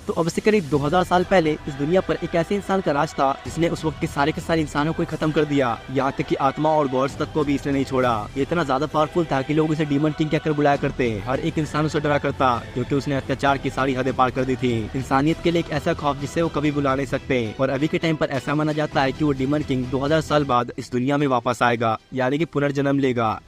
तो अब से करीब 2000 साल पहले इस दुनिया पर एक ऐसे इंसान का राज था जिसने उस वक्त के सारे इंसानों को खत्म कर दिया। यहाँ तक कि आत्मा और गॉड्स तक को भी इसने नहीं छोड़ा। ये इतना ज्यादा पावरफुल था कि लोग इसे डीमन किंग कहकर बुलाया करते। हर एक इंसान उसे डरा करता क्योंकि उसने अत्याचार की सारी हदें पार कर दी थी। इंसानियत के लिए एक ऐसा खौफ जिसे वो कभी बुला नहीं सकते। और अभी के टाइम पर ऐसा माना जाता है कि वो डीमन किंग 2000 साल बाद इस दुनिया में वापस आएगा, यानी कि पुनर्जन्म लेगा।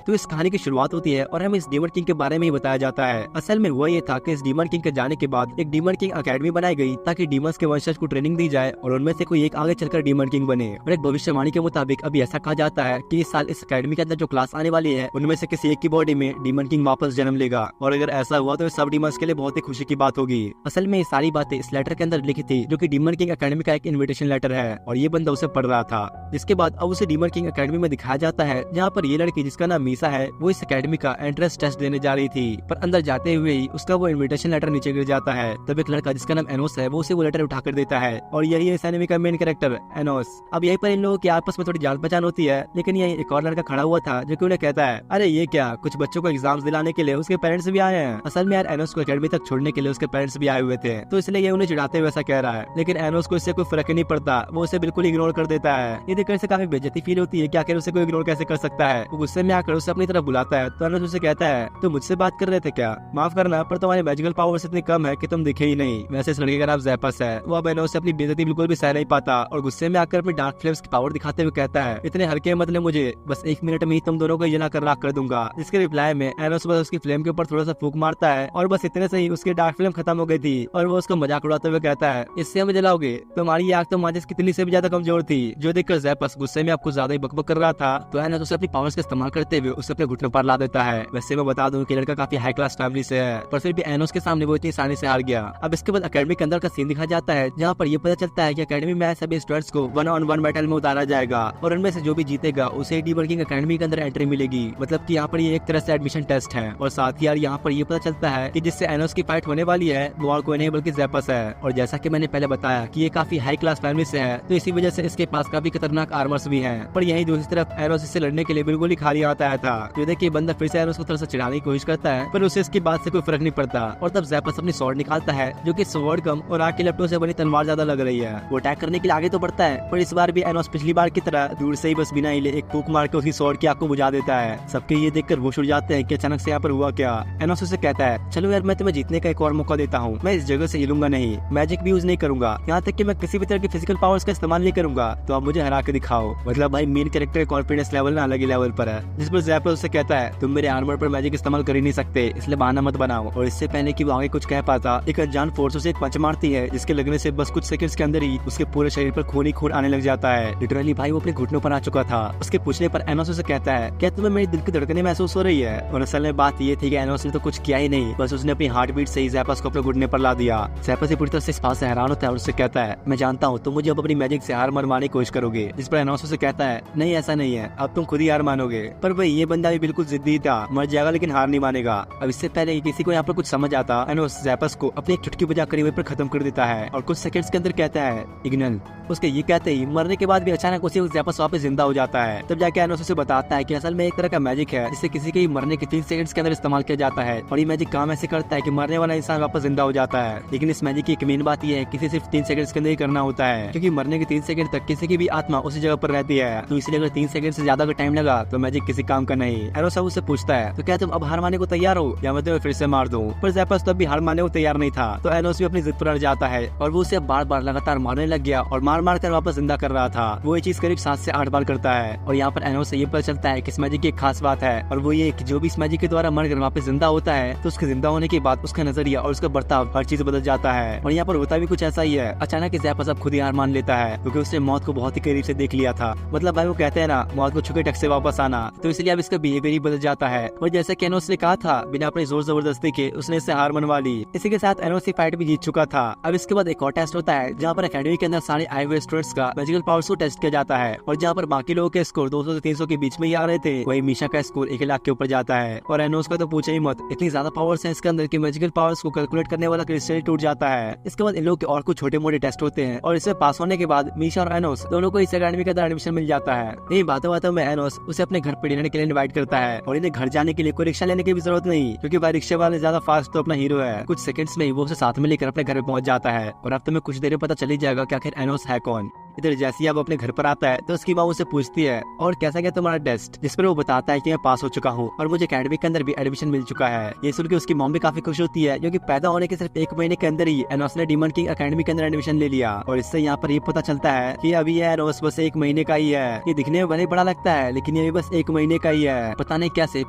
तो इस कहानी की शुरुआत होती है और हमें इस डीमन किंग के बारे में ही बताया जाता है। असल में वो ये था कि इस डीमन किंग के जाने के बाद एक डीमन किंग अकेडमी बनाई गई ताकि डीमंस के वंशज को ट्रेनिंग दी जाए और उनमें से कोई एक आगे चलकर डीमन किंग बने। और एक भविष्यवाणी के मुताबिक अभी ऐसा कहा जाता है कि इस साल इस अकेडमी के अंदर जो क्लास आने वाली है उनमें से किसी एक की बॉडी में डीमन किंग वापस जन्म लेगा। और अगर ऐसा हुआ तो सब डीमंस के लिए बहुत ही खुशी की बात होगी। असल में ये सारी बातें इस लेटर के अंदर लिखी थी जो कि डीमन किंग अकेडमी का एक इन्विटेशन लेटर है और ये बंदा उसे पढ़ रहा था। जिसके बाद अब उसे डीमन किंग अकेडमी में दिखाया जाता है जहाँ पर ये लड़की जिसका नाम मीसा है वो इस अकेडमी का एंट्रेंस टेस्ट देने जा रही थी। पर अंदर जाते हुए ही उसका वो इनविटेशन लेटर नीचे गिर जाता है। तब एक लड़का जिसका नाम एनोस है वो उसे वो लेटर उठाकर देता है और यही है इस एनिमे का मेन कैरेक्टर एनोस। अब यहीं पर इन लोगों की आपस में थोड़ी जान पहचान होती है, लेकिन यही एक और लड़का खड़ा हुआ था जो कि उन्हें कहता है, अरे ये क्या, कुछ बच्चों को एग्जाम दिलाने के लिए उसके पेरेंट्स भी आए हैं। असल में यार एनोस को अकेडमी तक छोड़ने के लिए उसके पेरेंट्स भी आए हुए थे, तो इसलिए ये उन्हें चिढ़ाते हुए ऐसा कह रहा है। लेकिन एनोस को इससे कोई फर्क ही नहीं पड़ता, वो उसे बिल्कुल इग्नोर कर देता है। ये देखकर इसे काफी बेइज्जती फील होती है कि आखिर उसे कोई इग्नोर कैसे कर सकता है। वो गुस्से में आकर उसे अपनी तरफ बुलाता है तो एनोस उसे कहता है, तो मुझसे बात कर रहे थे क्या? माफ करना पर तुम्हारी मैजिकल पावर्स इतनी कम है कि तुम दिखे ही नहीं। वैसे इस लड़के का नाम ज़ैपस है। वो अब एनोस से अपनी बेइज्जती बिल्कुल भी सह नहीं पाता और गुस्से में आकर अपनी डार्क फ्लेम्स की पावर दिखाते हुए कहता है, इतने हल्के मतलब मुझे, बस 1 मिनट में ही तुम दोनों को जला कर राख कर दूंगा। इसके रिप्लाई में एनोस बस उसकी फ्लेम के ऊपर थोड़ा सा फूंक मारता है और बस इतने से ही उसकी डार्क फ्लेम खत्म हो गई थी। और वो उसको मजाक उड़ाते हुए कहता है, इससे हमें जलाओगे? तुम्हारी आग तो माचिस की तिल्ली से भी ज्यादा कमजोर थी। जो देखकर ज़ैपस गुस्से में आपको ज्यादा ही बकबक कर रहा था तो एनोस उसे अपनी पावर्स का इस्तेमाल करते हुए उसे अपने घुटनों पर ला देता है। वैसे मैं बता दूं कि लड़का काफी हाई क्लास फैमिली से है, पर फिर भी एनोस के सामने वो इतनी आसानी से हार गया। अब इसके बाद अकेडमी के अंदर का सीन दिखाया जाता है जहाँ पर ये पता चलता है कि अकेडमी में सभी स्टूडेंट्स को 1-on-1 बैटल में उतारा जाएगा और उनमें से जो भी जीतेगा उसे डीमन किंग अकेडमी के अंदर एंट्री मिलेगी। मतलब कि यहाँ पर ये एक तरह से एडमिशन टेस्ट है। और साथ ही यार यहाँ पर ये पता चलता है कि जिससे एनोस की फाइट होने वाली है वो और कोई नहीं बल्कि ज़ैपस है। और जैसा कि मैंने पहले बताया कि ये काफी हाई क्लास फैमिली से है, तो इसी वजह से इसके पास काफी खतरनाक आर्मर्स भी हैं। पर यही दूसरी तरफ एनोस इससे लड़ने के लिए बिल्कुल ही खाली आता है था। जो देखिए बंदा फिर से एनोस को थोड़ा सा चिढ़ाने की कोशिश करता है, पर उसे इसकी बात से कोई फर्क नहीं पड़ता। और तब ज़ैपस अपनी स्वॉर्ड निकालता है जो कि स्वॉर्ड कम और आग के लपटों से बनी तलवार ज्यादा लग रही है। वो अटैक करने के लिए आगे तो बढ़ता है, पर इस बार भी एनोस पिछली बार की तरह दूर से ही बस बिना हिले एक फूंक मार के उसकी स्वॉर्ड की आग को बुझा देता है। सबके ये देखकर वो उड़ जाते हैं कि अचानक से यहाँ पर हुआ क्या। एनोस उसे कहता है, चलो यार मैं तुम्हें जीतने का एक और मौका देता हूँ, मैं इस जगह से हिलूंगा नहीं, मैजिक भी यूज नहीं करूंगा, यहाँ तक कि मैं किसी भी तरह की फिजिकल पावर्स का इस्तेमाल नहीं करूंगा, तो आप मुझे हरा के दिखाओ। मतलब भाई मेन कैरेक्टर कॉन्फिडेंस लेवल ना अलग ही लेवल पर है। जिस पर ज़ैपस उसे कहता है, तुम मेरे आर्मर पर मैजिक इस्तेमाल कर ही नहीं सकते, इसलिए बहाना मत बनाओ। और इससे पहले कि वो आगे कुछ कह पाता, एक अनजान फोर्स उसे एक पंच मारती है जिसके लगने से बस कुछ सेकंड्स के अंदर ही उसके पूरे शरीर पर खून ही खून आने लग जाता है। लिटरली भाई वो अपने घुटनों पर आ चुका था। उसके पूछने पर एनोस उसे कहता है, क्या तुम्हें मेरी दिल की धड़कनें महसूस हो रही है? और असल में बात ये थी कि एनोस ने तो कुछ किया ही नहीं, बस उसने अपनी हार्ट बीट से ही ज़ैपस को अपने घुटने पर ला दिया। ज़ैपस पूरी तरह से इस बात से हैरान होता है और उससे कहता है, मैं जानता हूँ तुम मुझे अब अपनी मैजिक से हार मनवाने की कोशिश करोगे। जिस पर एनोस उसे कहता है, नहीं ऐसा नहीं है, अब तुम खुद ही हार मानोगे। पर भाई ये बंदा भी बिल्कुल जिद्दी था, मर जाएगा लेकिन हार नहीं मानेगा। अब इससे पहले किसी को यहाँ पर कुछ समझ आता, एनोस ज़ैपस को अपनी एक चुटकी बजा कर वहीं पर खत्म कर देता है और कुछ सेकंड्स के अंदर कहता है, इग्नल। उसके ये कहते ही मरने के बाद भी अचानक उसे ज़ैपस वापस जिंदा हो जाता है। तब जाके एनोस उसे बताता है कि असल में एक तरह का मैजिक है जिससे किसी के मरने के 3 सेकंड्स के अंदर इस्तेमाल किया जाता है। और ये मैजिक काम ऐसे करता है कि मरने वाला इंसान वापस जिंदा हो जाता है। लेकिन इस मैजिक की एक मेन बात यह है कि सिर्फ 3 सेकंड्स के अंदर ही करना होता है, क्योंकि मरने के 3 सेकंड तक किसी की भी आत्मा उसी जगह पर रहती है। तो इसलिए अगर 3 सेकंड से ज्यादा का टाइम लगा तो मैजिक किसी काम का नहीं। एनोस उससे पूछता है, तो क्या तुम अब हार मानने को तैयार हो या मैं तुम्हें फिर से मार दूं? पर ज़ैपस तब भी हार मानने को तैयार नहीं था। तो एनोस भी अपनी जिद पर अड़ जाता है और वो उसे बार बार लगातार मारने लग गया और मार मार कर वापस जिंदा कर रहा था। वो ये चीज करीब 7 से 8 बार करता है। और यहाँ पर एनोस से ये पता चलता है कि इस मैजिक की एक खास बात है, और वो ये कि जो भी इस मैजिक के द्वारा मर कर वापस जिंदा होता है तो उसके जिंदा होने के बाद उसका नजरिया और उसका बर्ताव हर चीज बदल जाता है। और यहाँ पर होता भी कुछ ऐसा ही है। अचानक ज़ैपस अब खुद ही हार मान लेता है क्योंकि उसने मौत को बहुत ही करीब से देख लिया था। मतलब भाई वो कहते हैं ना, मौत को छुके टक से वापस आना, तो इसलिए अब इसका बिहेवियर ही बदल जाता है। और जैसे कि एनोस ने कहा था, बिना अपने जोर जबरदस्ती के उसने इससे हार मनवा ली। इसी के साथ एनोस फाइट भी जीत चुका था। अब इसके बाद एक और टेस्ट होता है जहाँ पर अकेडमी के अंदर सारे आए हुए स्टूडेंट्स का मैजिकल पावर्स को टेस्ट किया जाता है और जहाँ पर बाकी लोगों के स्कोर 200 से 300 के बीच में ही आ रहे थे, वही मीशा का स्कोर 1 लाख के ऊपर जाता है। और एनोस का तो पूछे ही मत, इतनी ज्यादा पावर्स है इसके अंदर कि मैजिकल पावर्स को कैलकुलेट करने वाला क्रिस्टल टूट जाता है। इसके बाद इन लोग के और कुछ छोटे मोटे टेस्ट होते हैं और इसमें पास होने के बाद मीशा और एनोस दोनों को इस अकेडमी के अंदर एडमिशन मिल जाता है। यही बातों में एनोस उसे अपने घर पे डिनर के लिए इनवाइट करता है और इन्हें घर जाने के लिए कोई रिक्शा लेने की भी जरूरत नहीं, क्योंकि भाई रिक्शे वाले ज्यादा फास्ट तो अपना हीरो है। कुछ सेकंड्स में ही वो उसे साथ में लेकर अपने घर पे पहुंच जाता है और अब तुम्हें कुछ देर में पता चल ही जाएगा कि आखिर एनोस है कौन। इधर जैसे ही अब अपने घर पर आता है तो उसकी माँ उसे पूछती है और कैसा गया तुम्हारा टेस्ट, जिस पर वो बताता है कि मैं पास हो चुका हूँ और मुझे अकेडमी के अंदर भी एडमिशन मिल चुका है। ये सुन के उसकी मॉम भी काफी खुश होती है, क्योंकि पैदा होने के सिर्फ 1 महीने के अंदर ही एनोस ने डीमन किंग अकेडमी के अंदर एडमिशन ले लिया। और इससे यहाँ पर ये पता चलता है कि अभी ये एनोस बस 1 महीने का ही है। ये दिखने में भले बड़ा लगता है लेकिन ये बस 1 महीने का ही है। पता नहीं कैसे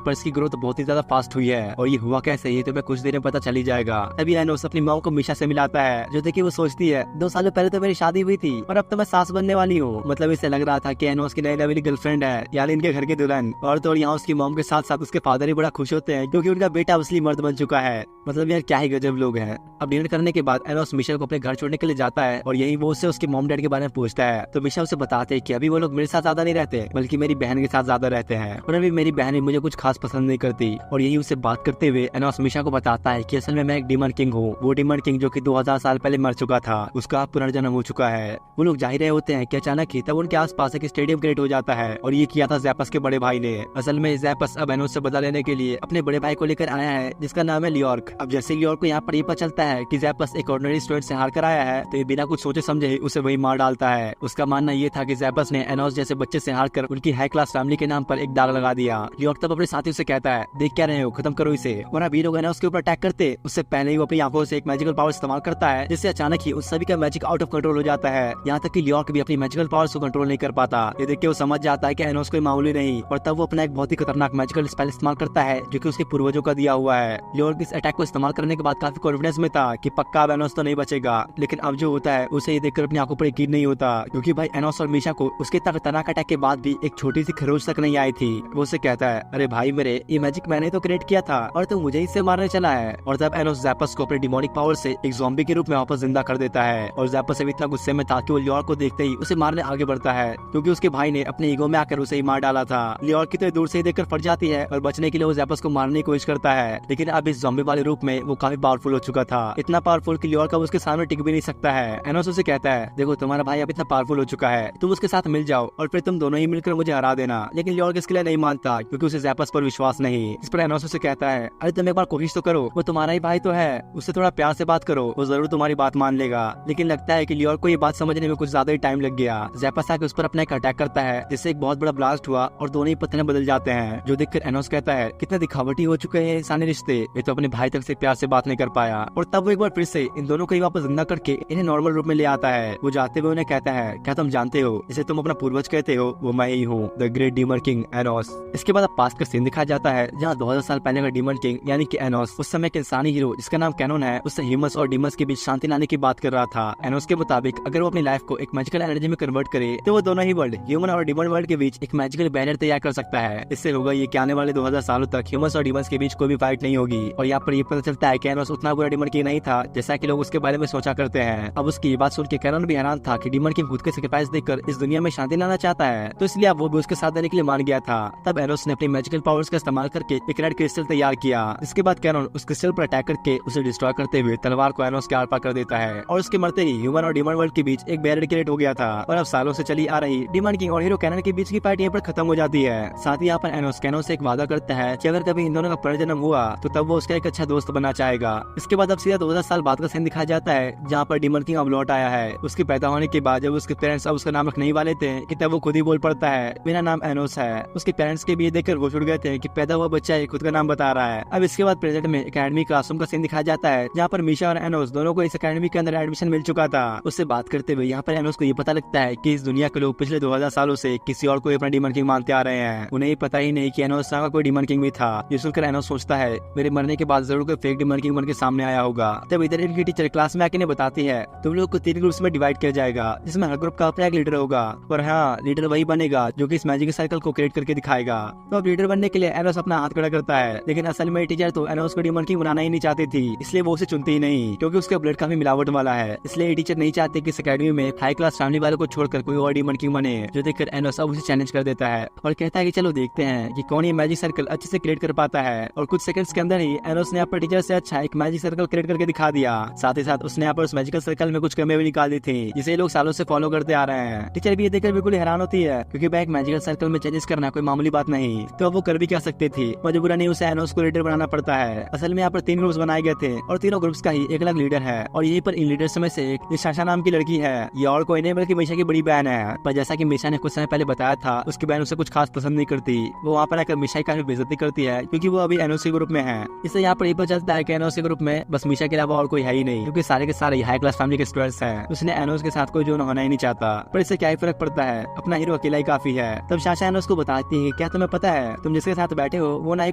पर इसकी ग्रोथ बहुत ही ज्यादा फास्ट हुई है और ये हुआ कैसे ये तो मैं कुछ देर में पता चल ही जाएगा। तभी एनोस अपनी मॉम को मीशा से मिलाता है, जो देखिए वो सोचती है 2 सालों पहले तो मेरी शादी हुई थी और अब तो मैं सास बनने वाली हूँ। मतलब इसे लग रहा था कि एनोस की नई लेवल गर्लफ्रेंड है, यानी इनके घर की दुल्हन। और तो यहाँ उसकी मॉम के साथ साथ उसके फादर ही बड़ा खुश होते हैं, क्योंकि उनका बेटा असली मर्द बन चुका है। मतलब यार क्या ही गजब लोग हैं। अब डिनर करने के बाद एनोस मिशेल को अपने घर छोड़ने के लिए जाता है और यही वो उससे उसके मॉम डैड के बारे में पूछता है। तो मिशेल उसे बताते हैं कि अभी वो लोग मेरे साथ ज्यादा नहीं रहते बल्कि मेरी बहन के साथ ज्यादा रहते हैं और अभी मेरी बहन मुझे कुछ खास पसंद नहीं करती। और यही उसे बात करते हुए एनोस मिशा को बताता है कि असल में मैं एक डीमन किंग हूँ, वो डीमन किंग जो कि 2000 साल पहले मर चुका था, उसका पुनर्जन्म हो चुका है। वो लोग जा ही रहे होते हैं कि अचानक ही तब उनके आसपास एक स्टेडियम क्रिएट हो जाता है और ये किया था ज़ैपस के बड़े भाई ने। असल में ज़ैपस अब एनोस से बदला लेने के लिए अपने बड़े भाई को लेकर आया है, जिसका नाम है लियोर्क। अब जैसे लियोर्क को यहाँ पर ये पता चलता है कि ज़ैपस एक ऑर्डिनरी स्टूडेंट से हार कर आया है, तो ये बिना कुछ सोचे समझे उसे वही मार डालता है। उसका मानना ये था कि ज़ैपस ने एनोस जैसे बच्चे से हार कर उनकी हाई क्लास फैमिली के नाम पर एक दाग लगा दिया। लियोर्क तब अपने साथियों से कहता है, देख क्या रहे हो, खत्म करो इसे। और अब ये लोग एनोस के ऊपर अटैक करते उससे पहले ही वो अपनी आंखों से एक मैजिकल पावर इस्तेमाल करता है, जिससे अचानक ही उस सभी का मैजिक आउट ऑफ कंट्रोल हो जाता है। यहाँ तक कि लियोर्क भी अपनी मैजिकल पावर्स को कंट्रोल नहीं कर पाता। ये देख के वो समझ जाता है कि एनोस कोई मामूली नहीं, और तब वो अपना एक बहुत ही खतरनाक मैजिकल स्पेल इस्तेमाल करता है जो कि उसके पूर्वजों का दिया हुआ है। लियोर्क इस अटैक को इस्तेमाल करने के बाद काफी कॉन्फिडेंस में था कि पक्का अब एनोस तो नहीं बचेगा, लेकिन अब जो होता है उसे ये देखकर अपनी आंखों पर यकीन नहीं होता, क्योंकि भाई एनोस और मीशा को उसके खतरनाक अटैक के बाद भी एक छोटी सी खरोच तक नहीं आई थी। वो उसे कहता है, अरे भाई मेरे, ये मैजिक मैंने तो क्रिएट किया था और तू मुझे इससे मारने चला है। और तब एनोस ज़ैपस को अपने डिमोनिक पावर से एक ज़ॉम्बी के रूप में वापस जिंदा कर देता है और ज़ैपस इतना गुस्से में था कि वो लियोर्क को देखते ही उसे मारने आगे बढ़ता है, क्योंकि उसके भाई ने अपने ईगो में आकर उसे ही मार डाला था। लियोर्क की तो दूर से ही देखकर फट जाती है और बचने के लिए वो ज़ैपस को मारने की कोशिश करता है, लेकिन अब इस ज़ॉम्बी वाले रूप में वो काफी पावरफुल हो चुका था, इतना पावरफुल कि लियोर्क अब उसके सामने टिक भी नहीं सकता है। एनोस उसे कहता है, देखो तुम्हारा भाई अब इतना पावरफुल हो चुका है, तुम उसके साथ मिल जाओ और फिर तुम दोनों ही मिलकर मुझे हरा देना। लेकिन लियोर्क इसके लिए नहीं मानता, क्योंकि उसे ज़ैपस पर विश्वास नहीं। इस पर एनोस उसे कहता है, अरे तुम एक बार कोशिश तो करो, वो तुम्हारा ही भाई तो है, उससे थोड़ा प्यार से बात करो, वो जरूर तुम्हारी बात मान लेगा। लेकिन लगता है कि लियोर्क को ये बात समझने में कुछ ज्यादा ही टाइम लग गया। ज़ैपस आके उस पर अपना एक अटैक करता है, जिससे एक बहुत बड़ा ब्लास्ट हुआ और दोनों ही पत्थर बदल जाते हैं, जो देखकर एनोस कहता है, कितने दिखावटी हो चुके हैं इंसानी रिश्ते, ये तो अपने भाई तक से प्यार से बात नहीं कर पाया। और तब वो एक बार फिर से इन दोनों को ही वापस जिंदा करके इन्हें नॉर्मल रूप में ले आता है। वो जाते हुए उन्हें कहता है, क्या तुम जानते हो जिसे तुम अपना पूर्वज कहते हो, वो मैं ही हूँ, the great demon king Enos. इसके बाद अब पास्ट का सीन दिखाया जाता है, जहाँ 2000 साल पहले का डीमन किंग यानी कि एनोस उस समय एक इंसानी हीरो जिसका नाम कैनोन है, उससे ह्यूमंस और डीमंस के बीच शांति लाने की बात कर रहा था। एनोस के मुताबिक अगर वो अपनी लाइफ को एक मैजिकल एनर्जी में कन्वर्ट करे तो वो दोनों ही वर्ल्ड, ह्यूमन और डीमन वर्ल्ड के बीच एक मैजिकल बैरियर तैयार कर सकता है। इससे होगा ये कि आने वाले 2000 सालों तक ह्यूमंस और डीमंस के बीच कोई भी फाइट नहीं होगी। और यहाँ पर ये पता चलता है कि एनोस उतना बुरा डीमन किंग नहीं था जैसा कि लोग उसके बारे में सोचा करते हैं। अब उसकी बात सुन के कैनोन भी हैरान था कि डीमन किंग खुद के सैक्रिफाइस देकर इस दुनिया में शांति लाना चाहता है, तो इसलिए अब वो भी उसके साथ देने के लिए मान गया था। तब एनोस ने अपनी मैजिकल पावर्स का इस्तेमाल करके एक रेड क्रिस्टल तैयार किया। इसके बाद कैनोन उस क्रिस्टल पर अटैक करके उसे डिस्ट्रॉय करते हुए तलवार को एनोस के आर पार कर देता है और उसके मरते ही ह्यूमन और डीमन वर्ल्ड के बीच एक बैरियर क्रिएट हो गया था। और अब सालों से चली आ रही डीमन किंग और हीरो कैनन के बीच की फाइट यहाँ पर खत्म हो जाती है। साथ ही यहाँ पर एनोस कैनोन से एक वादा करता है कि अगर कभी इन दोनों का पुनर्जन्म हुआ तो तब वो उसका एक अच्छा दोस्त बनना चाहेगा। इसके बाद अब सीधा 2000 साल बाद का सीन दिखाया जाता है, जहाँ पर डीमन किंग अब लौट आया है। उसके पैदा होने के बाद जब उसके पेरेंट्स अब उसका नाम रखने ही वाले थे कि तब वो खुद ही बोल पड़ता है, मेरा नाम एनोस है। उसके पेरेंट्स के भी देखकर वो छुट गए थे कि पैदा हुआ बच्चा ही खुद का नाम बता रहा है। अब इसके बाद प्रेजेंट में एकेडमी क्लासरूम का सीन दिखाया जाता है, जहाँ पर मीशा और एनोस दोनों को इस एकेडमी के अंदर एडमिशन मिल चुका था। उससे बात करते हुए यहाँ पर एनोस को ये पता लगता है कि इस दुनिया के लोग पिछले 2000 सालों से किसी और को अपना डीमन किंग मानते आ रहे हैं। उन्हें पता ही नहीं कि एनोस का कोई डीमन किंग भी था। ये सुनकर एनोस सोचता है, मेरे मरने के बाद जरूर कोई फेक डीमन किंग बन के सामने आया होगा। तब इधर इनकी टीचर क्लास में आके ने बताती है, तुम लोग को 3 ग्रुप्स में डिवाइड किया जाएगा, जिसमें हर ग्रुप का अपना एक लीडर होगा। और हाँ, लीडर वही बनेगा जो कि इस मैजिक साइकिल को क्रिएट करके दिखाएगा। तो अब लीडर बनने के लिए एनोस अपना हाथ खड़ा करता है, लेकिन असल में टीचर तो एनोस को डीमन किंग बनाना ही नहीं चाहती थी, इसलिए वो उसे चुनती ही नहीं, क्योंकि उसका ब्लड काफी मिलावट वाला है। इसलिए टीचर नहीं चाहते कि इस एकेडमी में हाई क्लास फैमिली वालों को छोड़कर कोई और डीमन किंग बने, जो देखकर एनोस अब उसे चैलेंज कर देता है और कहता है कि चलो देखते हैं कि कौन ये मैजिक सर्कल अच्छे से क्रिएट कर पाता है। और कुछ सेकंड्स के अंदर ही एनोस ने यहाँ पर टीचर से अच्छा एक मैजिक सर्कल क्रिएट करके दिखा दिया। साथ ही साथ उसने यहाँ पर उस मैजिकल सर्कल में कुछ कमियां भी निकाल दी थी, जिसे लोग सालों से फॉलो करते आ रहे हैं। टीचर भी ये देखकर बिल्कुल हैरान होती है, क्योंकि भाई एक मैजिकल सर्कल में चेंजेस करना कोई मामूली बात नहीं, तो अब वो कर भी क्या सकती थी। मजबूरन उसे एनोस को लीडर बनाना पड़ता है। असल में यहाँ पर 3 ग्रुप्स बनाए गए थे और तीनों ग्रुप्स का ही एक अलग लीडर है, और यहीं पर इन लीडर्स में से एक साशा नाम की लड़की है। ये और कोई नहीं बल्कि मीशा की बड़ी बहन है। पर जैसा कि मीशा ने कुछ समय पहले बताया था, उसकी बहन उसे कुछ खास पसंद नहीं करती। वो वहाँ पर आकर मीशा की काफी बेइज्जती करती है, क्योंकि वो अभी एनओस के ग्रुप में है। इससे यहाँ पर ये पता चलता है कि एनओस के ग्रुप में बस मीशा के अलावा और कोई है ही नहीं, क्योंकि सारे के सारे हाई क्लास फैमिली के स्टूडेंट्स हैं। उसने एनओस के साथ कोई जो होना ही नहीं चाहता, पर इससे क्या ही फर्क पड़ता है, अपना हीरो अकेला ही काफी है। तब साशा एनोस को बताती है, क्या तुम्हें पता है तुम जिसके साथ बैठे हो वो ना ही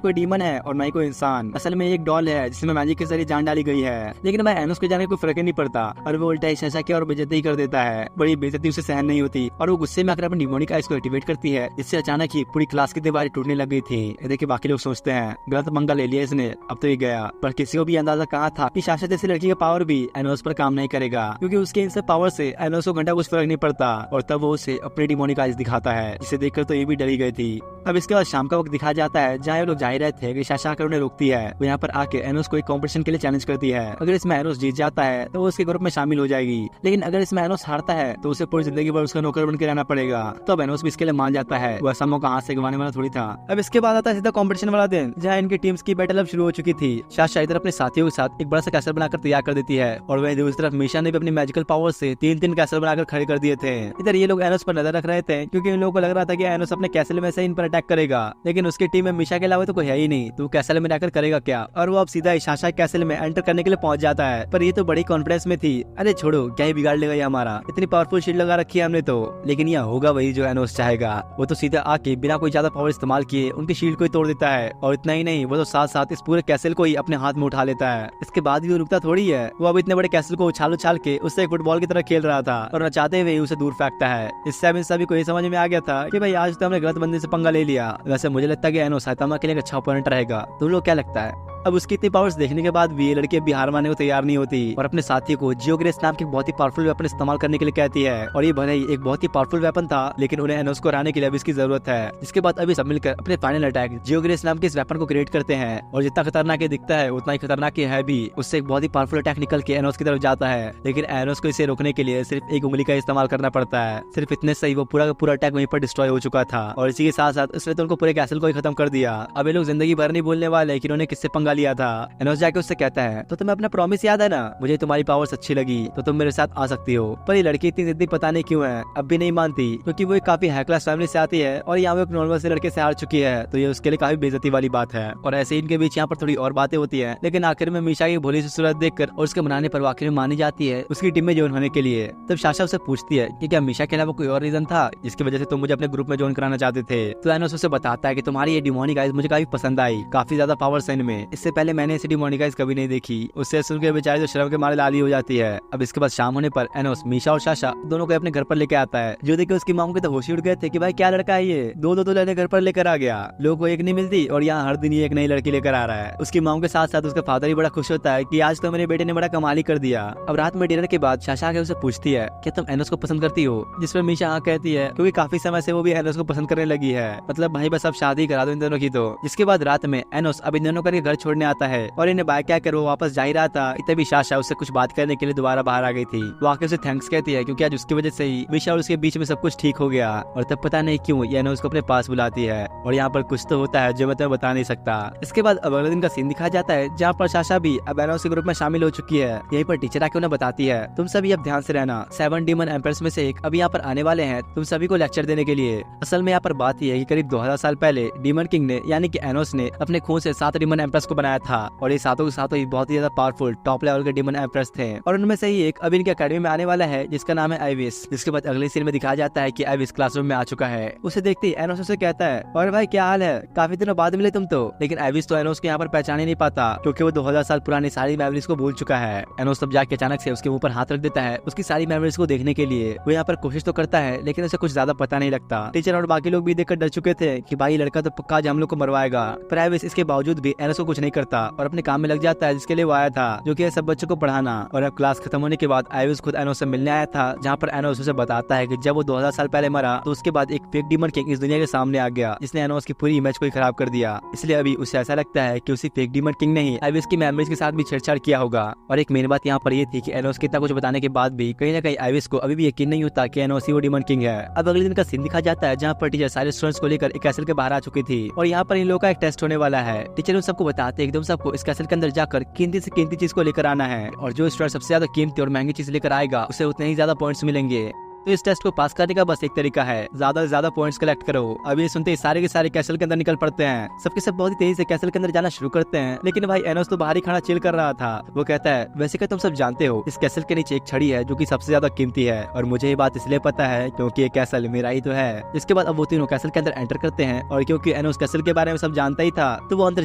कोई डीमन है और ना ही कोई इंसान, असल में एक डॉल है जिसमें मैजिक के जरिए जान डाली गई है। लेकिन मैं एनोस के जाने कोई फर्क ही नहीं पड़ता, और वो उल्टा साशा की और बेइज्जती ही कर देता है। बड़ी बेइज्जती उसे सहन नहीं होती, और वो गुस्से में आकर अपनी डिमोनिक आइज को एक्टिवेट करती है, जिससे अचानक ही पूरी क्लास की दीवारें टूटने लग गई थी। देखिए बाकी लोग सोचते हैं गलत पंगा ले लिया इसने, अब तो ये गया। पर किसी को भी अंदाजा कहा था कि साशा जैसी लड़की का पावर भी एनोस पर काम नहीं करेगा, क्योंकि उसके इन सब पावर से एनोस को घंटा कुछ फर्क नहीं पड़ता। और तब वो उसे अपनी डिमोनिक आइज दिखाता है, जिसे देखकर तो ये भी डरी गई थी। अब इसके बाद शाम का वक्त दिखाया जाता है, जहाँ लोग जा ही रहे थे कि साशा आकर उन्हें रोकती है। वो यहाँ पर आके एनोस को एक कॉम्पिटिशन के लिए चैलेंज करती है। अगर इसमें एनोस जीत जाता है तो वो उसके ग्रुप में शामिल हो जाएगी, लेकिन अगर इसमें एनोस हारता है तो उसे पूरी जिंदगी भर उसका नौकर बन के रहना पड़ेगा। तो अब एनोस भी इसके लिए मान जाता है, वो ऐसा मौका हाथ से गंवाने वाला थोड़ी था। अब इसके बाद आता है सीधा कॉम्पिटिशन वाला दिन, जहाँ इनकी टीम्स की बैटल अब शुरू हो चुकी थी। साशा इधर अपने साथियों के साथ एक बड़ा सा कैसल बनाकर तैयार कर देती है, और वहीं दूसरी तरफ मीशा ने भी अपनी मैजिकल पावर से 3-3 कैसल बनाकर खड़े कर दिए थे। इधर ये लोग एनोस पर नजर रख रहे थे, क्योंकि इन लोगों को लग रहा था कि एनोस अपने कैसल में से इन पर अटैक करेगा, लेकिन उसकी टीम में मीशा के अलावा तो कोई है ही नहीं, तो कैसल में रहकर करेगा क्या। और वो अब सीधा साशा कैसल में एंटर करने के लिए पहुंच जाता है। पर ये तो बड़ी कॉन्फिडेंस में थी, अरे छोड़ो क्या ही बिगाड़ लेगा ये हमारा, इतनी पावरफुल शील्ड लगा रखी है हमने तो। लेकिन यह होगा वही जो एनोस चाहेगा। वो तो सीधा आके बिना कोई ज्यादा पावर इस्तेमाल किए उनकी शील्ड को ही तोड़ देता है, और इतना ही नहीं, वो तो साथ साथ इस पूरे कैसल को ही अपने हाथ में उठा लेता है। इसके बाद भी वो रुकता थोड़ी है, वो अब इतने बड़े कैसल को उछाल उछाल के उससे एक फुटबॉल की तरह खेल रहा था, और नचाते हुए उसे दूर फेंकता है। इससे अब इन सभी को ये समझ में आ गया था कि भाई आज तो हमने गलत बंदे से पंगा ले लिया। वैसे मुझे लगता है कि एनोस साइतामा के लिए एक अच्छा ओपोनेंट रहेगा। तुम लोग क्या लगता है? अब उसकी इतनी पावर्स देखने के बाद भी ये लड़की अभी हार मानने को तैयार नहीं होती, और अपने साथी को जियोग्रेस नाम के बहुत ही पावरफुल वेपन इस्तेमाल करने के लिए कहती है। और ये भले ही एक बहुत ही पावरफुल वेपन था, लेकिन उन्हें एनोस को हराने के लिए अब इसकी जरूरत है। जिसके बाद अभी सब मिलकर अपने फाइनल अटैक जियोग्रेस नाम के इस वेपन को क्रिएट करते हैं, और जितना खतरनाक ये दिखता है उतना ही खतरनाक ये है भी। उससे एक बहुत ही पावरफुल अटैक निकल के एनोस की तरफ जाता है, लेकिन एनोस को इसे रोकने के लिए सिर्फ एक उंगली का इस्तेमाल करना पड़ता है। सिर्फ इतने से ही वो पूरा का पूरा अटैक वहीं पर डिस्ट्रॉय हो चुका था, और इसी के साथ साथ उसने तो उनको पूरे कैसल को ही खत्म कर दिया। अब ये लोग जिंदगी भर नहीं भूलने वाले कि उन्होंने किससे पंगा लिया था। एनोस जाके उससे कहता है, तो तुम्हें अपना प्रॉमिस याद है ना, मुझे तुम्हारी पावर्स अच्छी लगी तो तुम मेरे साथ आ सकती हो। पर ये लड़की इतनी जिद्दी पता नहीं क्यों है, अब भी नहीं मानती, क्योंकि वो एक काफी हाई क्लास फैमिली से आती है, और यहाँ वो एक नॉर्मल से लड़के से हार चुकी है, तो ये उसके लिए काफी बेइज्जती वाली बात है। और ऐसे इनके बीच यहाँ पर थोड़ी और बातें होती है, लेकिन आखिर में मीशा की भोली सी सूरत देखकर और उसके मनाने पर आखिर में मानी जाती है उसकी टीम में ज्वाइन होने के लिए। तब साशा उससे पूछती है कि क्या मीशा के अलावा कोई और रीजन था जिसकी वजह से तुम मुझे अपने ग्रुप में ज्वाइन कराना चाहते थे। तो एनोस उसे बताता है कि तुम्हारी ये डिमोनिक आइज मुझे काफी पसंद आई, काफी ज्यादा पावर्स है इनमें, इससे पहले मैंने ऐसी डिमोनिक आइज कभी नहीं देखी। उससे सुनकर बेचारी तो शर्म के मारे लाली हो जाती है। अब इसके बाद शाम होने पर एनोस मीशा और साशा दोनों को अपने घर पर लेके आता है, जो देख उसकी मांग के तो होश उड़ गए थे कि भाई क्या लड़का है ये, दो लड़के घर पर लेकर आ गया, लोगों को एक नहीं मिलती और यहाँ हर दिन ये एक नई लड़की लेकर आ रहा है। उसकी मांग के साथ साथ उसका फादर भी बड़ा खुश होता है कि आज तो मेरे बेटे ने बड़ा कमाल ही कर दिया। अब रात में डिनर के बाद साशा आके उसे पूछती है, क्या तुम एनोस को पसंद करती हो? जिस पर मीशा हाँ कहती है, क्योंकि काफी समय से वो भी एनोस को पसंद करने लगी है। मतलब भाई बस अब शादी करा दो इन दोनों की। तो जिसके बाद रात में एनोस अब इन दोनों का घर छोड़ने आता है, और इन्हें बाय क्या कर वो वापस जा ही रहा था, तभी साशा उससे कुछ बात करने के लिए दोबारा बाहर आ गई थी। वो आके उसे थैंक्स कहती है, क्योंकि आज उसकी वजह से ही मीशा और उसके बीच में सब कुछ ठीक हो गया। और तब पता नहीं क्यों ये एनोस को अपने पास बुलाती है, और यहाँ पर कुछ तो होता है जो मैं तुम्हें बता नहीं सकता। इसके बाद अब अगले दिन का सीन दिखाया जाता है, जहाँ पर साशा भी अब एनोस के ग्रुप में शामिल हो चुकी है। यहीं पर टीचर आके उन्हें बताती है, तुम सभी अब ध्यान से रहना, 7 डीमन एम्प्रेस में से एक अभी यहाँ पर आने वाले हैं तुम सभी को लेक्चर देने के लिए। असल में यहाँ पर बात यह है कि करीब 2000 साल पहले डीमन किंग ने यानी कि एनोस ने अपने खून से 7 डीमन एम्प्रेस को बनाया था, और ये सातों के सातों ही बहुत ही ज्यादा पावरफुल टॉप लेवल के डीमन एम्प्रेस थे। और उनमें से ही एक अभी इनके अकेडमी में आने वाला है, जिसका नाम है आइविस। जिसके बाद अगले सीन में दिखाया जाता है कि आइविस क्लासरूम में आ चुका है। उसे देखते ही एनोस उसे कहता है, और भाई क्या हाल है, काफी दिनों बाद मिले तुम तो। लेकिन आइविस तो एनोस को यहाँ पर पहचान ही नहीं पाता, क्योंकि वो 2000 साल पुरानी सारी मेमोरीज को भूल चुका है। एनोस तब जाके अचानक से उसके मुंह पर हाथ रख देता है उसकी सारी मेमोरीज को देखने के लिए। वो यहाँ पर कोशिश तो करता है, लेकिन उसे कुछ ज्यादा पता नहीं लगता। टीचर और बाकी लोग भी देखकर डर चुके थे कि भाई लड़का तो पक्का हम लोग को मरवाएगा। पर आइविस इसके बावजूद भी एनोस को कुछ नहीं करता और अपने काम में लग जाता है जिसके लिए वो आया था, जो कि सब बच्चों को पढ़ाना। और अब क्लास खत्म होने के बाद आइविस खुद एनोस से मिलने आया था था जहाँ पर एनोस उसे बताता है कि जब वो 2000 साल पहले मरा तो उसके बाद एक फेक डीमन किंग इस दुनिया के सामने आ गया, जिसने एनोस की पूरी इमेज को ही खराब कर दिया। इसलिए अभी उसे ऐसा लगता है कि उसी फेक डीमन किंग ने ही आइविस की मेमोरीज के साथ भी छेड़छाड़ किया होगा। और एक मेन बात यहाँ पर ये थी कि एनोस के इतना कुछ बताने के बाद भी कहीं ना कहीं आइविस को अभी भी यकीन नहीं होता कि एनोस ही वो डीमन किंग है। अब अगले दिन का सीन दिखा जाता है जहाँ पर टीचर सारे स्टूडेंट्स को लेकर एक कैसल के बाहर आ चुकी थी और यहाँ पर इन लोगों का एक टेस्ट होने वाला है। टीचर उन सबको बताते एकदम सबको इस कैसल के अंदर जाकर कीमती से कीमती चीज को लेकर आना है और जो स्टूडेंट सबसे ज्यादा कीमती और महंगी चीज लेकर आएगा उसे उतने ही ज्यादा पॉइंट्स मिलेंगे। तो इस टेस्ट को पास करने का बस एक तरीका है, ज्यादा से ज्यादा पॉइंट्स कलेक्ट करो। अब ये सुनते ही सारे के सारे कैसल के अंदर निकल पड़ते हैं। सबके सब बहुत ही तेजी से कैसल के अंदर जाना शुरू करते हैं, लेकिन भाई एनोस तो बाहर ही खड़ा चिल कर रहा था। वो कहता है वैसे क्या तुम सब जानते हो इस कैसल के नीचे एक छड़ी है जो कि सबसे ज्यादा कीमती है और मुझे ये बात इसलिए पता है क्योंकि ये कैसल मेरा ही तो है। इसके बाद अब वो तीनों कैसल के अंदर एंटर करते हैं और क्योंकि एनोस कैसल के बारे में सब जानता ही था तो वो अंदर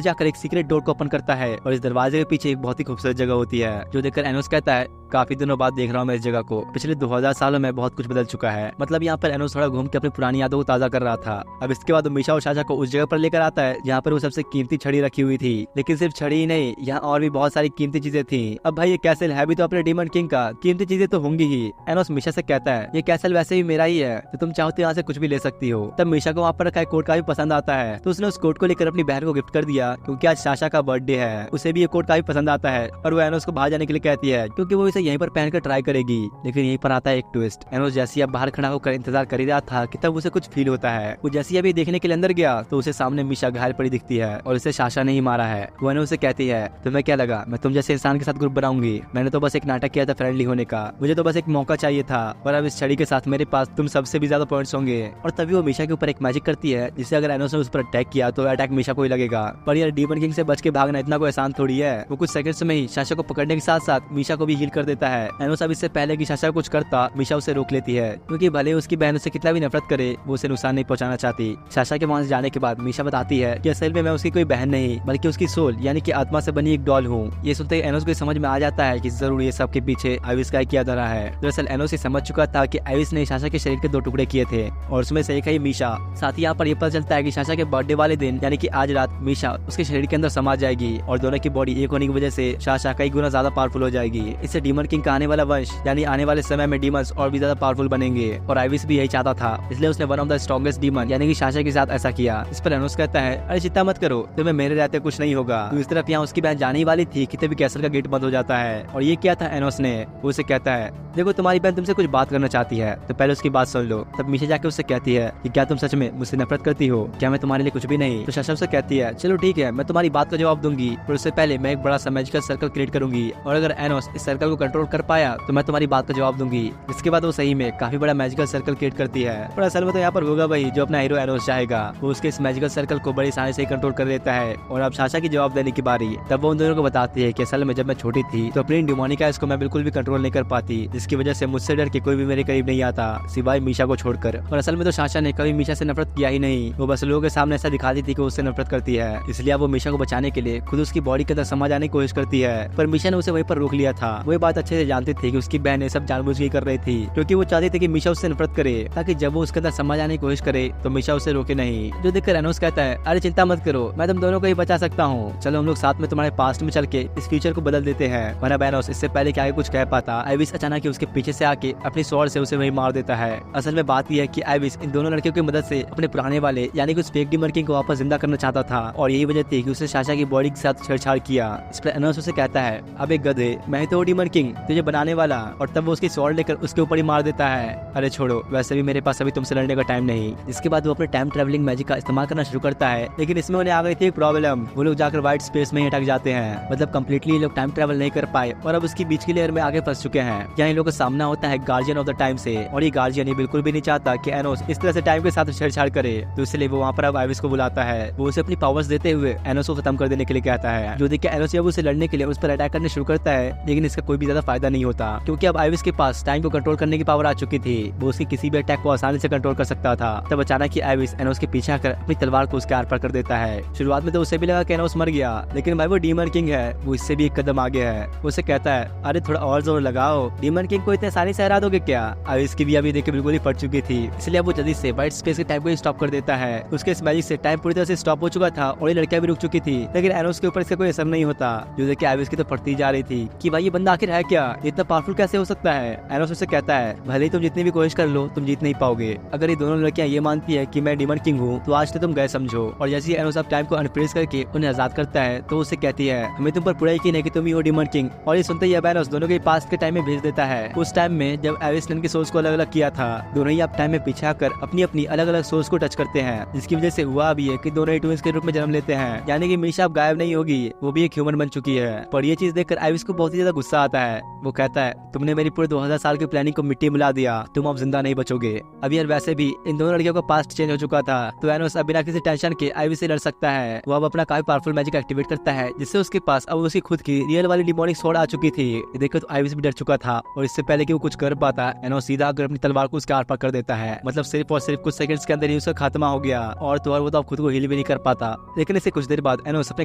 जाकर एक सीक्रेट डोर को ओपन करता है और इस दरवाजे के पीछे एक बहुत ही खूबसूरत जगह होती है, जो देखकर एनोस कहता है काफी दिनों बाद देख रहा हूँ मैं इस जगह को, पिछले 2000 सालों में बहुत कुछ बदल चुका है। मतलब यहाँ पर एनोस थोड़ा घूम के अपनी पुरानी यादों को ताजा कर रहा था। अब इसके बाद मीशा और शाशा को उस जगह पर लेकर आता है जहाँ पर वो सबसे कीमती छड़ी रखी हुई थी, लेकिन सिर्फ छड़ी ही नहीं, यहाँ और भी बहुत सारी कीमती चीजें थी। अब भाई ये कैसल है भी तो अपने डीमन किंग का, कीमती चीजें तो होंगी ही। एनोस मीशा से कहता है ये कैसल वैसे भी मेरा ही है, तो तुम चाहो तो यहाँ से कुछ भी ले सकती हो। तब मीशा को वहाँ पर रखा कोट का भी पसंद आता है तो उसने उस कोट को लेकर अपनी बहन को गिफ्ट कर दिया क्योंकि आज शाशा का बर्थडे है, उसे भी ये कोट काफी पसंद आता है और वो एनोस को बाहर जाने के लिए कहती है क्योंकि वो इसे यहीं पर पहनकर ट्राई करेगी। लेकिन यहीं पर आता है एक ट्विस्ट। एनोस जैसे अब बाहर खड़ा होकर इंतजार कर ही रहा था कि तब उसे कुछ फील होता है। वो जैसे अभी देखने के लिए अंदर गया तो उसे सामने मीशा घायल पड़ी दिखती है और उसे शाशा ने ही मारा है। वो एनोस से कहती है तुम्हें क्या लगा मैं तुम जैसे इंसान के साथ ग्रुप बनाऊंगी? मैंने तो बस एक नाटक किया था फ्रेंडली होने का, मुझे तो बस एक मौका चाहिए था और अब इस छड़ी के साथ मेरे पास तुम सबसे भी ज्यादा पॉइंट्स होंगे। और तभी वो मीशा के ऊपर एक मैजिक करती है जिससे अगर एनोस ने उस पर अटैक किया तो अटैक मीशा को ही लगेगा। पर यार डीमन किंग से बच के भागना इतना कोई आसान थोड़ी है। वो कुछ सेकंड्स में ही शाशा को पकड़ने के साथ साथ मीशा को भी हील कर देता है। एनोस अब इससे पहले कि शाशा कुछ करता मीशा उसे रोक लेती है क्योंकि भले उसकी बहन उसे कितना भी नफरत करे वो उसे नुकसान नहीं पहुंचाना चाहती। शाशा के वहां से जाने के बाद मीशा बताती है कि असल में मैं उसकी कोई बहन नहीं बल्कि उसकी सोल यानी कि आत्मा से बनी एक डॉल हूँ। ये सुनते ही एनोस को समझ में आ जाता है कि जरूर ये सब के पीछे आइविस का किया धरा है। दरअसल एनोस ये समझ चुका था कि आइविस ने शाशा के शरीर के 2 टुकड़े किए थे और उसमें से एक है मीशा। साथ ही यहाँ पर ये पता चलता है कि शाशा के बर्थडे वाले दिन यानी कि आज रात मीशा उसके शरीर के अंदर समा जाएगी और दोनों की बॉडी एक होने की वजह से शाशा कई गुना ज्यादा पावरफुल हो जाएगी। इससे डीमन किंग का आने वाला वंश यानी आने वाले समय में डीमंस और भी ज्यादा पावरफुल बनेंगे और आइविस भी यही चाहता था, इसलिए उसने one of the strongest demon यानी कि शाशा के साथ ऐसा किया। इस पर एनोस कहता है अरे चिंता मत करो तुम्हें मेरे रहते कुछ नहीं होगा। तो इस तरफ यहाँ उसकी बहन जाने ही वाली थी कि तभी कैसल का गेट बंद हो जाता है और ये क्या था एनोस ने, वो उसे कहता है देखो तुम्हारी बहन तुमसे कुछ बात करना चाहती है तो पहले उसकी बात सुन लो। तब मीशा जाके उससे कहती है कि क्या तुम सच में मुझसे नफरत करती हो? क्या मैं तुम्हारे लिए कुछ भी नहीं? तो शाशा उससे कहती है चलो ठीक है मैं तुम्हारी बात का जवाब दूंगी पर उससे पहले मैं एक बड़ा सा मैजिकल सर्कल क्रिएट करूंगी और अगर एनोस इस सर्कल को कंट्रोल कर पाया तो मैं तुम्हारी बात का जवाब दूंगी। इसके बाद वो सही में काफी बड़ा मैजिकल सर्कल क्रिएट करती है और असल में तो यहाँ पर होगा वही जो अपना हीरो एनोस चाहेगा। वो उसके इस मैजिकल सर्कल को बड़ी आसानी से कंट्रोल कर लेता है और अब शाशा की जवाब देने की बारी। तब वो उन दोनों को बताती है कि असल में जब मैं छोटी थी तो अपनी डिमोनिका इसको मैं बिल्कुल भी कंट्रोल नहीं कर पाती, जिसकी वजह से मुझसे डर के कोई भी मेरे करीब नहीं आता सिवाय मीशा को छोड़कर। और असल में तो शाशा ने कभी मीशा से नफरत किया ही नहीं, वो बस लोगों के सामने ऐसा दिखाती थी कि उससे नफरत करती है। इसलिए वो मीशा को बचाने के लिए खुद उसकी बॉडी के अंदर समा जाने की कोशिश करती है पर मीशा ने उसे वहीं पर रोक लिया था। वो बात अच्छे से जानती थी कि उसकी बहन ये सब जानबूझ के कर रही थी क्योंकि वो चाहती थी कि मीशा उससे नफरत करे ताकि जब वो उसके अंदर समा जाने की कोशिश करे तो मीशा उसे रोके नहीं। जो देखकर एनोस कहता है अरे चिंता मत करो मैं तुम दोनों को ही बचा सकता हूँ, चलो हम लोग साथ में तुम्हारे पास्ट में चल के इस फ्यूचर को बदल देते हैं। वरना एनोस इससे पहले कि आगे कुछ कह पाता आइविस अचानक उसके पीछे से आके अपनी स्वॉर्ड से उसे वही मार देता है। असल में बात यह है कि आइविस इन दोनों लड़कियों की मदद से अपने पुराने वाले यानी कि उस फेक डीमन किंग को वापस जिंदा करना चाहता था और यही वजह थी कि उसने शाशा की बॉडी के साथ छेड़छाड़ किया। इस पर एनोस उसे कहता है अब एक गधे मैं ही तो डीमन किंग तुझे बनाने वाला, और तब वो उसकी स्वॉर्ड लेकर उसके ऊपर ही मार देता है। अरे छोड़ो वैसे भी मेरे पास अभी तुमसे लड़ने का टाइम नहीं। इसके बाद वो अपने टाइम ट्रेवलिंग मैजिक का इस्तेमाल करना शुरू करता है लेकिन इसमें उन्हें आ गई थी एक प्रॉब्लम, वो लोग जाकर व्हाइट स्पेस में ही अटक जाते हैं। मतलब कम्प्लीटली लोग टाइम ट्रेवल नहीं कर पाए और अब उसकी बीच की लेयर में आगे फंस चुके हैं। यहाँ इन लोगों का सामना होता है गार्जियन ऑफ द टाइम से और ये गार्जियन बिल्कुल भी नहीं चाहता कि एनोस इस तरह से टाइम के साथ छेड़छाड़ करे, तो इसलिए वो वहाँ पर अब आइविस को बुलाता है। वो उसे अपनी पावर्स देते हुए एनोस को खत्म कर देने के लिए कहता है। जो देख के एनोस जब उसे लड़ने के लिए उस पर अटैक करने शुरू करता है लेकिन इसका कोई भी ज्यादा फायदा नहीं होता क्योंकि अब आइविस के पास टाइम को कंट्रोल करने की पावर आ चुकी थी। वो उसकी किसी भी अटैक को आसानी से कंट्रोल कर सकता था। तब अचानक ही आइविस एनोस के पीछे आकर अपनी तलवार को उसके आर पार कर देता है। शुरुआत में तो उसे भी लगा कि एनोस मर गया लेकिन भाई वो डीमन किंग है, वो इससे भी एक कदम आगे है। उसे कहता है अरे थोड़ा और जोर लगाओ, डीमन किंग को इतने आसानी से हरा दोगे क्या? आइविस की भी अभी देख के बिल्कुल ही फट चुकी थी, इसलिए वो जल्दी से व्हाइट स्पेस के टाइम को स्टॉप कर देता है। उसके इस मैजिक से टाइम पूरी तरह से स्टॉप हो चुका था और ये लड़कियां भी रुक चुकी थी लेकिन एनोस के ऊपर इसका कोई असर नहीं होता। जो देख के आइविस की तो फटती जा रही थी कि भाई ये बंदा आखिर है क्या, इतना पावरफुल कैसे हो सकता है? एनोस उससे कहता है भले ही तुम जितनी भी कोशिश कर लो तुम जीत नहीं पाओगे। अगर ये दोनों लड़कियां ये मानती है कि मैं डीमन किंग हूँ तो आज तो तुम गए समझो। और जैसे ही एनोस अब टाइम को अनफ्रीज करके उन्हें आजाद करता है तो उससे कहती है हमें तुम पर पूरा यकीन है कि तुम ही हो डीमन किंग। और ये सुनते ही अब एनोस दोनों के पास के टाइम में भेज देता है, उस टाइम में जब एविस ने इनके सोर्स को अलग अलग किया था। दोनों ही अब टाइम में पीछे आकर अपनी अपनी अलग अलग सोर्स को टच करते हैं, जिसकी वजह से हुआ भी है कि दोनों ही ट्विंस के रूप में जन्म लेते हैं। यानी कि मीशा अब गायब नहीं होगी, वो भी एक ह्यूमन बन चुकी है। पर ये चीज देखकर एविस को बहुत ही ज्यादा गुस्सा आता है। वो कहता है तुमने मेरी पूरे 2000 साल की प्लानिंग को मिट्टी मिला दिया, तुम अब जिंदा नहीं बचोगे। अब यार वैसे भी इन दोनों लड़कियों का पास्ट चेंज हो चुका था, तो एनोस अब बिना किसी टेंशन के एविस से लड़ सकता है। वो अब अपना काफी पावरफुल मैजिक एक्टिवेट करता है, जिससे उसके पास अब उसकी खुद की रियल वाली डिमोनिक स्वॉर्ड आ चुकी थी। देखो तो एविस भी डर चुका था और इससे पहले कि वो कुछ कर पाता एनोस सीधा आकर अपनी तलवार को उसके आर पार कर देता है। मतलब सिर्फ और सिर्फ कुछ सेकंड्स के अंदर ही उसका खात्मा हो गया और तो और वो तो अब खुद को हील भी नहीं कर पाता। लेकिन इससे कुछ देर बाद एनोस अपने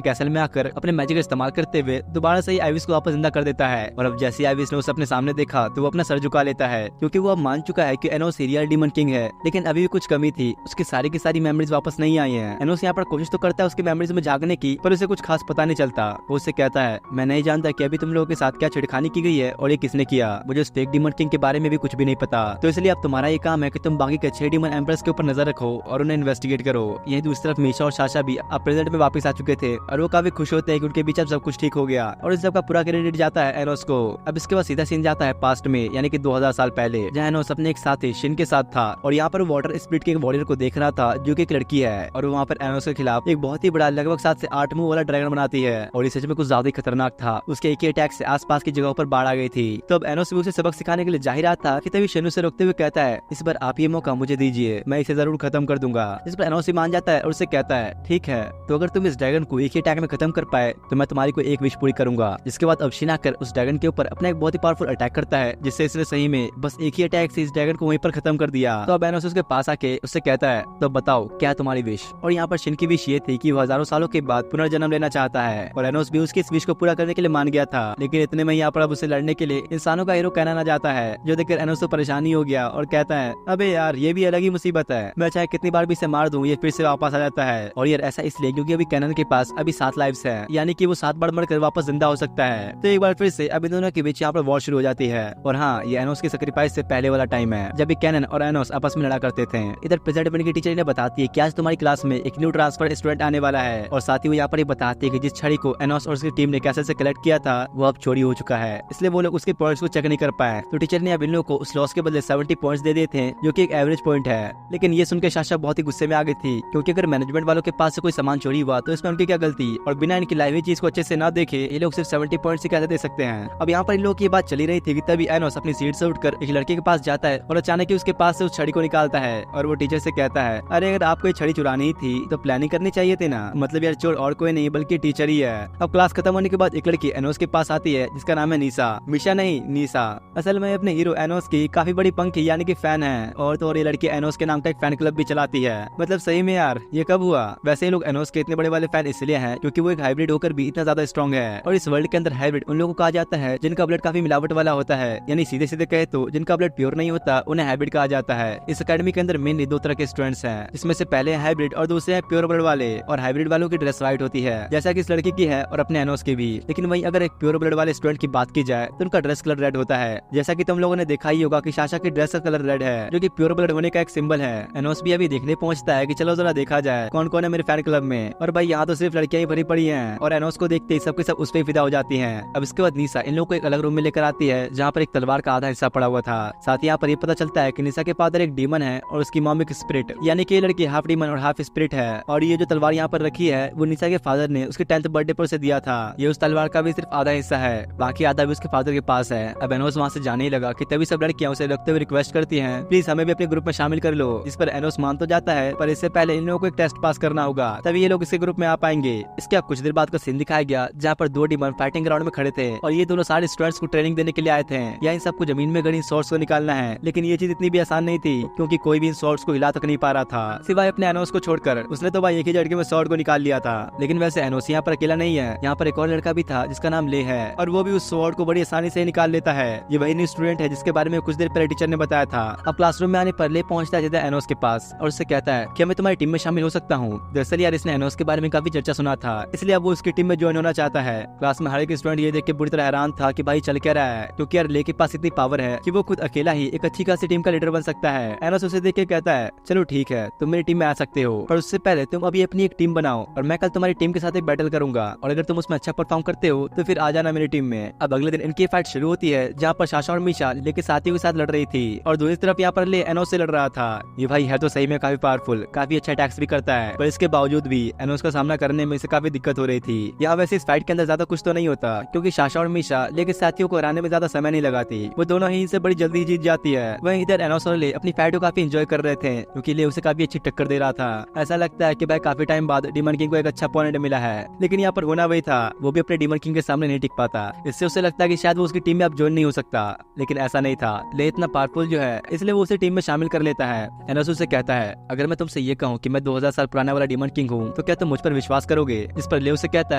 कैसल में आकर अपने मैजिक का इस्तेमाल करते हुए दोबारा से एविस को वापस जिंदा कर देता है। और अब जैसे एविस ने उसे अपने सामने देखा तो वो अपना सर झुका लेता है, क्योंकि वो अब मान चुका है कि एनोस रियल डीमन किंग है। लेकिन अभी भी कुछ कमी थी, उसकी सारी की सारी मेमोरीज वापस नहीं आई है। एनोस यहाँ पर कोशिश तो करता है उसकी मेमोरीज में जागने की, पर उसे कुछ खास पता नहीं चलता। वो उससे कहता है मैं नहीं जानता कि अभी तुम लोगों के साथ क्या छेड़खानी की गई है और ये किसने किया। मुझे उस फेक डीमन किंग के बारे में भी कुछ भी नहीं पता, तो इसलिए अब तुम्हारा ये काम है कि तुम बाकी के 6 डीमन एम्परर्स के ऊपर नजर रखो और उन्हें इन्वेस्टिगेट करो। यही दूसरी तरफ मीशा और साशा भी अब प्रेजेंट में वापस आ चुके थे और वो काफी खुश होते हैं कि उनके बीच अब सब कुछ ठीक हो गया और इस सब का पूरा क्रेडिट जाता है एनोस को। अब इसके बाद सीधा सीन जाता है पास्ट में, यानी कि 2000 साल पहले, जहाँ एनोस अपने एक साथी शिन के साथ था और यहाँ पर वाटर स्पिरिट के एक वॉरियर को देख रहा था जो कि एक लड़की है। और वहाँ पर एनोस के खिलाफ एक बहुत ही बड़ा लगभग 7 से 8 मुंह वाला ड्रैगन बनाती है और इस सच में कुछ ज्यादा ही खतरनाक था। उसके एक ही अटैक से आसपास की जगहों पर बाढ़ आ गई थी। तो अब एनोस भी उसे सबक सिखाने के लिए जा ही रहा था कि तभी शिन उसे रोकते हुए कहता है इस बार आप ये मौका मुझे दीजिए, मैं इसे जरूर खत्म कर दूंगा। इस पर एनोस भी मान जाता है और उसे कहता है ठीक है, तो अगर तुम इस ड्रैगन को एक ही अटैक में खत्म कर पाए तो मैं तुम्हारी कोई एक विश पूरी करूंगा। जिसके बाद अब शिन आकर उस ड्रैगन के ऊपर अपना एक बहुत ही पावरफुल अटैक करता है, जिससे इसने सही में बस एक ही अटैक से इस ड्रैगन को वहीं पर खत्म कर दिया। तो अब एनोस उसके पास आके उससे कहता है तो बताओ क्या है तुम्हारी विश। और यहाँ पर शिन की विश ये थी कि वो हजारों सालों के बाद पुनर्जन्म लेना चाहता है और एनोस भी उसकी इस विश को पूरा करने के लिए मान गया था। लेकिन इतने में यहाँ पर अब उसे लड़ने के लिए इंसानों का हीरो कहना ना जाता है, जो देखकर एनोस तो परेशानी हो गया और कहता है अबे यार ये भी अलग ही मुसीबत है, मैं चाहे कितनी बार भी इसे मार दूं ये फिर से वापस आ जाता है। और यार ऐसा इसलिए क्योंकि अभी कैनन के पास अभी 7 लाइव्स है, यानी कि वो 7 बार मरकर वापस जिंदा हो सकता है। तो एक बार फिर से अभी दोनों के बीच यहाँ पर वॉर शुरू हो जाती है। और हाँ, ये एनोस के सैक्रिफाइस से पहले वाला टाइम है जब भी कैनन और एनोस आपस में लड़ा करते थे। इधर प्रेजेंट बन की टीचर इन्हें बताती है कि आज तुम्हारी क्लास में एक न्यू ट्रांसफर स्टूडेंट आने वाला है और साथ ही वो यहाँ पर बताती है कि जिस छड़ी को एनोस और उसकी टीम ने कैसे से कलेक्ट किया था वो अब चोरी हो चुका है, इसलिए वो लोग उसके पॉइंट्स को चेक नहीं कर पाए। तो टीचर ने अब इन लोगों को उस लॉस के बदले 70 पॉइंट्स दे दिए थे, जो कि एक एवरेज पॉइंट है। लेकिन ये सुनकर साशा बहुत ही गुस्से में आ गई थी, क्योंकि अगर मैनेजमेंट वालों के पास से कोई सामान चोरी हुआ तो इसमें उनकी क्या गलती, और बिना इनकी लाइव चीज को अच्छे से ना देखे ये लोग सिर्फ 70 पॉइंट्स ही कैसे दे सकते हैं। अब यहाँ पर इन लोगों की बात चली रही थी कि तभी एनोस अपनी सीट से उठकर एक लड़के के पास जाता है और अचानक ही उसके पास से उस छड़ी को निकालता है और वो टीचर से कहता है अरे अगर आपको ये छड़ी चुरानी ही थी तो प्लानिंग करनी चाहिए थी ना, मतलब यार चोर और कोई नहीं बल्कि टीचर ही है। अब क्लास खत्म होने के बाद एक लड़की एनोस के पास आती है जिसका नाम है नीसा, मिशा नहीं नीसा। असल में अपने हीरो एनोस की काफी बड़ी पंखी यानी कि फैन है और तो और ये लड़की एनोस के नाम का एक फैन क्लब भी चलाती है। मतलब सही में यार ये कब हुआ। वैसे ही लोग एनोस के इतने बड़े वाले फैन इसलिए हैं क्योंकि वो एक हाइब्रिड होकर भी इतना ज्यादा स्ट्रॉन्ग है। और इस वर्ल्ड के अंदर हाइब्रिड उन लोगों को कहा जाता है जिनका ब्लड काफी मिलावट वाला होता है, यानी सीधे सीधे कहे तो जिनका ब्लड प्योर नहीं होता उन्हें हाइब्रिड कहा जाता है। इस अकेडमी के अंदर मेनली 2 तरह के स्टूडेंट्स हैं, जिसमें से पहले हाइब्रिड और दूसरे हैं प्योर ब्लड वाले। और हाइब्रिड वालों की ड्रेस व्हाइट होती है जैसा कि इस लड़की की है और अपने एनोस की भी। लेकिन वहीं अगर एक प्योर ब्लड वाले स्टूडेंट की बात की जाए तो उनका ड्रेस कलर रेड होता है, जैसा कि तुम लोगों ने देखा ही होगा कि साशा की ड्रेस का कलर रेड है, जो कि प्योर ब्लड होने का एक सिंबल है। एनोस भी अभी देखने पहुंचता है कि चलो जरा देखा जाए कौन कौन है मेरे फैन क्लब में। और भाई यहाँ तो सिर्फ लड़कियां ही भरी पड़ी हैं और एनोस को देखते ही सबके सब उस पे फिदा हो जाती हैं। अब इसके बाद नीसा इन लोगों को एक अलग रूम में लेकर आती है जहाँ पर एक तलवार का आधा हिस्सा पड़ा हुआ था। साथ ही यहाँ पर ये पता चलता है कि निशा के फादर एक डीमन है और उसकी मॉम एक स्पिरिट, यानी कि ये लड़की हाफ डीमन और हाफ स्पिरिट है। और ये जो तलवार यहाँ पर रखी है वो निशा के फादर ने उसके 10th बर्थडे पर उसे दिया था। ये उस तलवार का भी सिर्फ आधा हिस्सा है, बाकी आधा भी उसके फादर के पास है। अब एनोस वहाँ से जाने ही लगा कि तभी सब लड़कियां उसे रखते हुए रिक्वेस्ट करती हैं प्लीज हमें भी अपने ग्रुप में शामिल कर लो। इस पर एनोस मान तो जाता है पर इससे पहले इन लोगों को एक टेस्ट पास करना होगा तभी ये लोग इसके ग्रुप में आ पाएंगे। इसके अब कुछ देर बाद का सीन दिखाया गया जहाँ पर 2 डीमन फाइटिंग ग्राउंड में खड़े थे और ये दोनों सारे स्टूडेंट्स को ट्रेनिंग देने के लिए आए थे या इन सबको जमीन में गड़ी सॉर्ड्स को निकालना है। लेकिन ये चीज इतनी भी आसान नहीं थी क्योंकि कोई भी इन सॉर्ड्स को हिला तक नहीं पा रहा था सिवाय अपने एनोस को छोड़कर। उसने तो भाई एक ही झटके में सॉर्ड को निकाल लिया था। लेकिन वैसे एनोस यहाँ पर अकेला नहीं है, यहाँ पर एक और लड़का भी था जिसका नाम ले है और वो भी उस सॉर्ड को बड़ी आसानी से निकाल लेता है। ये वही न्यू स्टूडेंट है जिसके बारे में कुछ देर पहले टीचर ने बताया था। अब क्लासरूम में आने पर ले पहुंचता है सीधा एनोस के पास और उससे कहता है कि मैं तुम्हारी टीम में शामिल हो सकता हूँ। दरअसल यार इसने एनोस के बारे में काफी चर्चा सुना था इसलिए अब वो उसकी टीम में ज्वाइन होना चाहता है। क्लास में हर एक स्टूडेंट ये देख के बुरी तरह हैरान था था कि भाई चल क्या रहा है, क्योंकि यार ले के पास इतनी पावर है कि वो खुद अकेला ही एक अच्छी खासी टीम का लीडर बन सकता है। एनोस उसे देख के कहता है चलो ठीक है, तुम मेरी टीम में आ सकते हो, पर उससे पहले तुम अभी अपनी एक टीम बनाओ और मैं कल तुम्हारी टीम के साथ एक बैटल करूंगा, और अगर तुम उसमें अच्छा परफॉर्म करते हो तो फिर आ जाना मेरी टीम में। अब अगले दिन इनकी फाइट शुरू होती है, जहाँ पर साशा और मीशा ले के साथियों के साथ लड़ रही थी और दूसरी तरफ यहाँ पर ले एनोस से लड़ रहा था। ये भाई है तो सही में काफी पावरफुल, काफी अच्छा अटैक्स भी करता है, पर इसके बावजूद भी एनोस का सामना करने में इसे काफी दिक्कत हो रही थी। यहाँ वैसे इस फाइट के अंदर ज्यादा कुछ तो नहीं होता, क्योंकि साशा और मीशा ले के साथियों को हराने में ज्यादा समय नहीं लगाती, वो दोनों ही इनसे बड़ी जल्दी जीत जाती है। वहीं इधर एनोस और ले अपनी फाइट को काफी एंजॉय कर रहे थे, क्योंकि ले उसे काफी अच्छी टक्कर दे रहा था। ऐसा लगता है कि भाई काफी टाइम बाद डीमन किंग को एक अच्छा अपोनेंट मिला है, लेकिन यहाँ पर होना वही था, वो भी अपने डीमन किंग के सामने नहीं टिक पाता। इससे उसे लगता है कि शायद वो उसकी टीम में अब ज्वाइन नहीं हो सकता, लेकिन ऐसा नहीं था। ले इतना पावरफुल जो है, इसलिए वो उसे टीम में शामिल कर लेता है। एनोस उसे कहता है अगर मैं तुमसे ये कहूँ कि मैं 2000 साल पुराना वाला डीमन किंग हूँ तो क्या तुम मुझ पर विश्वास करोगे? इस पर ले उसे कहता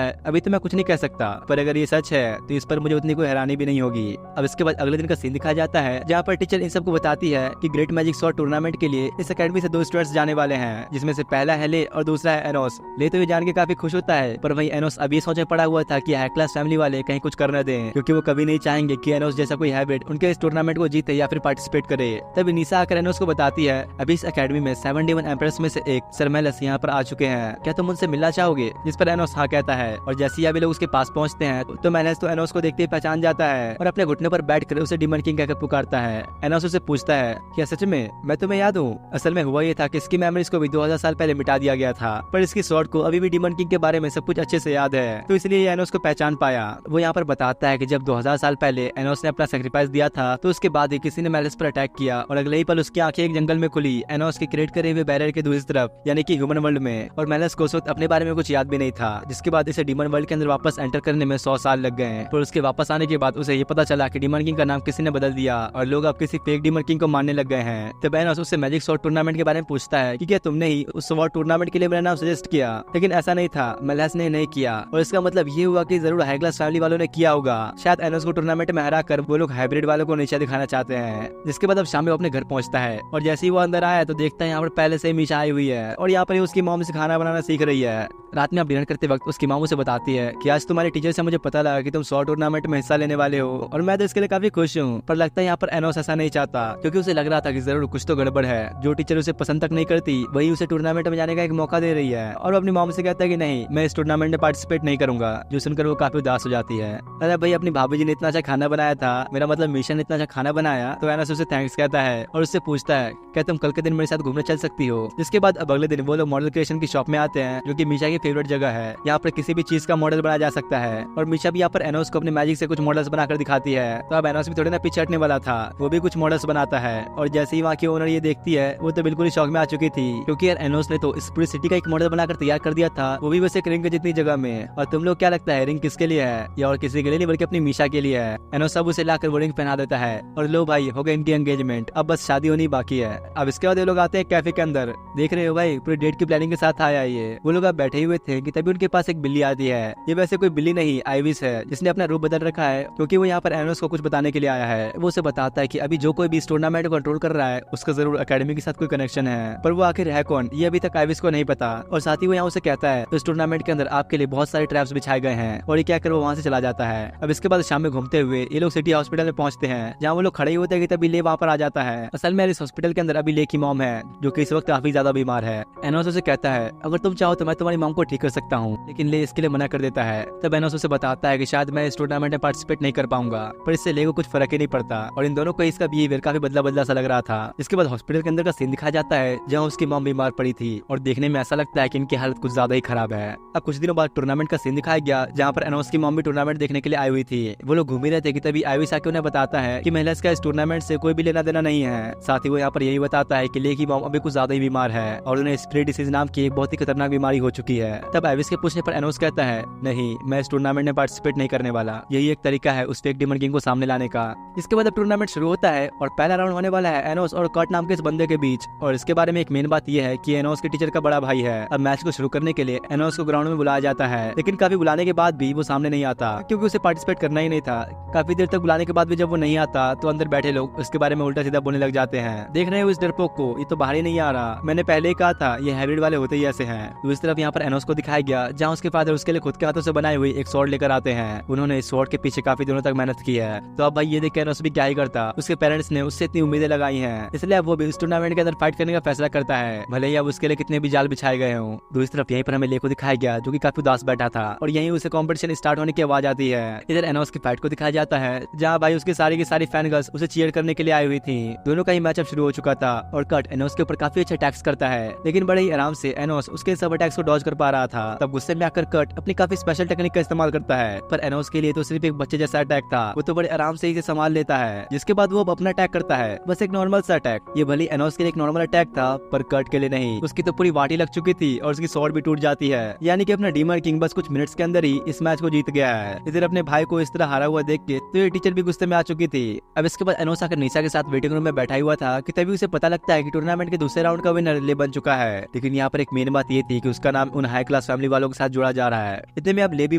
है अभी तो मैं कुछ नहीं कह सकता, पर अगर ये सच है तो इस पर मुझे उतनी कोई हैरानी भी नहीं होगी। अब इसके बाद अगले दिन का सीन दिखाया जाता है, जहाँ पर टीचर इन सबको बताती है कि ग्रेट मैजिक स्वॉर्ड टूर्नामेंट के लिए इस अकेडमी से 2 स्टूडेंट्स जाने वाले हैं, जिसमें से पहला है ले और दूसरा है एनोस। ले तो ये जान के काफी खुश होता है, पर वही एनोस अभी सोचे पड़ा हुआ था कि हाई क्लास फैमिली वाले कहीं कुछ कर न दें, क्योंकि वो कभी नहीं चाहेंगे कि एनोस जैसा कोई हाइब्रिड उनके इस टूर्नामेंट को जीते या फिर पार्टिसिपेट करे। तब निशा आकर एनोस को बताती है अभी इस अकेडमी में 7 डेमन एम्प्रेस में से एक सर मेलस यहाँ पर आ चुके हैं, क्या तुम उनसे मिलना चाहोगे? जिस पर एनोस हाँ कहता है, और जैसे ही अभी लोग उसके पास पहुंचते हैं तो मेलस तो एनोस को देखते ही पहचान जाता है और अपने घुटने पर बैठकर उसे डीमन किंग कहकर पुकारता है। एनोस उसे पूछता है क्या सच में मैं तुम्हें याद हूँ? असल में हुआ ये था कि इसकी मेमोरीज को भी 2000 साल पहले मिटा दिया गया था, पर इसकी स्वॉर्ड को अभी भी डीमन किंग के बारे में सब कुछ अच्छे से याद है, तो इसलिए एनोस को पहचान पाया। वो यहाँ पर बताता है कि जब 2000 साल पहले एनोस ने अपना सेक्रीफाइस दिया था तो उसके बाद ही किसी ने मेलस पर अटैक किया और अगले ही पल उसकी आंखें एक जंगल में खुली, एनोस के क्रिएट करे हुए बैरियर के दूसरी तरफ, यानी कि ह्यूमन वर्ल्ड में, और मेलस को उस वक्त अपने बारे में कुछ याद भी नहीं था, जिसके बाद इसे डीमन वर्ल्ड के अंदर वापस एंटर करने में 100 साल लग गए। पर उसके वापस आने के बाद उसे ये पता चला कि डीमन किंग का नाम किसी ने बदल दिया और लोग अब किसी फेक डीमन किंग को मानने लग गए हैं। तब एनोस उससे मैजिक स्वॉर्ड टूर्नामेंट के बारे में पूछता है कि क्या तुमने ही उस स्वॉर्ड टूर्नामेंट के लिए मेरा नाम सजेस्ट किया? लेकिन ऐसा नहीं था, मेलस ने नहीं किया, और इसका मतलब ये हुआ कि जरूर हाई क्लास फैमिली वालों ने किया होगा। शायद एनोस को टूर्नामेंट में हरा कर वो लोग हाइब्रिड वालों को नीचा दिखाना चाहते हैं। जिसके बाद अब शाम में अपने घर पहुंचता है और जैसे ही वो अंदर आया तो देखता है यहाँ पर पहले से मीशा आई हुई है और यहाँ पर उसकी मॉम से खाना बनाना सीख रही है। रात में आप डिनर करते वक्त उसकी माँ उसे बताती है कि आज तुम्हारे टीचर से मुझे पता लगा कि तुम स्वॉर्ड टूर्नामेंट में हिस्सा लेने वाले हो, और मैं तो इसके लिए काफी खुश हूँ। पर लगता है यहाँ पर एनोस ऐसा नहीं चाहता, क्योंकि उसे लग रहा था कि जरूर कुछ तो गड़बड़ है। जो टीचर उसे पसंद तक नहीं करती वही उसे टूर्नामेंट में जाने का एक मौका दे रही है, और वो अपनी मॉम से कहता है कि नहीं, मैं इस टूर्नामेंट में पार्टिसिपेट नहीं करूंगा, जो सुनकर वो काफी उदास हो जाती है। अरे भाई, अपनी भाभी जी ने इतना अच्छा खाना बनाया था, मेरा मतलब मीशा ने इतना अच्छा खाना बनाया, तो एनोस उसे थैंक्स कहता है और उससे पूछता है क्या तुम कल के दिन मेरे साथ घूमने चल सकती हो? जिसके बाद अब अगले दिन वो लोग मॉडल क्रिएशन की शॉप में आते हैं, जो कि मीशा की फेवरेट जगह है। यहाँ पर किसी भी चीज का मॉडल बनाया जा सकता है, और मीशा भी यहाँ पर एनोस को अपने मैजिक से कुछ मॉडल्स बनाकर दिखाती है। तो अब एनोस भी थोड़े ना पीछे हटने वाला था, वो भी कुछ मॉडल्स बनाता है, और जैसे ही वहाँ की ओनर ये देखती है वो तो बिल्कुल ही शौक में आ चुकी थी, क्योंकि यार एनोस ने तो इस पूरी सिटी का एक मॉडल बनाकर तैयार कर दिया था, वो भी वैसे एक रिंग के जितनी जगह में। और तुम लोग क्या लगता है रिंग किसके लिए है? या और किसी के लिए नहीं, बल्कि अपनी मीशा के लिए है। एनोस सब उसे लाकर वो रिंग पहना देता है, और लो भाई, हो गई इनकी एंगेजमेंट, अब बस शादी होनी बाकी है। अब इसके बाद ये लोग आते हैं कैफे के अंदर। देख रहे हो भाई, पूरी डेट की प्लानिंग के साथ आया ये। वो लोग अब बैठे हुए थे कि तभी उनके पास एक बिल्ली आती है। ये वैसे कोई बिल्ली नहीं, आइविस है, जिसने अपना रूप बदल रखा है, क्योंकि वो यहाँ पर एनोस को कुछ बताने के लिए आया है। वो उसे बताता है कि अभी जो कोई भी इस टूर्नामेंट को कंट्रोल कर रहा है उसका जरूर एकेडमी के साथ कोई कनेक्शन है, पर वो आखिर है कौन ये अभी तक आइविस को नहीं पता। और साथ ही वो यहाँ उसे कहता है तो इस टूर्नामेंट के अंदर आपके लिए बहुत सारे ट्रैप्स बिछाए गए हैं, और ये क्या कर वो वहाँ से चला जाता है। अब इसके बाद शाम में घूमते हुए ये लोग सिटी हॉस्पिटल में पहुंचते हैं, जहाँ वो लोग खड़े होते हैं कि तभी ले वहाँ पर आ जाता है। असल में इस हॉस्पिटल के अंदर अभी ले की मॉम है, जो कि इस वक्त काफी ज्यादा बीमार है। एनोस उसे कहता है अगर तुम चाहो तो मैं तुम्हारी मॉम को ठीक कर सकता हूँ, लेकिन ले इसके लिए मना कर देता है। तब एनोस उसे बताता है कि शायद मैं इस टूर्नामेंट में पार्टिसिपेट नहीं कर पाऊंगा, पर इससे ले को कुछ फर्क ही नहीं पड़ता, और इन दोनों को इसका बिहेवियर काफी बदला बदला सा लग रहा था। इसके बाद हॉस्पिटल के अंदर का सीन दिखाया जाता है, जहाँ उसकी मॉम बीमार पड़ी थी, और देखने में ऐसा लगता है कि इनकी हालत कुछ ज्यादा ही खराब है। अब कुछ दिनों बाद टूर्नामेंट का सीन दिखाया गया, जहाँ पर एनोस की मॉम भी टूर्नामेंट देखने के लिए आई हुई थी। वो लोग घूम ही रहे थे कि तभी आइविस आके उन्हें बताता है कि महिला का इस टूर्नामेंट से कोई भी लेना देना नहीं है। साथ ही वो यहाँ पर यही बताता है कि ले की मॉम अभी कुछ ज्यादा ही बीमार है, और उन्हें स्प्रे डिसीज नाम की एक बहुत ही खतरनाक बीमारी हो चुकी है। तब आइविस के पूछने पर एनोस कहता है नहीं, मैं इस टूर्नामेंट में पार्टिसिपेट नहीं करने वाला, यही एक तरीका है उस फेक डीमन किंग को सामने लाने का। इसके बाद अब टूर्नामेंट शुरू होता है, और पहला राउंड होने वाला है एनोस और कर्ट नाम के इस बंदे के बीच। और इसके बारे में एक मेन बात यह है कि एनोस के टीचर का बड़ा भाई है। अब मैच को शुरू करने के लिए एनोस को ग्राउंड में बुलाया जाता है, लेकिन काफी बुलाने के बाद भी वो सामने नहीं आता, क्योंकि उसे पार्टिसिपेट करना ही नहीं था। काफी देर तक बुलाने के बाद भी जब वो नहीं आता तो अंदर बैठे लोग उसके बारे में उल्टा सीधा बोलने लग जाते हैं। देख रहे हो इस डरपोक को, ये तो बाहर ही नहीं आ रहा, मैंने पहले ही कहा था ये हाइब्रिड वाले होते ही ऐसे हैं। दूसरी तरफ यहाँ पर एनोस को दिखाया गया, जहाँ उसके फादर उसके लिए खुद के हाथों से बनाई हुई एक स्वॉर्ड लेकर आते हैं। उन्होंने इस स्वॉर्ड के पीछे काफी दिनों तक मेहनत की है। तो अब भाई ये देख के एनोस भी क्या ही करता, उसके पेरेंट्स ने उससे इतनी उम्मीदें लगाई हैं, इसलिए अब वो भी इस टूर्नामेंट के अंदर फाइट करने का फैसला करता है, भले ही अब उसके लिए कितने भी जाल बिछाए गए हों। दूसरी तरफ यहीं पर हमें ले को दिखाया गया जो कि काफी उदास बैठा था और यहीं उसे कंपटीशन स्टार्ट होने की आवाज आती है। इधर एनोस की फाइट को दिखाया जाता है जहाँ भाई उसकी सारी की सारी फैन गर्ल्स उसे चीयर करने के लिए आई हुई थी। दोनों का ही मैचअप शुरू हो चुका था और कट एनोस के ऊपर काफी अच्छे अटैक्स करता है, लेकिन बड़े ही आराम से एनोस उसके सब अटैक्स को डॉज कर पा रहा था। तब गुस्से में आकर कट अपनी काफी स्पेशल टेक्निक का इस्तेमाल करता है, पर एनोस के लिए तो सिर्फ एक बच्चे जैसा अटैक था, वो तो बड़े आराम से इसे संभाल लेता है। जिसके बाद वो अब अपना अटैक करता है, बस एक नॉर्मल सा अटैक। ये भले एनोस के लिए एक नॉर्मल अटैक था पर कट के लिए नहीं, उसकी तो पूरी वाटी लग चुकी थी और उसकी स्वॉर्ड भी टूट जाती है, यानी कि अपना डीमन किंग बस कुछ मिनट्स के अंदर ही इस मैच को जीत गया है। इधर अपने भाई को इस तरह हारा हुआ देख के तो ये टीचर भी गुस्से में आ चुकी थी। अब इसके बाद एनोस आकर निशा के साथ वेटिंग रूम में बैठा हुआ था कि तभी उसे पता लगता है कि टूर्नामेंट के दूसरे राउंड का विनर ले बन चुका है। लेकिन यहाँ पर एक मेन बात ये थी कि उसका नाम उन हाई क्लास फैमिली वालों के साथ जोड़ा जा रहा है। इतने में अब ले भी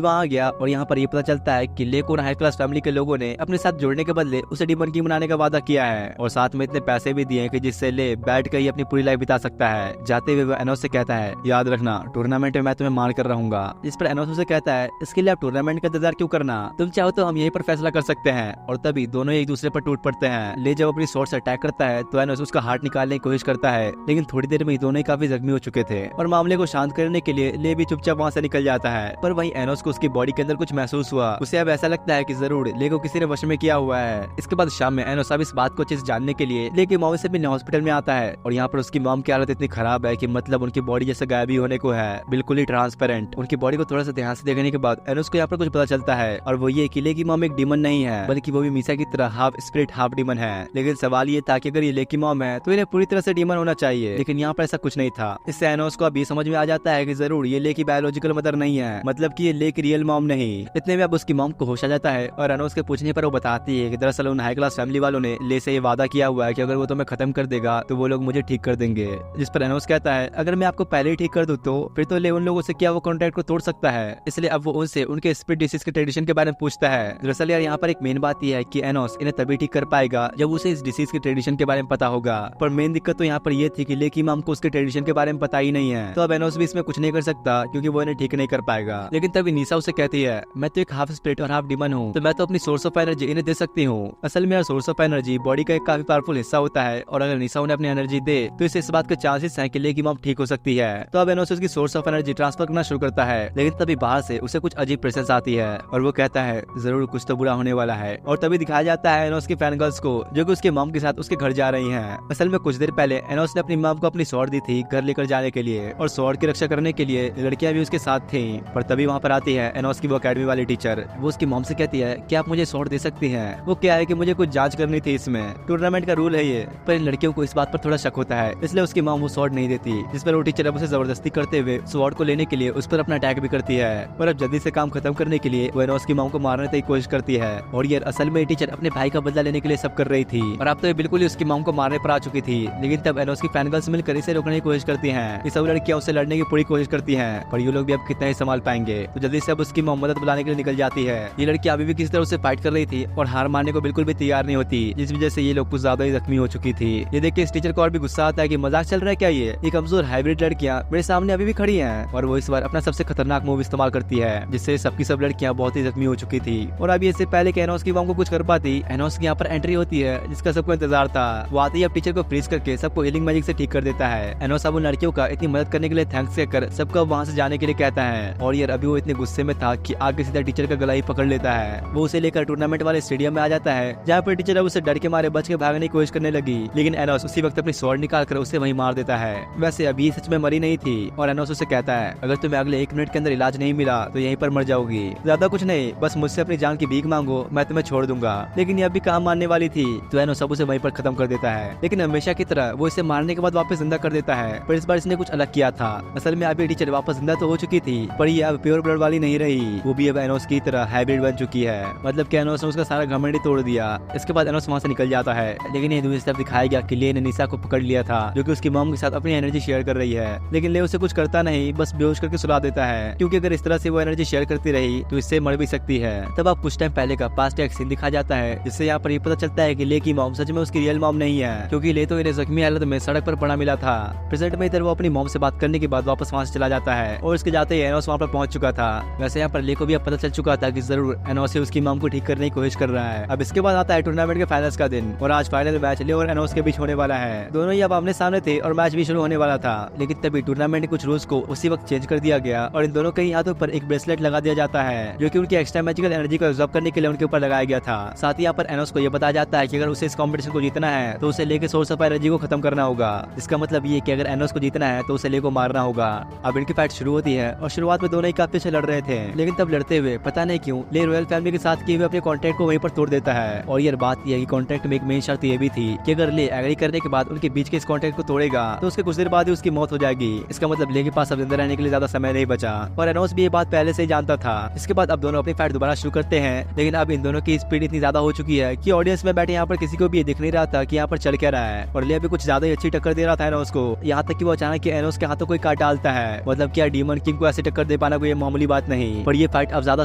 वहाँ आ गया और यहाँ पर ये पता चलता है कि ले को उन हाई क्लास फैमिली के लोगों ने अपने साथ जोड़ने के बदले उसे डीमन किंग बनाने का वादा किया है और साथ में इतने पैसे भी दिए कि जिससे ले बैठ कर ही अपनी पूरी लाइफ बिता सकता है। जाते हुए वो एनोस से कहता है, याद रखना टूर्नामेंट में मैं तुम्हें मार कर रहूंगा। इस पर एनोस उसे कहता है, इसके लिए आप टूर्नामेंट का इंतजार क्यों करना, तुम चाहो तो हम यहीं पर फैसला कर सकते हैं। और तभी दोनों एक दूसरे पर टूट पड़ते हैं। ले जब अपनी स्वॉर्ड से अटैक करता है तो एनोस उसका हार्ट निकालने की कोशिश करता है, लेकिन थोड़ी देर में ही दोनों ही काफी जख्मी हो चुके थे और मामले को शांत करने के लिए ले भी चुपचाप वहाँ से निकल जाता है। पर वहीं एनोस को उसकी बॉडी के अंदर कुछ महसूस हुआ, उसे अब ऐसा लगता है कि जरूर ले को किसी ने वश में किया हुआ है। इसके बाद शाम में एनोस अब इस बात को अच्छे से जानने के लिए ले की मॉम से भी हॉस्पिटल में आता है और यहाँ पर उसकी मॉम की हालत इतनी खराब है कि मतलब उनकी बॉडी जैसे गायब ही होने को है, बिल्कुल ही ट्रांसपेरेंट। उनकी बॉडी को थोड़ा सा ध्यान से देखने के बाद एनोस को यहाँ पर कुछ पता चलता है और वो ये कि ले की मॉम एक डीमन नहीं है, बल्कि वो भी मीसा की तरह हाफ स्पिरिट हाफ डीमन है। लेकिन सवाल ये था कि अगर ये ले की मॉम है तो इन्हें पूरी तरह से डीमन होना चाहिए, लेकिन यहाँ पर ऐसा कुछ नहीं था। इससे एनोस को अब ये समझ में आ जाता है कि जरूर ये ले की बायोलॉजिकल मदर नहीं है, मतलब कि ये ले की रियल मॉम नहीं। इतने में अब उसकी मॉम को होश आ जाता है और एनोस के पूछने पर वो बताती है कि दरअसल उन हाई क्लास फैमिली वालों ने ले से ये वादा किया हुआ है कि अगर वो तुम्हें खत्म कर देगा तो वो लोग मुझे ठीक कर देंगे। जिस पर एनोस कहता है, अगर मैं आपको पहले ही ठीक कर दूं तो फिर तो ले उन लोगों से क्या वो कॉन्ट्रैक्ट को तोड़ सकता है। इसलिए अब वो उनसे उनके स्पिरिट डिसीज के ट्रेडिशन के बारे में पूछता है। दरअसल यार यहाँ पर एक मेन बात यह है कि एनोस इन्हें तभी ठीक कर पाएगा जब उसे इस डिसीज के ट्रेडिशन के बारे में पता होगा। पर मेन दिक्कत तो यहाँ पर यह थी कि ले की मॉम को उसके ट्रेडिशन के बारे में पता ही नहीं है, तो अब एनोस भी इसमें कुछ नहीं कर सकता क्योंकि वो इन्हें ठीक नहीं कर पाएगा। लेकिन तभी निशा उसे कहती है, मैं तो एक हाफ स्पिरिट और हाफ डीमन हूँ, तो मैं तो अपनी सोर्स ऑफ एनर्जी इन्हें दे सकती हूँ। असल में सोर्स ऑफ एनर्जी बॉडी का एक काफी पावरफुल हिस्सा होता है और अगर निशा उन्हें अपनी एनर्जी दे तो इससे इस बात के चांसेस हैं कि ले की मॉम ठीक हो सकती है। तो अब एनोस उसकी सोर्स ऑफ एनर्जी ट्रांसफर करना शुरू करता है, लेकिन तभी बाहर से उसे कुछ अजीब प्रेजेंस आती है और वो कहता है जरूर कुछ तो बुरा होने वाला है। और तभी दिखाया जाता है एनोस की फैन गर्ल्स को जो कि उसके मॉम के साथ उसके घर जा रही हैं। असल में कुछ देर पहले एनोस ने अपनी मॉम को अपनी स्वॉर्ड दी थी घर लेकर जाने के लिए और स्वॉर्ड की रक्षा करने के लिए लड़कियां भी उसके साथ थी। पर तभी वहाँ पर आती है एनोस की वो अकेडमी वाली टीचर। वो उसकी मॉम से कहती है कि आप मुझे स्वॉर्ड दे सकती हैं। वो क्या है कि मुझे कुछ जांच करनी थी, इसमें टूर्नामेंट का रूल है ये। पर इन लड़कियों को इस बात पर थोड़ा शक होता है, इसलिए उसकी मॉम वो स्वॉर्ड नहीं देती, जिस पर वो टीचर अब उसे जबरदस्ती करते हुए स्वॉर्ड को लेने के लिए उस पर अपना अटैक भी करती है। पर अब जल्दी से काम खत्म करने के लिए वो एनोस की मॉम को मारने की कोशिश करती है और ये असल में टीचर अपने भाई का बदला लेने के लिए सब कर रही थी और अब तो ये बिल्कुल ही उसकी मॉम को मारने पर आ चुकी थी। लेकिन तब एनोस की फैन गर्ल्स मिलकर इसे रोकने की कोशिश करती हैं। ये सब लड़कियां उससे लड़ने की पूरी कोशिश करती हैं, पर ये लोग भी अब कितना ही संभाल पाएंगे। तो जल्दी से अब उसकी मॉम मदद बुलाने के लिए निकल जाती है। ये लड़की अभी भी किसी तरह उससे फाइट कर रही थी और हार मानने को बिल्कुल भी तैयार नहीं होती, जिस वजह से ये लोग कुछ ज्यादा ही जख्मी हो चुकी थी। ये देख के इस टीचर को और भी गुस्सा आता है कि मजाक चल रहा है क्या, ये कमजोर हाइब्रिड लड़कियां मेरे सामने अभी भी खड़ी हैं। और वो इस बार अपना सबसे खतरनाक मूव इस्तेमाल करती है, जिससे सबकी सब लड़कियां बहुत ही जख्मी हो चुकी थी। और अभी इससे पहले कि एनोस की मॉम को कुछ कर पाती, एनोस की यहाँ पर एंट्री होती है जिसका सबको इंतजार था। वो आते ही अब टीचर को फ्रीज करके सबको हीलिंग मैजिक से ठीक कर देता है। एनोस अब उन लड़कियों का इतनी मदद करने के लिए थैंक्स कहकर सबको वहाँ से जाने के लिए कहता है। और यार अभी वो इतने गुस्से में था कि आगे सीधा टीचर का गला ही पकड़ लेता है। वो उसे लेकर टूर्नामेंट वाले स्टेडियम में आ जाता है, जहाँ पर टीचर अब उसे डर के मारे बच के भागने की कोशिश करने लगी, लेकिन एनोस उसी वक्त अपनी स्वॉर्ड निकाल कर उसे वहीं मार देता है। वैसे अभी सच में मरी नहीं थी और एनोस उसे कहता है, अगर तुम्हें अगले 1 मिनट के अंदर इलाज नहीं मिला तो यहीं पर मर जाओगी, ज्यादा कुछ नहीं, बस मुझसे अपनी जान की भीख मांगो, मैं तुम्हें छोड़ दूंगा। लेकिन ये अभी काम मानने वाली थी, तो एनोस सब उसे वहीं पर खत्म कर देता है। लेकिन हमेशा की तरह वो इसे मारने के बाद वापस जिंदा कर देता है, पर इस बार इसने कुछ अलग किया था। असल में अभी टीचर वापस जिंदा तो हो चुकी थी, पर ये अब प्योर ब्लड वाली नहीं रही, वो भी अब एनोस की तरह हाइब्रिड बन चुकी है। मतलब कि एनोस ने उसका सारा घमंड ही तोड़ दिया। इसके बाद एनोस वहाँ से निकल जाता है, लेकिन ये दूसरी तरफ दिखाया गया कि ले ने निशा को पकड़ लिया था, जो कि उसकी मॉम के साथ अपनी एनर्जी शेयर कर रही है। लेकिन ले उसे कुछ करता नहीं, बस बेहोश करके सुला देता है, क्योंकि अगर इस तरह से वो एनर्जी शेयर करती रही तो इससे मर भी सकती है। तब आप कुछ टाइम पहले का पास्ट एक सीन दिखा जाता है, जिससे यहाँ पर ये पता चलता है कि ले की मॉम सच में उसकी रियल मॉम नहीं है, क्योंकि ले तो इन्हें जख्मी हालत में सड़क पर पड़ा मिला था। प्रेजेंट में इधर वो अपनी मॉम से बात करने के बाद वापस वहाँ से चला जाता है और इसके जाते ही एनोस वहाँ पर पहुंच चुका था। वैसे यहाँ पर ले को भी अब पता चल चुका था कि जरूर जरूर एनोस से उसकी मॉम को ठीक करने की कोशिश कर रहा है। अब इसके बाद आता है टूर्नामेंट के फाइनल्स का दिन और आज फाइनल मैच ले और एनोस के बीच होने वाला है। दोनों ही अब आमने सामने थे और मैच भी शुरू होने वाला था, लेकिन तभी टूर्नामेंट के कुछ रूल्स को उसी वक्त चेंज कर दिया गया और इन दोनों के हाथों पर एक ब्रेसलेट लगा दिया जाता है जो कि उनकी एक्स्ट्रा मैजिकल एनर्जी को एब्जॉर्ब करने के लिए उनके ऊपर लगाया गया था। साथ ही यहाँ पर एनोस को यह बताया जाता है कि अगर उसे इस कॉम्पिटिशन को जीतना है तो उसे लेके सोर्स ऑफ एनर्जी को खत्म करना होगा। इसका मतलब ये कि अगर एनोस को जीतना है तो उसे ले को मारना होगा। अब इनकी फाइट शुरू होती है और शुरुआत में दोनों ही काफी अच्छे लड़ रहे थे, लेकिन तब लड़ते हुए पता नहीं क्यों ले रॉयल फैमिली के साथ किए हुए अपने कॉन्ट्रैक्ट को वहीं पर तोड़ देता है। और ये बात यह कि कॉन्ट्रैक्ट में एक मेन शर्त ये भी थी कि अगर ले एग्री करने के बाद उनके बीच के इस कॉन्ट्रैक्ट को तोड़ेगा तो उसके कुछ देर बाद ही उसकी मौत हो जाएगी। इसका मतलब ले के पास अब जिंदा रहने के लिए ज्यादा समय नहीं बचा और एनोस भी ये बात पहले से ही जानता था। इसके बाद अब दोनों अपनी फाइट दोबारा शुरू करते हैं, लेकिन अब इन दोनों की स्पीड इतनी ज्यादा हो चुकी है कि ऑडियंस में बैठे यहाँ पर किसी को भी ये दिख नहीं रहा था कि यहाँ पर चल क्या रहा है। और ले अभी कुछ ज्यादा ही अच्छी टक्कर दे रहा था एनोस को, यहाँ तक कि वो अचानक एनोस के हाथों कोई काट डालता है। मतलब क्या डीमन किंग को ऐसे टक्कर दे पाना कोई मामूली बात नहीं। पर ये फाइट अब ज्यादा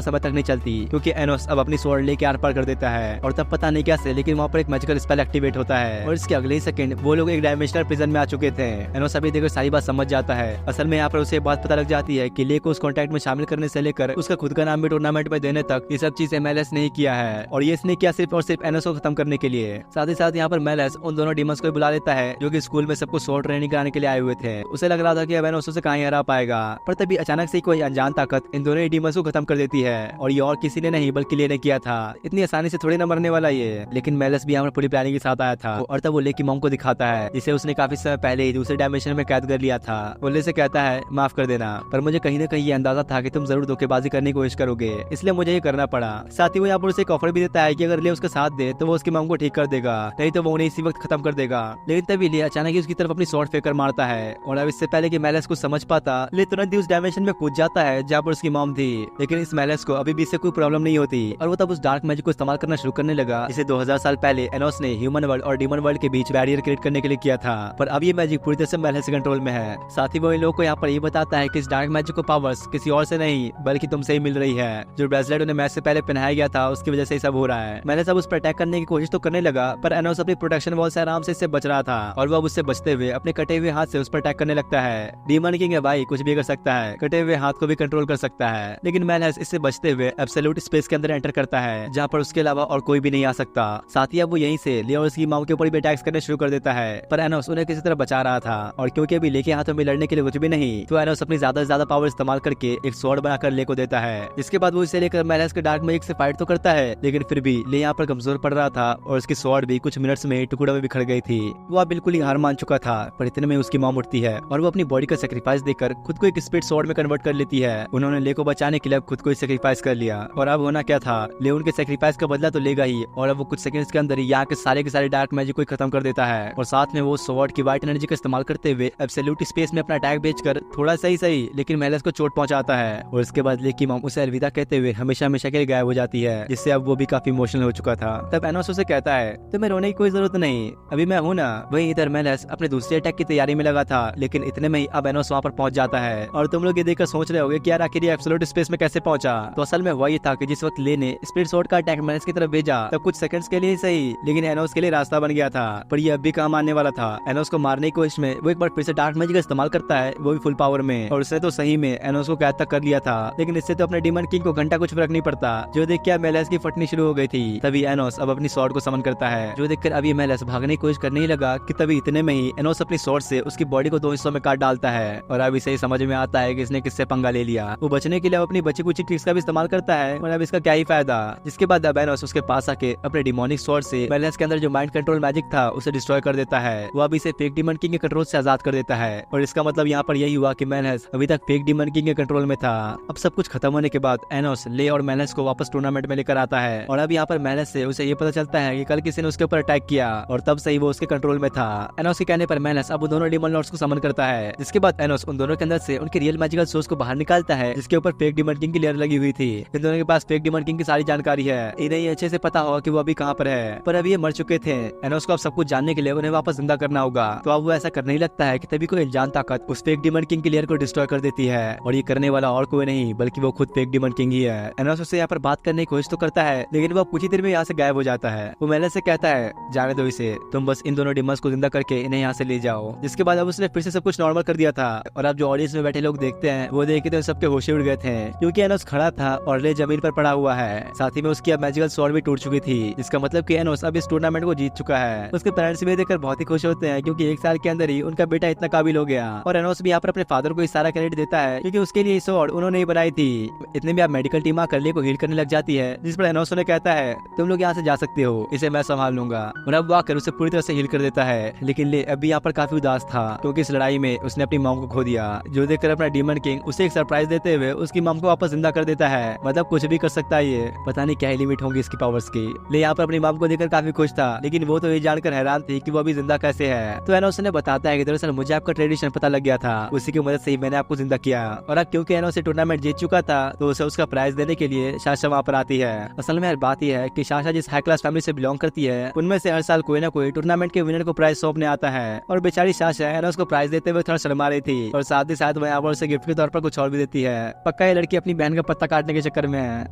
समय तक नहीं चलती क्योंकि एनोस अब अपनी स्वॉर्ड लेके आर पार कर देता है और तब पता नहीं कैसे लेकिन वहाँ पर एक मैजिकल स्पेल एक्टिवेट होता है और इसके अगले ही सेकंड वो लोग एक डायमेंशनल प्रिजन में आ चुके थे। एनोस अभी देखकर सारी बात समझ जाता है। असल में यहाँ पर उसे बात पता लग जाती है कि ले को उस कॉन्ट्रैक्ट में शामिल करने से लेकर उसका खुद का नाम भी टूर्नामेंट में देने तक ये सब चीज MLS ने ही किया है और ये इसने किया सिर्फ और सिर्फ एनोस को खत्म करने के लिए। साथ ही साथ यहाँ पर मेलेस उन दोनों डीमंस को बुला लेता है जो कि स्कूल में सबको स्वॉर्ड ट्रेनिंग कराने के लिए आए हुए थे। उसे लग रहा था कि अब एनोस उसे कहीं हरा पाएगा, पर तभी अचानक से कोई अनजान ताकत इन दोनों डीमंस को खत्म कर देती है और ये और किसी ने नहीं बल्कि ले ने किया था। इतनी आसानी से थोड़ी न मरने वाला ये, लेकिन मेलेस भी यहाँ पर पूरी प्लानिंग के साथ आया था और तब वो ले की मॉम को दिखाता है जिसे उसने काफी समय पहले ही दूसरे डायमेंशन में कैद कर लिया था। वो ले से कहता है माफ कर देना, पर मुझे कहीं न कहीं ये अंदाजा था कि तुम जरूर धोखेबाजी करने की कोशिश करोगे, इसलिए मुझे ये करना पड़ा। साथ ही वो यहाँ पर उसे एक ऑफर भी देता है कि अगर ले उसका साथ दे तो वो उसकी मॉम को ठीक कर देगा, नहीं तो वो उन्हें इसी वक्त खत्म कर देगा। लेकिन तभी ले अचानक ही उसकी तरफ अपनी स्वॉर्ड फेंक कर मारता है और अब इससे पहले कि मेलेस को समझ पाता ले तुरंत ही उस डायमेंशन में कूद जाता है जहाँ पर उसकी मॉम थी। लेकिन इस मेलेस को अभी भी इससे कोई प्रॉब्लम नहीं होती और वो तब उस डार्क मैजिक को इस्तेमाल करना शुरू करने लगा जिसे 2000 साल पहले एनोस ने ह्यूमन वर्ल्ड और डीमन वर्ल्ड के बीच बैरियर क्रिएट करने के लिए किया था। पर अब ये मैजिक पूरी तरह से मेलेस के कंट्रोल में है। साथ ही वो इन लोगों को यहाँ पर ये बताता है कि इस डार्क मैजिक को पावर्स किसी और से नहीं बल्कि तुमसे ही मिल रही है। जो ब्रेसलेट उन्हें मैच से पहले पहनाया गया था उसकी वजह से सब हो रहा है। मैंने सब उस पर अटैक करने की कोशिश तो करने लगा, पर एनोस अपनी प्रोटेक्शन वॉल से आराम से इससे बच रहा था और वो अब उससे बचते हुए अपने कटे हुए हाथ से उस पर अटैक करने लगता है। डीमन किंग है भाई, कुछ भी कर सकता है, कटे हुए हाथ को भी कंट्रोल कर सकता है। लेकिन मेलेस इससे बचते हुए एब्सोल्यूट स्पेस के अंदर एंटर करता है जहाँ पर उसके अलावा और कोई भी नहीं आ सकता। साथ ही अब वो यहीं से ले और उसकी माँ के ऊपर भी अटैक्स करने शुरू कर देता है, पर एनोस उन्हें किसी तरह बचा रहा था और क्योंकि अभी लेके हाथों में लड़ने के लिए कुछ भी नहीं, तो एनोस अपनी ज्यादा से ज्यादा पावर इस्तेमाल करके एक स्वॉर्ड बनाकर ले को देता है। जिसके बाद वो इसे लेकर मेलेस के डार्क मैजिक से फाइट तो करता है, लेकिन फिर भी ले यहाँ पर कमजोर पड़ रहा था और उसकी स्वॉर्ड भी कुछ मिनट्स में टुकड़ों में बिखर गई थी। वो अब बिल्कुल ही हार मान चुका था, पर इतने में उसकी मॉम उठती है और वो अपनी बॉडी का सेक्रीफाइस देकर खुद को एक स्पीड स्वॉर्ड में कन्वर्ट कर लेती है। उन्होंने ले को बचाने के लिए खुद को सेक्रीफाइस कर लिया और अब होना क्या था, ले उनके सेक्रीफाइस का बदला तो लेगा ही और अब वो कुछ सेकंड्स के अंदर ही यहाँ के सारे डार्क मैजिक को खत्म कर देता है और साथ में वो स्वॉर्ड की व्हाइट एनर्जी का इस्तेमाल करते हुए एब्सोल्यूट स्पेस में अपना अटैक बेचकर थोड़ा सही लेकिन मेलेस को चोट पहुंचाता है और उसके बाद ले की मॉम उसे अलविदा कहते हुए हमेशा हमेशा के लिए गायब हो जाती है, जिससे अब वो भी काफी इमोशनल हो चुका था। तब एनोस उसे कहता है तुम्हें रोने की कोई जरूरत नहीं, अभी मैं हूँ ना। वहीं इधर मेलेस अपने दूसरे अटैक की तैयारी में लगा था, लेकिन इतने में ही अब एनोस वहाँ पर पहुंच जाता है और तुम लोग ये देखकर सोच रहे होगे कि यार आखिर ये एब्सोल्यूट स्पेस में कैसे पहुंचा। तो असल में हुआ ये था कि जिस वक्त ले ने स्प्लिट स्वॉर्ड का अटैक मेलेस की तरफ भेजा तब कुछ सेकंड्स के लिए ही सही, लेकिन एनोस के लिए रास्ता बन गया था। पर ये अब भी काम आने वाला था। एनोस को मारने की कोशिश में वो एक बार फिर से डार्क मैजिक का इस्तेमाल करता है, वो भी फुल पावर में, और उसने तो सही में एनोस को कैद तक कर लिया था। लेकिन इससे तो अपने डीमन किंग को घंटा कुछ फर्क नहीं पड़ता, जो देख के मेलेस की फटनी शुरू हो गई थी। तभी एनोस अब अपनी स्वॉर्ड को समन करता है, जो देखकर अभी मेलेस भागने की कोशिश करने ही लगा कि तभी इतने में ही एनोस अपनी स्वॉर्ड से उसकी बॉडी को 2 हिस्सों में काट डालता है और अब इसे समझ में आता है कि इसने किससे पंगा ले लिया। वो बचने के लिए अपनी बची कुछ ट्रिक्स का भी इस्तेमाल करता है और अब इसका क्या ही फायदा। जिसके बाद अब एनोस उसके पास आके अपने डिमोनिक स्वॉर्ड से मेलेस के अंदर जो माइंड कंट्रोल मैजिक था उसे डिस्ट्रॉय कर देता है। वो अब इसे फेक डीमन किंग के कंट्रोल से आजाद कर देता है और इसका मतलब यहाँ पर यही हुआ कि मेलेस अभी तक फेक डीमन किंग के कंट्रोल में था। अब सब कुछ खत्म होने के बाद एनोस ले और मेलेस को वापस टूर्नामेंट में लेकर आता है और अब यहाँ पर मेलेस से उसे ये पता चलता है कि कल किसी ने उसके ऊपर अटैक किया और तब से ही वो उसके कंट्रोल में था। एनोस के कहने पर मेलेस अब दोनों डीमन लॉर्ड्स को समन करता है, जिसके बाद एनोस उन दोनों के अंदर से उनके रियल मैजिकल सोर्स को बाहर निकालता है, जिसके ऊपर फेक डीमन किंग की लेयर लगी हुई थी। इन दोनों के पास फेक डीमन किंग की सारी जानकारी है, इन्हें अच्छे से पता होगा कि वो अभी कहाँ पर है, पर अभी ये मर चुके थे। एनोस को अब सब कुछ जानने के लिए उन्हें वापस जिंदा करना होगा, तो अब वो ऐसा करने ही लगता है कि तभी कोई अनजान ताकत उस फेक डीमन किंग की लेयर को डिस्ट्रॉय कर देती है और ये करने वाला और कोई नहीं बल्कि वो खुद फेक डीमन किंग ही है। एनोस उससे यहाँ पर बात करने की कोशिश तो करता है, लेकिन वो कुछ ही देर में यहाँ से गायब हो जाता है। वो मेलेस से कहता है जाने दो इसे, तुम बस इन दोनों डीमंस को जिंदा करके इन्हें यहाँ से ले जाओ। जिसके बाद अब उसने फिर से सब कुछ नॉर्मल कर दिया था और अब जो ऑडियंस में बैठे लोग देखते हैं वो देख के तो सबके होश उड़ गए थे, क्योंकि एनोस खड़ा था और ले जमीन जमीन पर पड़ा हुआ है। साथ ही में उसकी अब मैजिकल स्वॉर्ड भी टूट चुकी थी, जिसका मतलब कि एनोस अब इस टूर्नामेंट को जीत चुका है। उसके पेरेंट्स भी देखकर बहुत ही खुश होते हैं, क्योंकि एक साल के अंदर ही उनका बेटा इतना काबिल हो गया। और एनोस भी यहाँ पर अपने फादर को इस सारा क्रेडिट देता है, क्योंकि उसके लिए स्वॉर्ड उन्होंने ही बनाई थी। इतने में अब मेडिकल टीम आकर ले को हील करने लग जाती है, जिस पर एनोस उन्हें कहता है तुम लोग यहाँ से जा सकते हो, इसे मैं संभाल लूंगा। और अब वो आकर उसे पूरी तरह से हील कर देता है। लेकिन ले अब भी यहाँ पर काफी उदास था, क्योंकि इस लड़ाई में उसने अपनी मॉम को खो दिया, जो देखकर अपना डीमन किंग उसे एक सरप्राइज देते हुए उसकी मॉम को वापस जिंदा कर देता है। मतलब कुछ भी कर सकता है ये, पता नहीं क्या ही लिमिट होंगी इसकी पावर्स की। ले यहाँ पर अपनी मॉम को देखकर काफी खुश था, लेकिन वो तो ये जानकर हैरान थी कि वो अभी जिंदा कैसे है। तो एनोस ने बताता है कि दरअसल मुझे आपका ट्रेडिशन पता लग गया था, उसी की मदद से ही मैंने आपको जिंदा किया। और अब क्योंकि एनोस टूर्नामेंट जीत चुका था, तो उसे उसका प्राइज देने के लिए साशा वहाँ पर आती है। असल में हर बात यह है कि साशा जिस हाई क्लास फैमिली से बिलोंग करती है, उनमें से हर साल कोई ना कोई टूर्नामेंट के विनर को प्राइज सौंपने आता है। और बेचारी साशा एनोस को प्राइज देते हुए थोड़ा शर्मा रही थी, और साथ ही साथ वह यहाँ पर उसे गिफ्ट के तौर पर कुछ और भी देती है। पक्का ये लड़की अपनी बहन का पत्ता काटने के चक्कर में है।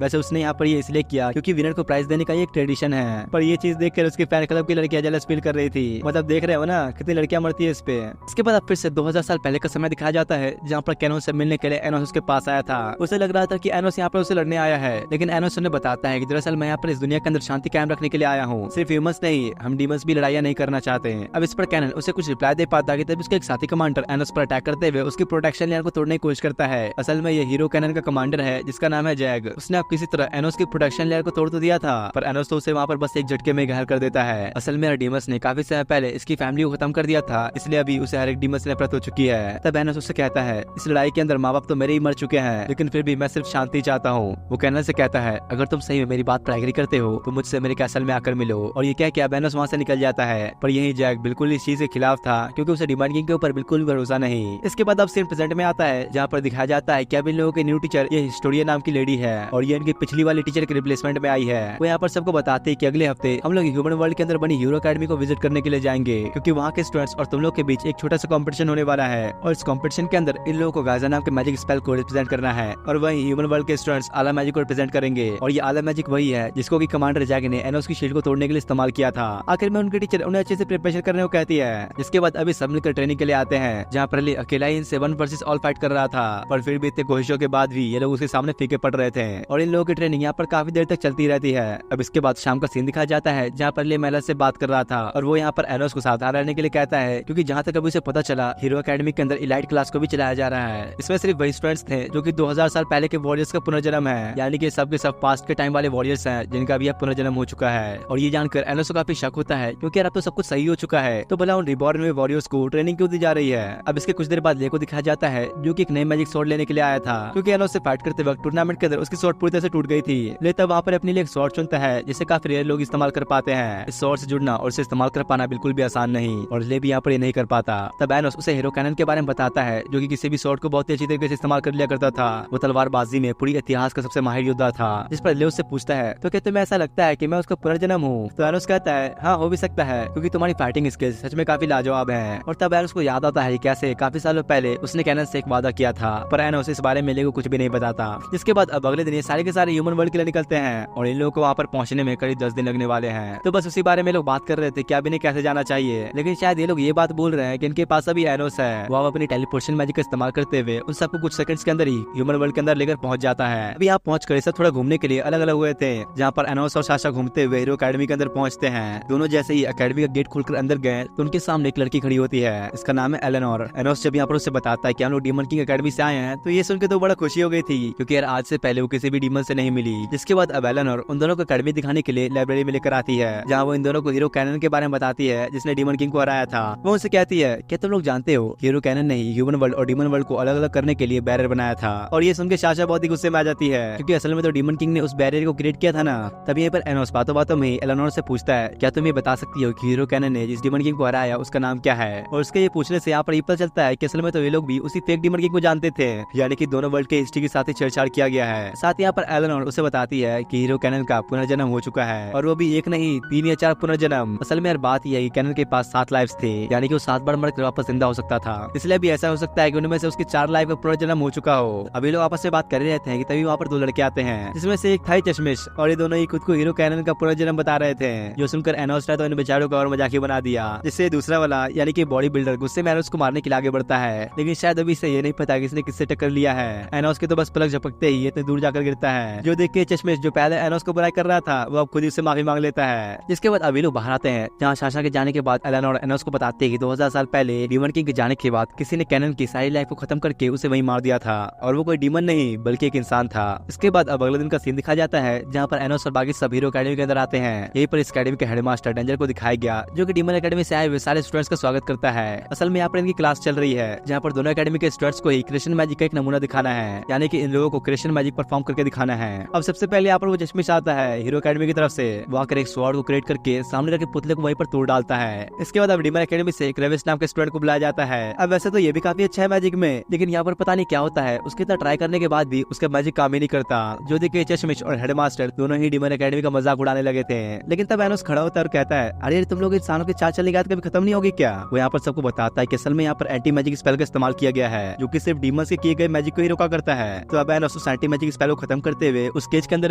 वैसे उसने यहाँ पर ये इसलिए किया क्योंकि विनर को प्राइज देने का एक ट्रेडिशन है। पर ये चीज देखकर उसके फैन क्लब की लड़कियां जेलस फील कर रही थी। मतलब देख रहे हो ना कितनी लड़कियां मरती है इस पे। इसके बाद अब फिर से 2000 साल पहले का समय दिखाया जाता है, जहाँ पर कैनोस से मिलने के लिए एनोस उसके पास आया था। उसे लग रहा था कि एनोस यहाँ पर उसे लड़ने आया है, लेकिन एनोस उन्हें बताता है कि दरअसल मैं यहाँ पर इस दुनिया के अंदर शांति कायम रखने के लिए आया हूँ। सिर्फ ह्यूमंस नहीं, हम डीमंस भी लड़ाइयाँ नहीं करना चाहते हैं। अब इस पर कैनन उसे कुछ रिप्लाई दे पाता है, तभी उसके एक साथी कमांडर एनोस पर अटैक करते हुए उसकी प्रोटेक्शन लेयर को तोड़ने की कोशिश करता है। असल में ये हीरो कैनन का कमांडर है, जिसका नाम है जैग। उसने अब किसी तरह एनोस की प्रोटेक्शन लेयर को तोड़ तो दिया था, पर एनोस तो उसे वहाँ पर बस एक झटके में घायल कर देता है। असल में डीमंस ने काफी समय पहले इसकी फैमिली को खत्म कर दिया था, इसलिए अभी उसे हर एक डीमंस से नफरत हो चुकी है। तब एनोस उससे कहता है इस लड़ाई के अंदर माँ बाप तो मेरे ही मर चुके हैं, लेकिन फिर भी मैं सिर्फ शांति चाहता हूँ। वो कैनन से कहता है अगर तुम सही में मेरी बात पर एग्री करते हो तो मुझसे मेरे कैसल में आकर मिलो। और ये कह के अब एनोस वहाँ से निकल जाता है। पर यही जैक बिल्कुल इस चीज के खिलाफ था, क्योंकि उसे डिमांड किंग के ऊपर बिल्कुल भी भरोसा नहीं। इसके बाद अब सीन प्रेजेंट में आता है, जहाँ पर दिखाया जाता है कि अब इन लोगों के न्यू टीचर ये हिस्टोरिया नाम की लेडी है, और ये इनकी पिछली वाली टीचर के रिप्लेसमेंट में आई है। वो यहाँ पर सबको बताते हैं कि अगले हफ्ते हम लोग ह्यूमन वर्ल्ड के अंदर बनी हीरो अकेडमी को विजिट करने के लिए जाएंगे, क्योंकि वहाँ के स्टूडेंट्स और तुम लोग के बीच एक छोटा सा कॉम्पिटिशन होने वाला है। और इस कॉम्पिटिशन के अंदर इन लोगों को गाजा नाम के मैजिक स्पेल को रिप्रेजेंट करना है, और वही ह्यूमन वर्ल्ड के स्टूडेंट्स आला मैजिक को रिप्रेजेंट करेंगे। और ये आला मैजिक वही है जिसको कि कमांडर जैक ने एनोस की शील्ड को तोड़ने के लिए इस्तेमाल किया था। आखिर में उनकी टीचर उन्हें अच्छे से प्रिपरेशन करने को कहती है। जिसके बाद अभी सब मिलकर ट्रेनिंग के लिए आते हैं, जहाँ पर अली अकेला ही इन 7 वर्सेस ऑल फाइट कर रहा था, पर फिर भी इतने कोशिशों के बाद भी ये लोग उसके सामने फीके पड़ रहे थे। और इन लोगों की ट्रेनिंग यहाँ पर काफी देर तक चलती रहती है। अब इसके बाद शाम का सीन दिखाया जाता है, जहाँ पर ले मेला से बात कर रहा था, और वो यहाँ पर एनोस को सावधान रहने के लिए कहता है, क्योंकि जहाँ तक अभी उसे पता चला हीरो अकेडमी के अंदर इलाइट क्लास को भी चलाया जा रहा है। इसमें सिर्फ वही स्टूडेंट्स थे जो कि 2000 साल पहले के वॉरियर्स का पुनर्जन्म है, यानी कि सब के सब पास्ट के टाइम वाले वॉरियर्स हैं, जिनका भी अब पुनर्जन्म हो चुका है। और ये जानकर एनोस को काफी शक होता है, क्योंकि यार अब तो सब कुछ सही हो चुका है, तो भला उन रिबॉर्न में वॉरियर्स को ट्रेनिंग क्यों दी जा रही है। अब इसके कुछ देर बाद ले को दिखाया जाता है, जो कि एक नई मैजिक स्वॉर्ड लेने के लिए आया था, क्योंकि एनोस से फाइट करते वक्त टूर्नामेंट के अंदर उसकी स्वॉर्ड पूरी तरह से टूट गई थी। ले तब वहाँ पर अपने लिए एक स्वॉर्ड चुनता है, जिसे काफी रेयर लोग इस्तेमाल कर पाते हैं। इस स्वॉर्ड से जुड़ना और इसे इस्तेमाल कर पाना बिल्कुल भी आसान नहीं, और ले भी यहाँ पर ये नहीं कर पाता। तब एनोस उसे हीरो कैनन के बारे में बताता है, जो कि किसी भी स्वॉर्ड को बहुत ही अच्छी तरीके से इस्तेमाल कर लिया करता था। वो तलवारबाजी में पूरी इतिहास का सबसे माहिर योद्धा था। जिस पर ले उससे पूछता है तो क्या तुम्हें ऐसा लगता है कि मैं उसका पुनर्जन्म हूँ। तो एनोस कहता है हाँ हो भी सकता है, क्योंकि तुम्हारी फाइटिंग स्किल्स सच में काफी लाजवाब है। और तब एनोस को याद आता है कैसे काफी सालों पहले उसने कैनन से एक वादा किया था, पर एनोस इस बारे में ले को कुछ भी नहीं बताता। जिसके बाद अब अगले दिन ये सारे के सारे ह्यूमन वर्ल्ड के लिए निकलते हैं, और इन लोगों को वहाँ पर पहुंचने में करीब 10 दिन लगने वाले हैं। तो बस उसी बारे में लोग बात कर रहे थे कि अब इन्हें कैसे जाना चाहिए, लेकिन शायद ये लोग ये बात बोल रहे हैं कि इनके पास अभी एनोस है, वो अपनी टेलीपोर्टेशन मैजिक का इस्तेमाल करते हुए उन सबको कुछ सेकंड्स के अंदर ही ह्यूमन वर्ल्ड के अंदर लेकर पहुंच जाता है। अभी यहाँ पहुंच कर सब थोड़ा घूमने के लिए अलग अलग हुए थे, जहाँ पर एनोस और साशा घूमते हुए हीरो अकेडमी के अंदर पहुंचते हैं। दोनों जैसे ही अकेडमी का गेट खोलकर अंदर गए तो उनके सामने एक लड़की खड़ी होती है, इसका नाम है एलेनोर। एनोस जब यहाँ पर उससे बताता है कि हम लोग डीमन किंग अकेडमी से आए हैं, तो ये सुनकर तो बड़ा खुशी हो गई थी, क्योंकि यार आज से पहले वो किसी भी डीमन से नहीं मिली। जिसके बाद अब एलेनोर उन दोनों को अकेडमी दिखाने के लिए लाइब्रेरी में लेकर आती है, जहाँ वो इन दोनों को हीरो कैनन के बारे में बताती है, जिसने डीमन किंग को हराया था। वो उनसे कहती है क्या तुम लोग जानते हो हीरो कैनन ने ह्यूमन वर्ल्ड और डीमन वर्ल्ड को अलग अलग करने के लिए बैरियर बनाया था। और ये सुनकर साशा बहुत ही गुस्से में आ जाती है, क्योंकि असल में तो डीमन किंग ने उस बैरियर को क्रिएट किया था ना। तभी यहाँ पर एनोस बातों बातों में एलेनोर से पूछता है क्या तुम ये बता सकती हो कि हीरो कैनन ने जिस डीमन किंग को हराया उसका नाम क्या है। और उसके ये पूछने से यहाँ पर पता चलता है कि असल में तो ये लोग भी उसी फेक डीमन किंग को जानते थे, यानी कि दोनों वर्ल्ड के हिस्ट्री के साथ ही छेड़छाड़ किया गया है। साथ यहाँ पर एलेनोर उसे बताती है कि हीरो कैनन का पुनर्जन्म हो चुका है, और वो भी एक नहीं 3 या 4 पुनर्जन्म। असल में यार बात यह है कि कैनन के पास 7 लाइफ्स थे, यानी कि वो 7 बार मरकर वापस जिंदा हो सकता था। इसलिए भी ऐसा हो सकता है कि उनमें से उसकी 4 लाइफ का पुनर्जन्म हो चुका हो। अभी लोग आपस में बात कर रहे थे कि तभी वहाँ पर 2 लड़के आते हैं, जिसमें से एक था चश्मिश, और ये दोनों ही खुद को हीरो कैनन का पुनर्जन्म बता रहे थे। जो सुनकर एनोस ने तो इन बेचारों को और मजाकी बना दिया, जिससे दूसरा वाला यानी कि बॉडी बिल्डर गुस्से में एनोस को मारने के लिए आगे बढ़ता है, लेकिन शायद अभी से ये नहीं पता कि इसने किससे टक्कर लिया है। एनोस के तो बस पलक झपकते ही इतने दूर जाकर गिरता है, जो देख के चश्मिश जो पहले एनोस को बुराई कर रहा था वो अब खुद ही उससे माफी मांग लेता है। जिसके बाद अभी लोग बाहर आते हैं, जहाँ साशा के जाने के बाद एलन और एनोस को बताते हैं कि 2000 साल पहले डीमन किंग के जाने के बाद किसी ने कैनन की सारी लाइफ को खत्म करके उसे वहीं मार दिया था, और वो कोई डीमन नहीं बल्कि एक इंसान था। इसके बाद अब अगले दिन का सीन दिखाया जाता है, जहाँ पर एनोस और बाकी सब हीरो अकेडमी के अंदर आते हैं। यहीं पर इस अकेडमी के हेडमास्टर डेंजर को दिखाया गया, जो कि डीमन अकेडमी से आए हुए सारे स्टूडेंट्स का स्वागत करता है। असल में यहाँ पर इनकी क्लास चल रही है, जहाँ पर दोनों अकेडमी के स्टूडेंट्स को ही क्रिश्चियन मैजिक का एक नमूना दिखाना है, यानी कि इन लोगों को क्रिश्चियन मैजिक परफॉर्म करके दिखाना है। अब सबसे पहले यहाँ पर वो चश्मिश आता है हीरो अकेडमी की तरफ से, वो आकर एक स्वॉर्ड को क्रिएट करके सामने रखे पुतले को वहीं पर तोड़ डालता है। इसके बाद अब डीमन अकेडमी से एक रेविस नाम के स्टूडेंट को बुलाया जाता है। अब वैसे तो ये भी काफी अच्छा है मैजिक में, लेकिन यहाँ पर पता नहीं क्या होता है, उसके इतना ट्राई करने के बाद भी उसका मैजिक काम ही नहीं करता, जो देख के चश्मिश और हेडमास्टर दोनों ही डीमन अकेडमी का मजाक उड़ाने लगे थे। लेकिन तब एनोस खड़ा होता है और कहता है, अरे तुम लोग इंसानों के चाल चलने की आदत कभी खत्म नहीं होगी क्या? वो यहाँ पर सबको बताता है कि असल में यहाँ पर एंटी मैजिक स्पेल का इस्तेमाल किया गया है, जो कि सिर्फ डीमंस के किए गए मैजिक को ही रोका करता है। तो अब एनोस उस एंटी मैजिक स्पेल को खत्म करते हुए उस केज के अंदर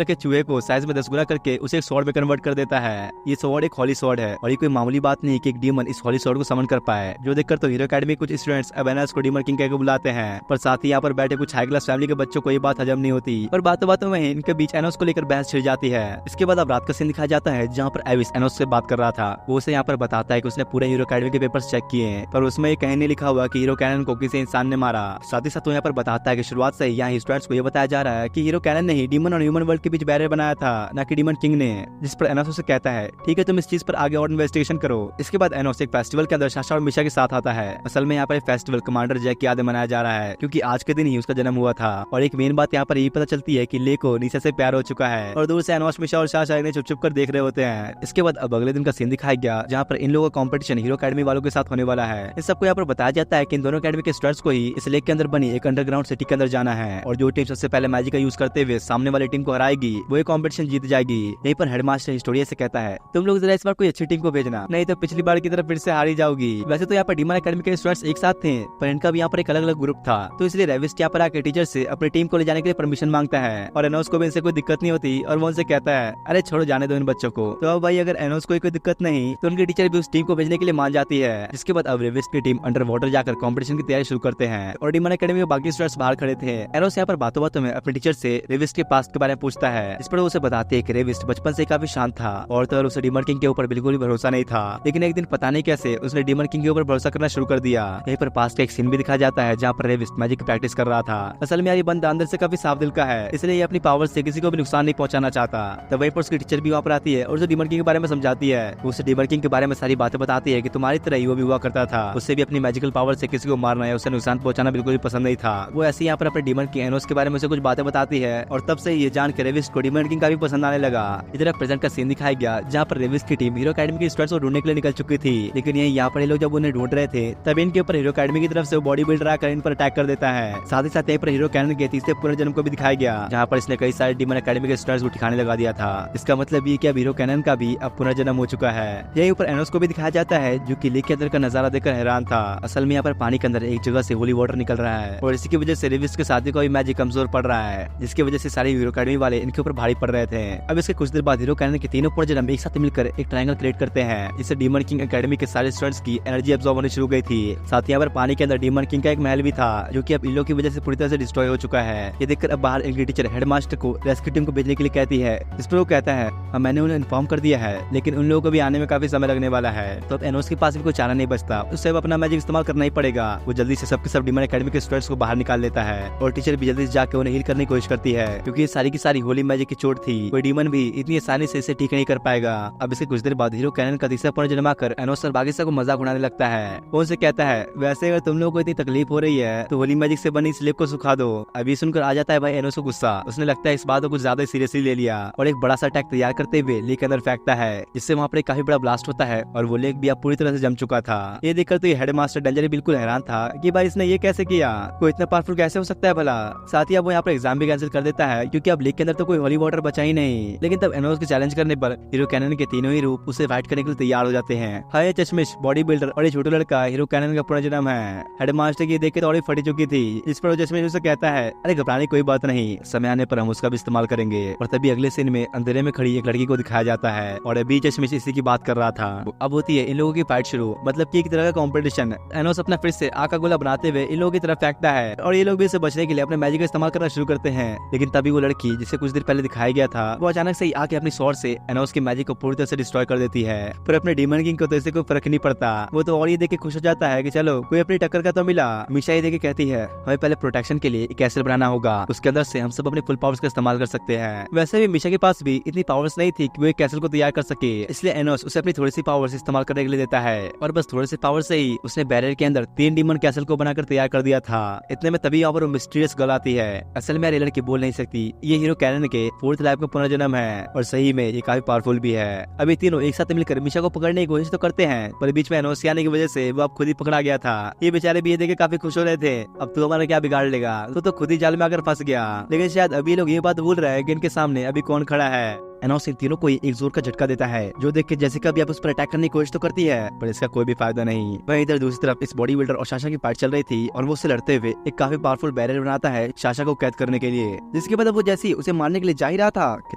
रखे चूहे को साइज में 10 गुना करके उसे एक स्वॉर्ड में कन्वर्ट कर देता है। ये स्वॉर्ड एक हॉली स्वॉर्ड है, और ये कोई मामूली बात नहीं कि एक डीमन इस हॉली स्वॉर्ड को समन कर पाए, जो देखकर तो हीरो अकेडमी कुछ स्टूडेंट्स अब एनोस को डीमन किंग कहकर बुलाते हैं। पर साथ ही यहाँ पर बैठे कुछ हाई क्लास फैमिली के बच्चों को ये बात हजम नहीं होती, और बातों बातों में इनके बीच एनोस को लेकर बहस छिड़ जाती है। इसके बाद अब रात का सीन दिखाया जाता है, जहाँ पर एविस एनोस से बात कर रहा था। वो उसे यहाँ पर बताता है कि उसने पूरे हीरो अकेडमी के पेपर्स चेक किए, पर उसमें ये कहीं नहीं लिखा हुआ कि हीरो कैनन को किसी इंसान ने मारा। साथ ही साथ वो यहाँ पर बताता है कि शुरुआत से यहाँ स्टूडेंट्स को ये बताया जा रहा है कि हीरो कैनन ने ही डीमन और ह्यूमन वर्ल्ड के बीच बैरियर बनाया था, न कि डीमन किंग ने। जिस पर एनोस उसे कहता है, ठीक है तुम इस चीज पर आगे और इन्वेस्टिगेशन करो। इसके बाद एनोस एक फेस्टिवल के अंदर साशा और मिशा के साथ आता है। असल में यहाँ पर फेस्टिवल कमांडर जैक की याद में मनाया जा रहा है, क्योंकि आज के दिन ही उसका जन्म हुआ था। और एक मेन बात यहाँ पर यही पता चलती है कि ले को निशा से प्यार हो चुका है, और दूर से एनोस, मिशा और साशा इन्हें चुप चुप कर देख रहे होते हैं। इसके बाद अब अगले दिन का सीन दिखाया गया, जहाँ पर इन लोगों का कॉम्पिटिशन हीरो अकेडमी वालों के साथ होने वाला है। इस सबको यहाँ पर बताया जाता है कि इन दोनों अकेडमी के स्टूडेंट्स को ही इस लेक के अंदर बनी एक अंडरग्राउंड सिटी के अंदर जाना है, और जो टीम सबसे पहले मैजिक का यूज करते हुए सामने वाली टीम को हराएगी वो एक कॉम्पिटिशन जीत जाएगी। यहीं पर हेडमास्टर हिस्टोरिया से कहता है, तुम लोग जरा इस बार कोई अच्छी टीम को भेजना, नहीं तो पिछली बार की तरफ फिर से हारी जाओगी। वैसे तो यहाँ पर डीमन अकेडमी के स्टूडेंट्स एक साथ थे, पर इनका भी यहाँ पर एक अलग अलग ग्रुप था, तो इसलिए रेविस यहाँ पर आके टीचर से अपनी टीम को ले जाने के लिए परमिशन मांगता है। और एनोस को भी इनसे कोई दिक्कत नहीं होती, और वो उनसे कहता है, अरे छोड़ो जाने दो इन बच्चों को। तो अब भाई अगर एनोस को कोई दिक्कत नहीं, तो उनकी टीचर भी उस टीम को भेजने के लिए मान जाती है। जिसके बाद अब रेविस की टीम अंडर वाटर जाकर कॉम्पिटिशन की तैयारी शुरू करते हैं, और डीमन अकेडमी के बाकी स्टूडेंट्स बाहर खड़े थे। एनोस यहाँ पर बातों बातों में अपने टीचर से रेविस के पास्ट के बारे में पूछता है, इस पर उसे बताते हैं कि रेविस बचपन से काफी शांत था, और तो उसे डीमन किंग के ऊपर बिल्कुल भी भरोसा नहीं था। लेकिन एक दिन पता नहीं कैसे उसने डीमन किंग के ऊपर भरोसा करना शुरू कर दिया। यहीं पर पास्ट का एक सीन भी दिखाया जाता है, जहाँ पर रेविस मैजिक की प्रैक्टिस कर रहा था। असल में ये बंदा अंदर से काफी साफ दिल का है, इसलिए ये अपनी पावर से किसी को भी नुकसान नहीं पहुंचाना चाहता। तब वहीं पर उसकी टीचर भी वहाँ पर आती है, और जो डीमन किंग के बारे में समझाती है, उसे डीमन किंग के बारे में सारी बातें बताती है कि तुम्हारी तरह ही वो भी हुआ करता था, उससे भी अपनी मैजिकल पावर से किसी को मारना या उसे नुकसान पहुंचाना बिल्कुल भी पसंद नहीं था। वो ऐसे यहाँ पर अपने डीमन किंग एनोस के बारे में उसे कुछ बातें बताती है, और तब से ये जान के रेविस को डीमन किंग का भी पसंद आने लगा। इधर प्रेजेंट का सीन दिखाया गया, जहाँ पर रेविस की टीम हीरो अकेडमी के स्टूडेंट्स को ढूंढने के लिए निकल चुकी थी। लेकिन यहाँ पर लोग जब उन्हें ढूंढ रहे थे, तब इनके ऊपर हीरो अकेडमी की तरफ से बॉडी बिल्डर आकर इन पर अटैक कर देता है। साथ ही साथ यहीं पर हीरो कैनन के तीसरे पुनर्जन्म को भी दिखाया गया, जहाँ पर इसने कई सारे डीमन अकेडमी के स्टूडेंट्स को ठिकाने लगा दिया था। इसका मतलब ये कि अब हीरो कैनन का भी अब पुनर्जन्म हो चुका है। यहीं ऊपर एनोस को भी दिखाया जाता है, जो कि लेक के अंदर का नजारा देखकर हैरान था। असल में यहाँ पर पानी के अंदर एक जगह से होली वाटर निकल रहा है, और इसी की वजह से रेविस के साथी को भी मैजिक कमजोर पड़ रहा है, जिसकी वजह से सारे हीरो अकेडमी वाले इनके ऊपर भारी पड़ रहे थे। अब इसके कुछ देर बाद हीरो कैनन के तीनों पुनर्जन्म एक साथ मिलकर एक ट्रायंगल क्रिएट करते हैं, जिससे डीमन किंग अकेडमी के सारे स्टूडेंट्स की एनर्जी एब्जॉर्ब होनी शुरू गई थी। साथ ही यहाँ पर पानी के अंदर डीमन किंग का एक महल भी था, जो कि अब इन लोगों की वजह से पूरी तरह से डिस्ट्रॉय हो चुका है। ये देखकर अब बाहर इनकी टीचर हेडमास्टर को रेस्क्यू टीम को भेजने के लिए कहती है। इस पर वो कहता है, मैंने उन्हें इन्फॉर्म कर दिया है, लेकिन उन लोगों को भी आने में काफी समय लगने वाला है। तो अब एनोस के पास भी कोई चारा नहीं बचता, उससे अब अपना मैजिक इस्तेमाल करना ही पड़ेगा। वो जल्दी से सबके सब डीमन अकेडमी के स्टूडेंट्स को बाहर निकाल लेता है, और टीचर भी जल्दी से जाकर उन्हें हील करने की कोशिश करती है, क्योंकि सारी की सारी होली मैजिक की चोट थी। कोई डीमन भी इतनी आसानी से इसे ठीक नहीं कर पाएगा। अब इसके कुछ देर बाद हीरो कैनन का तीसरा पुनर्जन्म आकर एनोस और बाकी सबको मजाक उड़ाने लगता है। वो उनसे कहता है, वैसे अगर तुम लोगों को इतनी तकलीफ हो रही है तो होली मैजिक से बनी स्लेब को सुखा दो। अभी सुनकर आ जाता है भाई एनोस को गुस्सा। उसने लगता है इस बात को कुछ ज्यादा सीरियसली ले लिया, और एक बड़ा सा अटैक तैयार करते हुए लेक के अंदर फेंकता है, जिससे वहाँ पर एक काफी बड़ा ब्लास्ट होता है, और वो लेक भी अब पूरी तरह से जम चुका था। ये देखकर तो ये हेडमास्टर डेंजर बिल्कुल हैरान था कि भाई इसने ये कैसे किया, कोई इतना पावरफुल कैसे हो सकता है भला। साथ ही अब वो यहाँ पर एग्जाम भी कैंसिल कर देता है, क्योंकि अब लेक के अंदर तो कोई होली वाटर बचा ही नहीं। लेकिन तब एनोस के चैलेंज करने पर हीरो कैनन के तीनों ही रूप उसे फाइट करने के लिए तैयार हो जाते हैं। हाय चश्मिश, बॉडी बिल्डर और ये छोटा लड़का हीरो कैनन का पुनर्जन्म है। हेडमास्टर की देख के थोड़ी फटी चुकी थी। इस पर चश्मिश उसे कहता है, अरे घबराने कोई बात नहीं, समय आने पर हम उसका भी इस्तेमाल करेंगे। और तभी अगले सीन में अंधेरे में खड़ी एक लड़की को दिखाया जाता है, और अभी चश्मिश इसी की बात कर रहा था। अब होती है इन लोगों की फाइट शुरू, मतलब कि एक तरह का कॉम्पिटिशन। एनोस अपना फिर से आग का गोला बनाते हुए इन लोगों की तरफ फेंकता है, और ये लोग भी इससे बचने के लिए अपने मैजिक का इस्तेमाल करना शुरू करते हैं। लेकिन तभी वो लड़की जिसे कुछ देर पहले दिखाया गया था वो अचानक से ही आके अपनी स्वॉर्ड से एनोस के मैजिक को पूरी तरह से डिस्ट्रॉय कर देती है। पर अपने डीमन किंग को तो इससे कोई फर्क नहीं पड़ता, वो तो और ये देख के खुश हो जाता है कि चलो कोई अपनी टक्कर का तो मिला। मीशा ये देख के कहती है हमें पहले प्रोटेक्शन के लिए एक कैसल बनाना होगा, उसके अंदर से हम सब अपने फुल पावर्स का इस्तेमाल कर सकते हैं। वैसे भी मीशा के पास भी इतनी पावर्स नहीं थी कि वो एक कैसल को तैयार कर सके, इसलिए एनोस उसे अपनी थोड़ी सी पावर्स इस्तेमाल करने के लिए देता है और बस थोड़ी सी पावर से ही उसने बैरियर के अंदर 3 डीमन कैसल को बनाकर तैयार कर दिया था। इतने में तभी यहाँ पर मिस्टीरियस गर्ल आती है। असल में रेलर की बोल नहीं सकती, ये हीरो कैनन के 4th लाइफ का पुनर्जन्म है और सही में ये काफी पावरफुल भी है। अभी तीनों एक साथ मिलकर मीशा को पकड़ने की कोशिश तो करते हैं, पर बीच में एनोस आने की वजह से वो अब खुद ही पकड़ा गया था। ये बेचारे भी ये देख के काफी खुश हो रहे थे, अब तो हमारा क्या बिगाड़ लेगा, तो खुद ही जाल में आकर फंस गया। लेकिन शायद अभी लोग ये बात भूल रहे हैं कि इनके सामने अभी कौन खड़ा है। एनोस इन तीनों को एक जोर का झटका देता है, जो देख के जेसिका भी अब उस पर अटैक करने की कोशिश तो करती है, पर इसका कोई भी फायदा नहीं। वहीं इधर दूसरी तरफ इस बॉडी बिल्डर और साशा की फाइट चल रही थी और वो उससे लड़ते हुए एक काफी पावरफुल बैरियर बनाता है साशा को कैद करने के लिए। जिसके बाद वो जैसे उसे मारने के लिए जा ही रहा था कि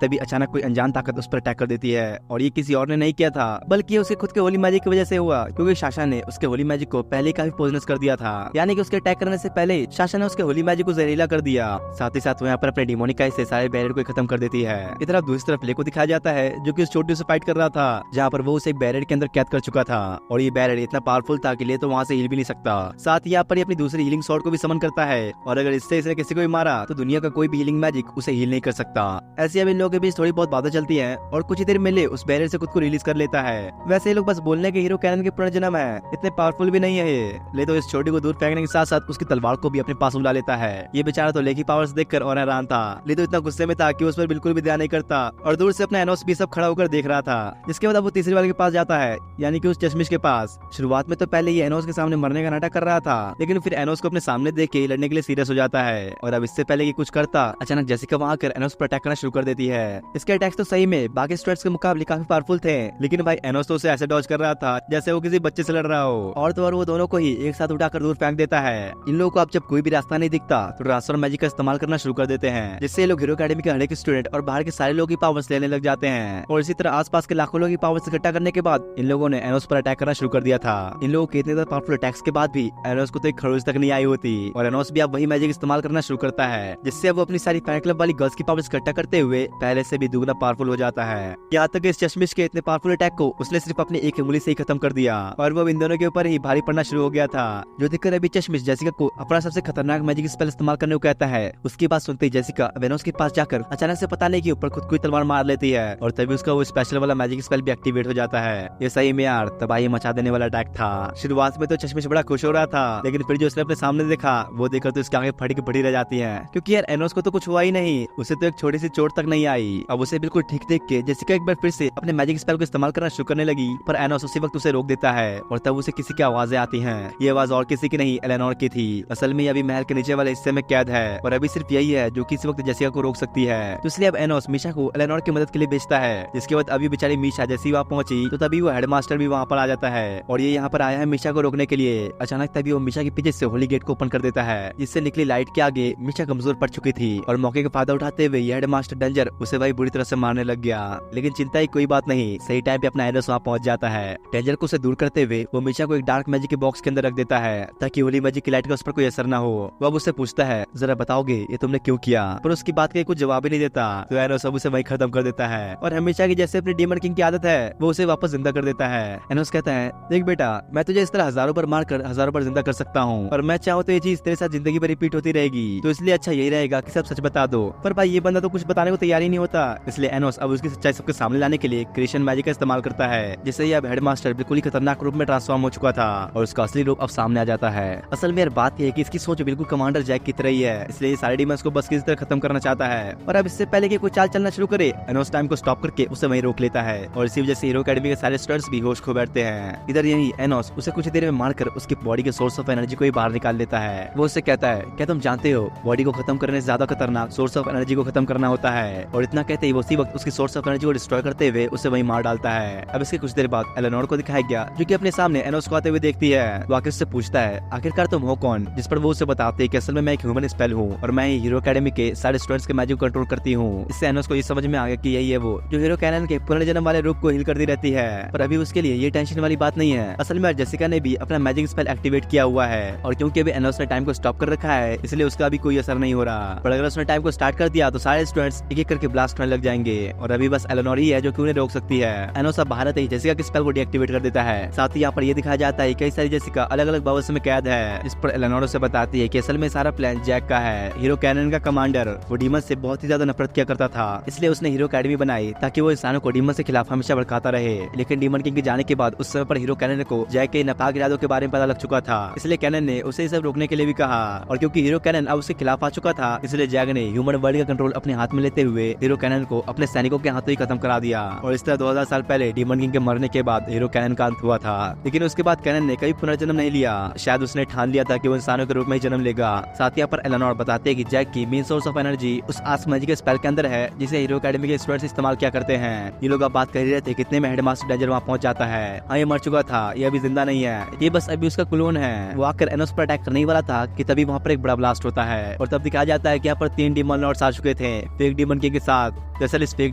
तभी अचानक कोई अनजान ताकत उस पर अटैक कर देती है। और ये किसी और ने नहीं किया था, बल्कि उसके खुद के होली मैजिक की वजह से हुआ, क्योंकि साशा ने उसके होली मैजिक को पहले काफी पॉइजनस कर दिया था। यानी कि उसके अटैक करने से पहले साशा ने उसके होली मैजिक को जहरीला कर दिया। साथ ही साथ वो यहाँ पर अपने डिमोनिक आई से सारे बैरियर को खत्म कर देती है। इधर दूसरी तरफ ले को दिखाया जाता है जो कि उस छोटी से फाइट कर रहा था, जहाँ पर वो उसे बैरियर के अंदर कैद कर चुका था और ये बैरियर इतना पावरफुल था कि ले तो वहाँ से हिल भी नहीं सकता। साथ ही यहाँ पर अपनी दूसरी हीलिंग शॉट को भी समन करता है और अगर इससे इसने किसी को भी मारा तो दुनिया का कोई भी हीलिंग मैजिक उसे हील नहीं कर सकता। ऐसे अब इन लोगों के बीच थोड़ी बहुत बातें चलती है और कुछ ही देर में ले उस बैरियर से खुद को रिलीज कर लेता है। वैसे ये लोग बस बोलने के हीरो कैनन के पुनर्जन्म है, इतने पावरफुल भी नहीं है ये। ले तो इस छोटी को दूर फेंकने के साथ साथ उसकी तलवार को भी अपने पास बुला लेता है। ये बेचारा तो ले की पावर्स देखकर और हैरान था। ले तो इतना गुस्से में था कि उस पर बिल्कुल भी ध्यान नहीं करता और दूर से अपना एनोस भी सब खड़ा होकर देख रहा था। जिसके बाद वो तीसरे वाले के पास जाता है, यानी कि उस चश्मिश के पास। शुरुआत में तो पहले ये एनोस के सामने मरने का नाटक कर रहा था, लेकिन फिर एनोस को अपने सामने देख के लड़ने के लिए सीरियस हो जाता है। और अब इससे पहले कि कुछ करता, अचानक जेसिका वहां आकर एनोस पर अटैक करना शुरू कर देती है। इसके अटैक्स तो सही में बाकी स्ट्रेट्स के मुकाबले काफी पावरफुल थे, लेकिन भाई एनोस तो उसे ऐसे डॉज कर रहा था जैसे वो किसी बच्चे से लड़ रहा हो। और तो और वो दोनों को ही एक साथ उठाकर दूर फेंक देता है। इन लोगों को अब जब कोई भी रास्ता नहीं दिखता तो ट्रांसफर मैजिक का इस्तेमाल करना शुरू कर देते हैं, जिससे लोग हीरो अकेडमी के हर एक स्टूडेंट और बाहर के सारे लोग की पावर्स लेने लग जाते हैं। और इसी तरह आसपास के लाखों लोग की पावर्स इकट्ठा करने के बाद इन लोगों ने एनोस पर अटैक करना शुरू कर दिया था। इन लोगों के इतने ज्यादा पावरफुल अटैक्स के बाद भी एनोस को तो एक खरोच तक नहीं आई होती और एनोस भी अब वही मैजिक इस्तेमाल करना शुरू करता है, जिससे वो अपनी सारी फैन क्लब वाली गर्ल्स की पावर्स इकट्ठा करते हुए पहले से भी दुगना पावरफुल हो जाता है। यहाँ तक इस चश्मिश के इतने पावरफुल अटैक को उसने सिर्फ अपनी एक उंगली से ही खत्म कर दिया और वो इन दोनों के ऊपर ही भारी पड़ना शुरू हो गया था। जो देखकर अभी चश्मिश जेसिका को अपना सबसे खतरनाक मैजिक स्पेल इस्तेमाल करने को कहता है। उसकी बात सुनते ही जेसिका एनोस के पास जाकर अचानक से पता नहीं के ऊपर खुद को तलवार मार लेती है और तभी उसका वो स्पेशल वाला मैजिक स्पेल भी एक्टिवेट हो जाता है। ये सही में यार तबाही मचा देने वाला अटैक था। शुरुआत में तो चश्मिश बड़ा खुश हो रहा था, लेकिन फिर जो उसने अपने सामने देखा वो देखकर तो इसके आगे फटी की फटी रह जाती है, क्योंकि यार एनोस को तो कुछ हुआ ही नहीं, उसे तो एक छोटी सी चोट तक नहीं आई। अब उसे बिल्कुल ठीक देख के जेसिका एक बार फिर से अपने मैजिक स्पेल को इस्तेमाल करना शुरू करने लगी, पर एनोस उसी वक्त उसे रोक देता है और तब उसे किसी की आवाजें आती हैं। ये आवाज और किसी की नहीं, एलेनोर की थी। असल में अभी महल के नीचे वाले हिस्से में कैद है और अभी सिर्फ यही है जो किसी वक्त जेसिका को रोक सकती है। तो इसलिए अब एनोस मीशा को एलेनोर की मदद के लिए भेजता है। जिसके बाद अभी बेचारी मीशा जैसी वहाँ पहुंची तो तभी वो हेडमास्टर भी वहाँ पर आ जाता है और ये यहाँ पर आया है मीशा को रोकने के लिए। अचानक तभी वो मीशा के पीछे से होली गेट को ओपन कर देता है, जिससे निकली लाइट के आगे मीशा कमजोर पड़ चुकी थी और मौके का फायदा उठाते हुए ये हेडमास्टर डेंजर उसे भाई बुरी तरह से मारने लग गया। लेकिन चिंता की कोई बात नहीं, सही टाइम पे अपना एनोस वहाँ पहुंच जाता है। डेंजर को उसे दूर करते हुए वो मीशा को एक डार्क मैजिक के बॉक्स के अंदर रख देता है ताकि होली मैजिक की लाइट का उस पर कोई असर न हो। वो अब उससे पूछता है जरा बताओगे ये तुमने क्यों किया, पर उसकी बात का कुछ जवाब ही नहीं देता। तो एनोस अब उसे वही खत्म कर देता है और हमेशा की जैसे अपनी डीमन किंग की आदत है वो उसे वापस जिंदा कर देता है। एनोस कहता है देख बेटा, मैं तुझे इस तरह हजारों बार मार कर हजारों बार जिंदा कर सकता हूँ और मैं चाहूँ तो ये चीज तेरे साथ जिंदगी भर रिपीट होती रहेगी, तो इसलिए अच्छा यही रहेगा कि सब सच बता दो। पर भाई ये बंदा तो कुछ बताने को तैयार ही नहीं होता, इसलिए एनोस अब उसकी सच्चाई सबके सामने लाने के लिए क्रिएशन मैजिक का इस्तेमाल करता है, जिससे ये अब हेडमास्टर बिल्कुल ही खतरनाक रूप में ट्रांसफॉर्म हो चुका था और उसका असली रूप अब सामने आ जाता है। असल में बात यह है कि इसकी सोच बिल्कुल कमांडर जैक की तरह ही है, इसलिए सारे डीमंस को बस किसी तरह खत्म करना चाहता है। और अब इससे पहले कि कोई चाल चलना शुरू करे एनोस टाइम को स्टॉप करके उसे वहीं रोक लेता है और इसी वजह से हीरो अकेडमी के सारे स्टूडेंट्स भी होश खो बैठते हैं। इधर यही एनोस उसे कुछ देर में मारकर उसकी बॉडी के सोर्स ऑफ एनर्जी को ही बाहर निकाल देता है। वो उससे कहता है क्या तुम जानते हो बॉडी को खत्म करने से ज्यादा खतरनाक सोर्स ऑफ एनर्जी को खत्म करना होता है। और इतना कहते ही उसी वक्त उसकी सोर्स ऑफ एनर्जी को डिस्ट्रॉय करते हुए उसे वहीं मार डालता है। अब इसके कुछ देर बाद एलेनोर को दिखाया गया जो कि अपने सामने एनोस को आते हुए देखती है। वो आखिर उससे पूछता है आखिरकार तुम हो कौन, जिस पर वो उसे बताते हैं कि असल में मैं एक ह्यूमन स्पेल हूँ और मैं हीरो अकेडमी के सारे स्टूडेंट्स के मैजिक को कंट्रोल करती हूँ। इससे एनोस को ये समझ में आ गया कि यही है वो जो हीरो कैनन के पुनर्जन्म वाले रूप को हील करती रहती है। पर अभी उसके लिए ये टेंशन वाली बात नहीं है। असल में जेसिका ने भी अपना मैजिक स्पेल एक्टिवेट किया हुआ है और क्योंकि अभी एनोस ने टाइम को स्टॉप कर रखा है इसलिए उसका अभी कोई असर नहीं हो रहा। पर अगर उसने टाइम को स्टार्ट कर दिया तो सारे स्टूडेंट्स एक एक करके ब्लास्ट होने लग जाएंगे और अभी बस एलेनोर ही है जो कि उन्हें रोक सकती है। एनोस अब बाहर आते ही जेसिका के स्पेल को डीएक्टिवेट कर देता है। साथ ही यहाँ पर ये दिखाया जाता है कई सारी जेसिका अलग अलग बबल्स में कैद है। इस पर एलेनोर से बताती है कि असल में सारा प्लान जैक का है। हीरो कैनन का कमांडर वो डीमन से बहुत ही ज्यादा नफरत किया करता था, इसलिए उसने हीरो अकेडमी बनाई ताकि वो इंसानों को डीमन के खिलाफ हमेशा भड़काता रहे। लेकिन डीमन किंग के जाने के बाद उस समय पर हीरो कैनन को जैक के नापाक इरादों के बारे में पता लग चुका था, इसलिए कैनन ने उसे सब रोकने के लिए भी कहा। और क्योंकि हीरो कैनन अब उसके खिलाफ आ चुका था इसलिए जैक ने ह्यूमन वर्ल्ड का कंट्रोल अपने हाथ में लेते हुए हीरो कैनन को अपने सैनिकों के हाथों ही खत्म करा दिया। और इस तरह 2000 साल पहले डीमन किंग के मरने के बाद हीरो कैनन का अंत हुआ था। लेकिन उसके बाद कैनन ने कभी पुनर्जन्म नहीं लिया, शायद उसने ठान लिया था कि वो इंसानों के रूप में ही जन्म लेगा। साथ ही यहाँ पर एलेनोर बताते हैं कि जैक की मेन सोर्स ऑफ एनर्जी उस आस्क मैजिक स्पेल के अंदर है जिसे हीरो अकेडमी के स्टूडेंट्स इस्तेमाल किया करते हैं। ये लोग अब बात कर ही रहे थे कितने में हेडमास्टर डेंजर वहाँ पहुंच जाता है। हाँ ये मर चुका था, ये अभी जिंदा नहीं है, ये बस अभी उसका क्लोन है। वो आकर एनोस पर अटैक करने ही वाला था कि तभी वहाँ पर एक बड़ा ब्लास्ट होता है और तब दिखाया जाता है कि यहाँ पर 3 डीमन लॉर्ड्स आ चुके थे फेक डीमन किंग के साथ। दरअसल इस फेक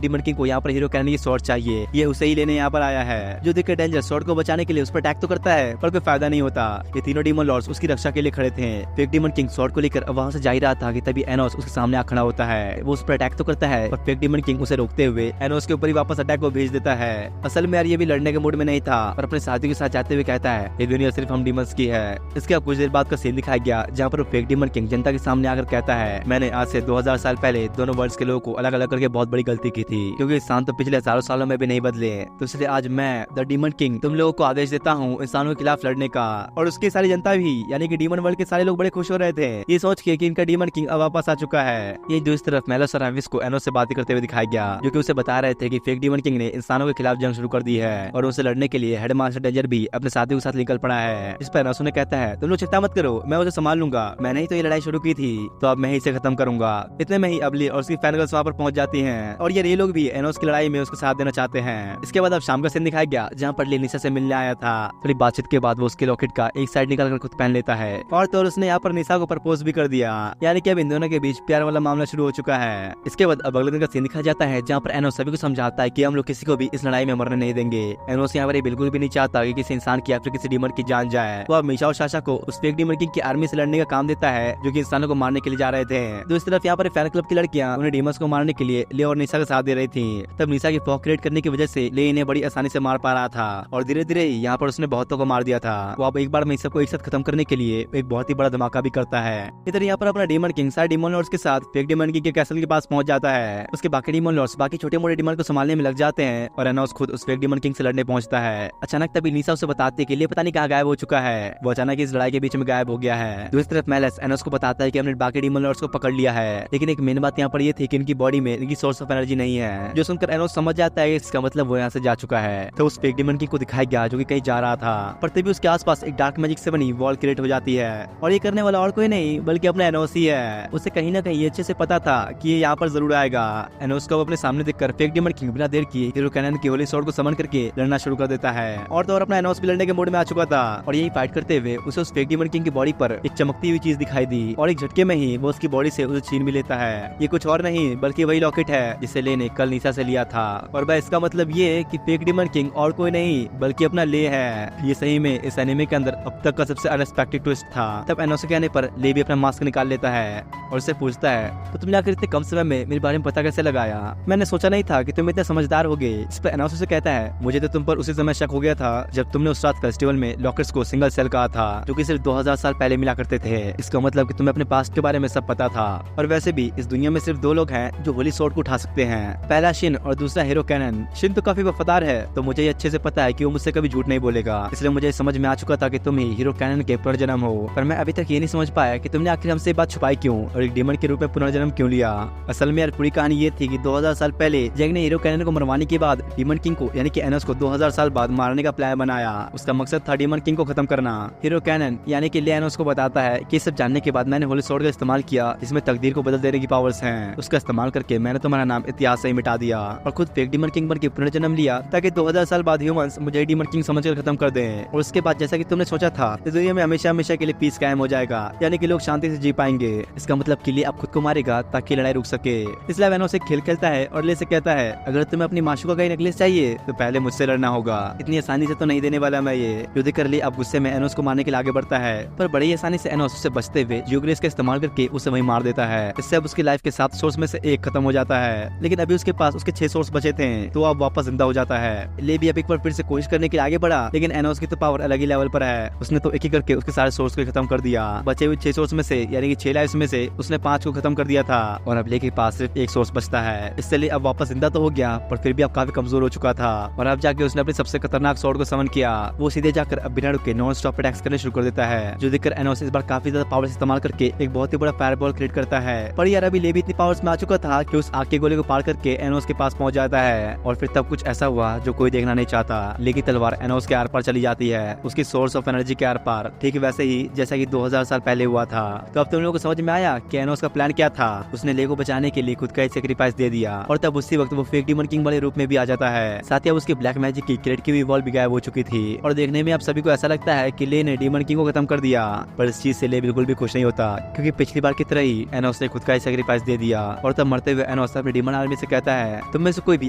डीमन किंग को यहाँ पर हीरो कैनन की स्वॉर्ड चाहिए, ये उसे ही लेने यहाँ पर आया है। जो देखकर डेंजर स्वॉर्ड को बचाने के लिए उस पर अटैक तो करता है पर कोई फायदा नहीं होता। ये तीनों डीमन लॉर्ड्स उसकी रक्षा के लिए खड़े थे। फेक डीमन किंग स्वॉर्ड को लेकर वहाँ से जा ही रहा था कि तभी एनोस उसके सामने आ खड़ा होता है। वो उस पर अटैक तो करता है पर फेक डीमन किंग उसे रोकते हुए एनोस के ऊपर ही वापस अटैक को भेज देता है। असल में यार ये भी लड़ने के मूड में नहीं था और अपने साथियों के साथ जाते हुए कहता है ये दुनिया सिर्फ हम डीमंस की है। इसके अब कुछ देर बाद का सीन दिखाया गया जहाँ पर फेक डीमन किंग जनता के सामने आकर कहता है मैंने आज से 2000 साल पहले दोनों वर्ल्ड्स के लोगों को अलग अलग करके बहुत बड़ी गलती की थी, क्योंकि इंसान तो पिछले हजारों सालों में भी नहीं बदले, तो इसलिए आज मैं द डीमन किंग तुम लोगों को आदेश देता हूँ इंसानों के खिलाफ लड़ने का। और उसकी सारी जनता भी यानी कि डीमन वर्ल्ड के सारे लोग बड़े खुश हो रहे थे ये सोच के कि इनका डीमन किंग अब वापस आ चुका है। ये जो इस तरफ मेलोस और एविस को एनोस से बातें करते हुए दिखाया गया जो कि उसे बता रहे थे कि फेक डीमन किंग ने इंसानों के खिलाफ जंग शुरू कर दी है और उसे लड़ने के लिए हेडमास्टर डेंजर भी अपने साथियों के साथ निकल पड़ा है। इस पर एनोस ने कहता है तुम लोग चिंता मत करो, मैं उसे संभाल लूंगा, मैंने ही तो ये लड़ाई शुरू की थी तो अब मैं ही इसे खत्म करूंगा। इतने में ही अबली और उसकी फैन गर्ल्स वहाँ पर पहुंच जाती हैं और ये लोग भी एनोस की लड़ाई में उसको साथ देना चाहते हैं। इसके बाद अब शाम का सीन दिखाया गया जहाँ पर निशा से मिलने आया था। थोड़ी बातचीत के बाद वो उसके लॉकेट का एक साइड निकाल कर खुद पहन लेता है और तो उसने यहाँ पर निशा को प्रपोज भी कर दिया, यानी कि अब इन दोनों के बीच प्यार वाला मामला शुरू हो चुका है। इसके बाद अब अगले दिन का सीन दिखाया जाता है जहाँ पर एनोस सभी को समझाता है कि हम लोग किसी को भी इस लड़ाई में मरने नहीं देंगे। एनोस यहाँ पर बिल्कुल भी नहीं चाहता कि किसी इंसान की या फिर किसी डीमन की जान जाए। वो अब मीशा और साशा को उस फेक डीमन किंग की आर्मी से लड़ने का काम देता है जो कि इंसानों को मारने के लिए जा रहे थे। दूसरी तरफ यहाँ पर फैन क्लब की लड़कियां उन्हें डीमंस को मारने के लिए ले और निशा का साथ दे रही थी। तब निशा की फॉग क्रिएट करने की वजह से ले इन्हें बड़ी आसानी से मार पा रहा था और धीरे धीरे यहाँ पर उसने बहुतों को मार दिया था। वो अब एक बार में सबको एक साथ खत्म करने के लिए एक बहुत ही बड़ा धमाका भी करता है। इधर यहाँ पर अपना डीमन किंग सारे डीमन लॉर्ड्स के साथ फेक डीमन किंग के कैसल के पास पहुंच जाता है। उसके बाकी डीमन लॉर्ड्स बाकी छोटे मोटे डीमन को संभालने में लग जाते हैं और एनोस खुद उस फेक डीमन किंग से लड़ने पहुंचता है। अचानक तभी निशा उसे बताती है कि लिए पता नहीं कहाँ गायब हो चुका है, वो अचानक इस लड़ाई के बीच में गायब हो गया है। दूसरी तरफ मेलस एनोस को बताता है कि हमने बाकी डीमन लॉर्ड्स को पकड़ लिया है, लेकिन एक मेन बात यहाँ पर ये थी कि इनकी बॉडी में इनकी सोर्स ऑफ एनर्जी नहीं है। जो सुनकर एनोस समझ जाता है इसका मतलब वो यहाँ से जा चुका है। तो उस फेक डीमन किंग को दिखाया गया जो कि कहीं जा रहा था, पर तभी उसके आसपास एक डार्क मैजिक से बनी वॉल क्रिएट हो जाती है और ये करने वाला और कोई नहीं बल्कि अपना एनोस ही है। उसे कहीं ना कहीं अच्छे से पता था कि ये यहाँ पर जरूर आएगा। एनोस को अपने सामने देखकर फेक डीमन किंग बिना देर किए हीरो कैनन की होली स्वॉर्ड को समन करके लड़ना शुरू कर देता है और तो और अपना एनोस भी लड़ने के मूड में आ चुका था और यही फाइट करते हुए उसे उस फेक डीमन किंग की बॉडी पर एक चमकती हुई चीज दिखाई दी और एक झटके में ही वो उसकी बॉडी से उसे छीन भी लेता है। ये कुछ और नहीं बल्कि वही लॉकेट है जिसे ले ने कल निशा से लिया था और भाई इसका मतलब ये है कि फेक डीमन किंग और कोई नहीं बल्कि अपना ले है। ये सही में इस एनिमे के अंदर अब तक का सबसे अनएक्सपेक्टेड ट्विस्ट था। तब एनोस के कहने पर ले भी अपना मास्क निकाल लेता है और उससे पूछता है तो तुमने आखिर इतने कम समय में मेरे बारे में पता कैसे लगाया? मैंने सोचा नहीं था कि तुम इतने समझदार होगे। इस पर एनोस से कहता है मुझे तो तुम पर उसी समय शक हो गया था जब तुमने उस रात फेस्टिवल में लॉकेट्स को सिंगल सेल कहा था जो कि सिर्फ 2000 साल पहले मिला करते थे। इसका मतलब कि तुम्हें अपने पास्ट के बारे में सब पता था। और वैसे भी इस दुनिया में सिर्फ 2 लोग हैं जो होली स्वॉर्ड को उठा सकते हैं, पहला शिन और दूसरा हीरो कैनन। शिन तो काफी वफादार है तो मुझे ये अच्छे से पता है कि वो मुझसे कभी झूठ नहीं बोलेगा, इसलिए मुझे समझ में आ चुका था कि तुम ही हीरो कैनन के पुनर्जन्म हो। पर मैं अभी तक ये नहीं समझ पाया कि तुमने आखिर हमसे बात छुपाई क्यों और एक डीमन के रूप में पुनर्जन्म क्यों लिया। असल में यार पूरी कहानी ये थी कि 2000 साल पहले जैक ने हीरो कैनन को मरवाने के बाद डीमन किंग को यानी कि एनोस को 2000 साल बाद मारने का प्लान बनाया। उसका मकसद था डीमन किंग को खत्म करना। हीरो कैनन यानी कि एनोस को बताता है कि सब जानने के बाद मैंने होली स्वॉर्ड का इस्तेमाल किया जिसमें तकदीर को बदल देने की पावर्स हैं। उसका इस्तेमाल करके मैंने तुम्हारा नाम इतिहास से ही मिटा दिया और खुद फेक डीमन किंग बन के पुनर्जन्म लिया ताकि 2000 साल बाद ह्यूमंस मुझे डीमन किंग समझकर खत्म कर दें। और उसके बाद जैसा कि तुमने सोचा था इस दुनिया में हमेशा हमेशा के लिए पीस कायम हो जाएगा, यानी कि लोग शांति से जी पाएंगे। इसका मतलब कि लिए अब खुद को मारेगा ताकि लड़ाई रुक सके। इसलिए एनोस एक खेल खेलता आता है और ले से कहता है अगर तुम्हें अपनी माशूका का नेकलेस चाहिए तो पहले मुझसे लड़ना होगा, इतनी आसानी से तो नहीं देने वाला मैं ये। जो देखकर ले अब गुस्से में एनोस को मारने के लिए आगे बढ़ता है, पर बड़ी आसानी से एनोस उससे बचते हुए जियोग्रेस का इस्तेमाल करके उसे वहीं मार देता है। इससे अब उसकी लाइफ के 7 सोर्स में से एक खत्म हो जाता है, लेकिन अभी उसके पास उसके 6 सोर्स बचे थे, तो अब वापस जिंदा हो जाता है। ले भी अब एक बार फिर से कोशिश करने के लिए आगे बढ़ा, लेकिन एनोस की तो पावर अलग ही लेवल पर है। उसने तो एक ही करके उसके सारे सोर्स को खत्म कर दिया। बचे हुए 6 सोर्स में से यानी कि 6 लाइफ्स में से उसने 5 को खत्म कर दिया था और अब ले के पास सिर्फ एक सोर्स बचता है। इससे ले अब वापस जिंदा तो हो गया, पर फिर भी अब काफी कमजोर हो चुका था और अब जाके उसने अपने सबसे खतरनाक स्वॉर्ड को समन किया। वो सीधे जाकर अब बिना रुके नॉन स्टॉप अटैक्स करने शुरू कर देता है, जो देखकर एनोस इस बार काफी ज्यादा पावर इस्तेमाल करके एक बहुत ही बड़ा फायरबॉल क्रिएट करता है। पर यार अभी ले भी इतनी पावर्स में आ चुका था कि उस आग के गोले को पार करके एनोस के पास पहुंच जाता है और फिर तब कुछ ऐसा हुआ जो कोई देखना नहीं चाहता। लेकिन तलवार एनोस के आर पार चली जाती है, उसकी सोर्स ऑफ एनर्जी के आर पार, ठीक वैसे ही जैसा कि 2000 साल पहले हुआ था। तो अब तुम लोगों को समझ में आया कि एनोस का प्लान क्या था। उसने ले को बचाने के लिए खुद का सेक्रीफाइस दे दिया और तब उसी वक्त वो फेक डीमन किंग वाले रूप में भी आ जाता है। साथ ही अब उसकी ब्लैक मैजिक की क्रेड की भी वॉल भी गायब हो चुकी थी और देखने में अब सभी को ऐसा लगता है कि ले ने डीमन किंग को खत्म कर दिया, पर इस चीज से ले बिल्कुल भी खुश नहीं होता, क्योंकि पिछली बार की तरह ही एनोस ने खुद का सेक्रीफाइस दे दिया। और तब मरते हुए एनोस अपने डीमन आर्मी से कहता है तुम में से कोई भी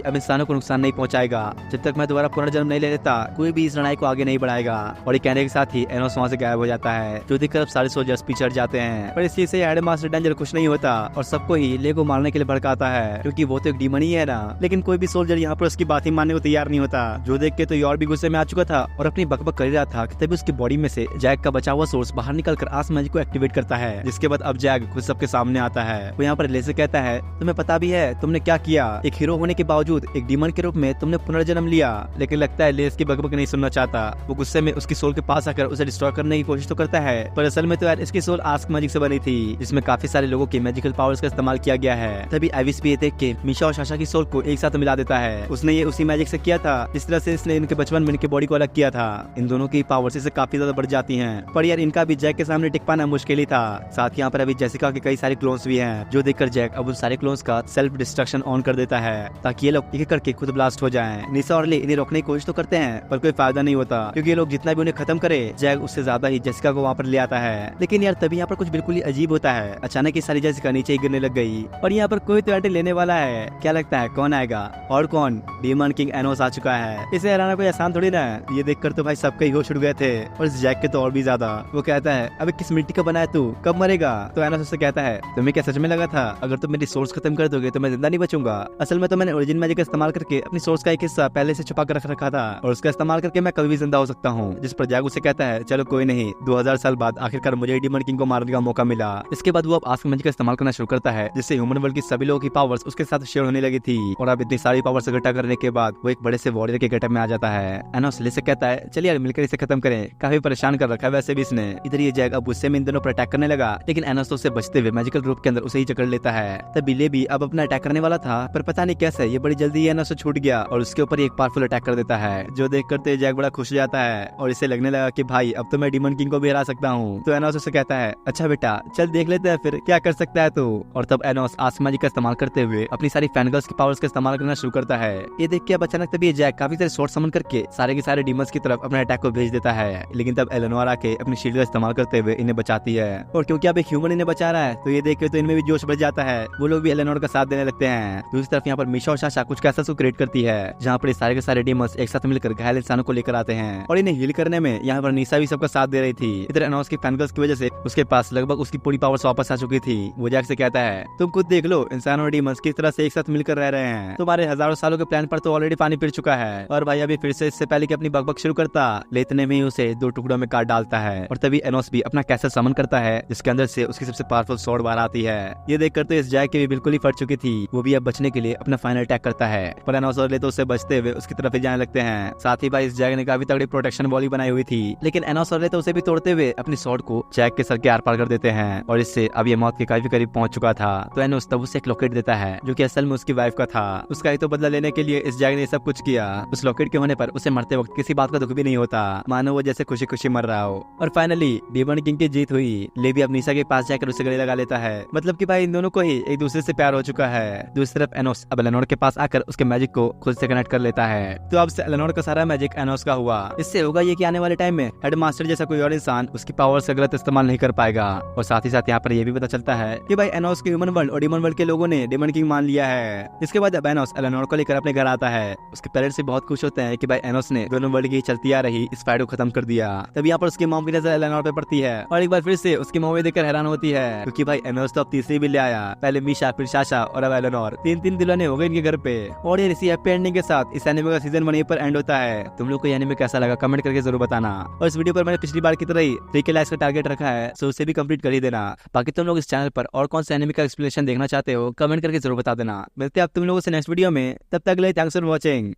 अब इंसानों को नुकसान नहीं पहुंचाएगा, जब तक मैं दोबारा पुनर्जन्म नहीं ले लेता कोई भी इस लड़ाई को आगे नहीं बढ़ाएगा। और ये कहने के साथ ही एनोस वहाँ से गायब हो जाता है, जो देखकर अब सारे सोल्जर्स पीछे हट जाते हैं। पर इस चीज से हेड मास्टर डेंजर खुश नहीं होता और सबको ही ले को मारने के लिए भड़काता है, क्योंकि वो तो एक डीमन ही है ना। लेकिन कोई भी सोल्जर यहाँ पर उसकी बात ही मानने को तैयार नहीं होता। जो देख के तो ये और भी गुस्से में आ चुका था और अपनी बकबक कर रहा था, तभी उसकी बॉडी में से जैक का बचा हुआ सोर्स बाहर निकलकर आस मैजिक को एक्टिवेट करता है, जिसके बाद अब जैक खुद सबके सामने आता है। वो यहाँ पर ले से कहता है तुम्हें पता भी है तुमने क्या किया, एक हीरो होने के बावजूद एक डीमन के रूप में तुमने पुनर्जन्म लिया। लेकिन लगता है लेस की बकबक नहीं सुनना चाहता। वो गुस्से में उसकी सोल के पास आकर उसे डिस्ट्रॉय करने की कोशिश तो करता है, पर असल में तो यार इसकी सोल आस्क मैजिक से बनी थी, जिसमें काफी सारे लोगों के मैजिकल पावर्स का इस्तेमाल किया गया है। तभी एविस भी ये देख के मीशा और साशा की सोल को एक साथ मिला देता है। उसने ये उसी मैजिक से किया था जिस तरह से इसने इनके बचपन में इनके बॉडी को अलग किया था। इन दोनों की पावर्स इससे काफी ज्यादा बढ़ जाती हैं, पर यार इनका भी जैक के सामने टिक पाना मुश्किल ही था। साथ ही यहाँ पर अभी जेसिका के कई सारे क्लोन्स भी हैं, जो देखकर जैक अब उन सारे क्लोन्स का सेल्फ डिस्ट्रक्शन ऑन कर देता है, ताकि ये लोग एक एक करके खुद ब्लास्ट हो जाएं। निशा और ले इन्हें रोकने की कोशिश तो करते हैं, पर कोई फायदा नहीं होता, क्योंकि ये लोग जितना भी उन्हें खत्म करे जैक उससे ज्यादा ही जेसिका को वहाँ पर ले आता है। लेकिन यार तभी यहाँ पर कुछ बिल्कुल ही अजीब होता है। अचानक ये सारी जेसिका नीचे ही गिरने लग गई और यहाँ पर कोई तो एंट्री लेने वाला है। क्या लगता है कौन आएगा? और कौन? डीमन किंग एनोस आ चुका है। इसे हराना कोई आसान थोड़ी ना है। ये देखकर तो भाई सबके ही होश उड़ गए थे और इस जैक के तो और भी ज्यादा। वो कहता है अबे किस मिट्टी का बना है तू, कब मरेगा? तो एनोस उससे कहता है तुम्हें क्या सच में लगा था अगर तुम मेरी सोर्स खत्म कर दोगे तो मैं जिंदा नहीं बचूंगा? असल में तो मैंने ओरिजिन मैजिक का इस्तेमाल करके अपनी सोर्स का एक हिस्सा पहले से छुपा कर रख रखा था और उसका इस्तेमाल करके मैं कभी भी जिंदा हो सकता हूँ। जिस पर जैक उसे कहता है चलो कोई नहीं, 2000 साल बाद आखिरकार मुझे डीमन किंग को मारने का मौका मिला। इसके बाद वो अब आस्क मैजिक का इस्तेमाल करना शुरू करता है, जिससे ह्यूमन वर्ल्ड की सभी लोगों की पावर्स उसके साथ शेयर होने लगी थी। और अब इतनी सारी पावर्स इकट्ठा करने के बाद वो एक बड़े से वॉरियर के गेटअप में आ जाता है। एनोस ले से कहता है चलिए यार मिलकर इसे खत्म करें, काफी परेशान कर रखा है वैसे भी इसने। इधर ये जैक अब गुस्से में इन दोनों पर अटैक करने लगा, लेकिन एनोस तो उससे बचते हुए मैजिकल रूप के अंदर उसे ही जकड़ लेता है। तब बिले भी अब अपना अटैक करने वाला था, पर पता नहीं कैसे ये बड़ी जल्दी एनोस से छूट गया और उसके ऊपर एक पावरफुल अटैक कर देता है, जो देख करते जैक बड़ा खुश हो जाता है और इसे लगने लगा कि भाई अब तो मैं डीमन किंग को भी हरा सकता हूँ। तो एनोस उसे कहता है अच्छा बेटा चल देख लेते हैं फिर क्या कर सकता है तू। और तब एनोस आस्क मैजिक का इस्तेमाल करते हुए अपनी सारी फैनगर्ल्स की पावर्स का इस्तेमाल करना शुरू करता है। ये देख के अब अचानक तभी जैक काफी सारे शॉट समन करके सारे के सारे डीमंस की तरफ अपने अटैक को भेज देता है। लेकिन तब एलेनोर आके अपनी शील्ड का इस्तेमाल करते हुए इन्हें बचाती है, और क्योंकि अब एक ह्यूमन इन्हें बचा रहा है तो ये देख के तो इनमें भी जोश बढ़ जाता है। वो लोग भी एलेनोर का साथ देने लगते हैं। दूसरी तरफ यहाँ पर मीशा और साशा कुछ कैसा को क्रिएट करती है, जहाँ पर सारे के सारे डीमंस एक साथ मिलकर घायल इंसानों को लेकर आते हैं और इन्हें हील करने में यहाँ पर निशा भी सबका साथ दे रही थी। इधर एनोस की फैनगर्ल्स की वजह से उसके पास लगभग उसकी पूरी पावर्स वापस आ चुकी थी। वो जैक से कहता है तुम खुद देख लो इंसान और डीमंस किस तरह से एक साथ मिलकर रह रहे हैं, तुम्हारे हजारों सालों के प्लान पर तो ऑलरेडी पानी फिर चुका है। और भाई अभी फिर से इससे पहले कि अपनी बकबक शुरू करता, लेतने में ही उसे 2 टुकड़ों में काट डालता है। और तभी एनोस भी अपना कैसल समन करता है, जिसके अंदर से उसकी सबसे पावरफुल स्वॉर्ड बाहर आती है। ये देख कर तो इस जैक की भी बिल्कुल ही फट चुकी थी। वो भी अब बचने के लिए अपना फाइनल अटैक करता है, पर एनोस और ले तो उससे बचते हुए उसकी तरफ ही जाने लगते हैं। साथ ही भाई इस जैक ने काफी तगड़ी प्रोटेक्शन वॉल बनाई हुई थी, लेकिन एनोस और ले तो उसे भी तोड़ते हुए अपनी स्वॉर्ड को जैक के सर के आर पार कर देते हैं और इससे अब ये मौत के काफी करीब पहुंच चुका था। तो एनोस तब उसे एक लॉकेट देता है, जो कि असल में उसकी वाइफ का था। उसका ही तो बदला लेने के लिए इस जैक ने सब कुछ किया। उस लॉकेट के होने पर उसे मरते वक्त किसी बात का दुख भी नहीं होता, मानो वो जैसे खुशी खुशी मर रहा हो। और फाइनली डीमन किंग की जीत हुई। ले भी अब निशा के पास जाकर उसे गले लगा लेता है, मतलब कि भाई इन दोनों को ही एक दूसरे से प्यार हो चुका है। दूसरी तरफ एनोस अब एलेनोर के पास आकर उसके मैजिक को खुद से कनेक्ट कर लेता है। तो अब से एलेनोर का सारा मैजिक एनोस का हुआ। इससे होगा ये कि आने वाले टाइम में हेडमास्टर जैसा कोई और इंसान उसकी पावर से गलत इस्तेमाल नहीं कर पाएगा। और साथ ही साथ यहाँ पर ये भी पता चलता है कि भाई एनोस के ह्यूमन वर्ल्ड और डीमन वर्ल्ड के लोगों ने डीमन किंग मान लिया है। इसके बाद एनोस एलेनोर को लेकर अपने घर आता है। उसके पेरेंट्स भी बहुत खुश होते हैं कि भाई एनोस ने दोनों वर्ल्ड की चलती आ रही इस फाइट को खत्म कर दिया। तब यहाँ पर उसकी मॉम की नजर एलेनोर पे पड़ती है और एक बार फिर से उसकी मॉम देखकर हैरान होती है, क्योंकि भाई एनोस तो अब तीसरी भी ले आया। पहले मीशा, फिर साशा और अब एलेनोर, तीन दुल्हनें हो गई इनके घर पे। और ये इसी हैप्पी एंडिंग के साथ इस एनिमे का सीजन 1 यहीं पर एंड होता है। तुम लोग को ये एनिमे कैसा लगा कमेंट करके जरूर बताना। और इस वीडियो पर मैंने पिछली बार की तरह ही 3K लाइक्स का टारगेट रखा है, सो उसे भी कंप्लीट कर ही देना। बाकी तुम लोग इस चैनल पर और कौन सा एनिमे का एक्सप्लेनेशन देखना चाहते हो कमेंट करके जरूर बता देना। मिलते हैं आप तुम लोगों से नेक्स्ट वीडियो में, तब तक के लिए थैंक्स फॉर वॉचिंग।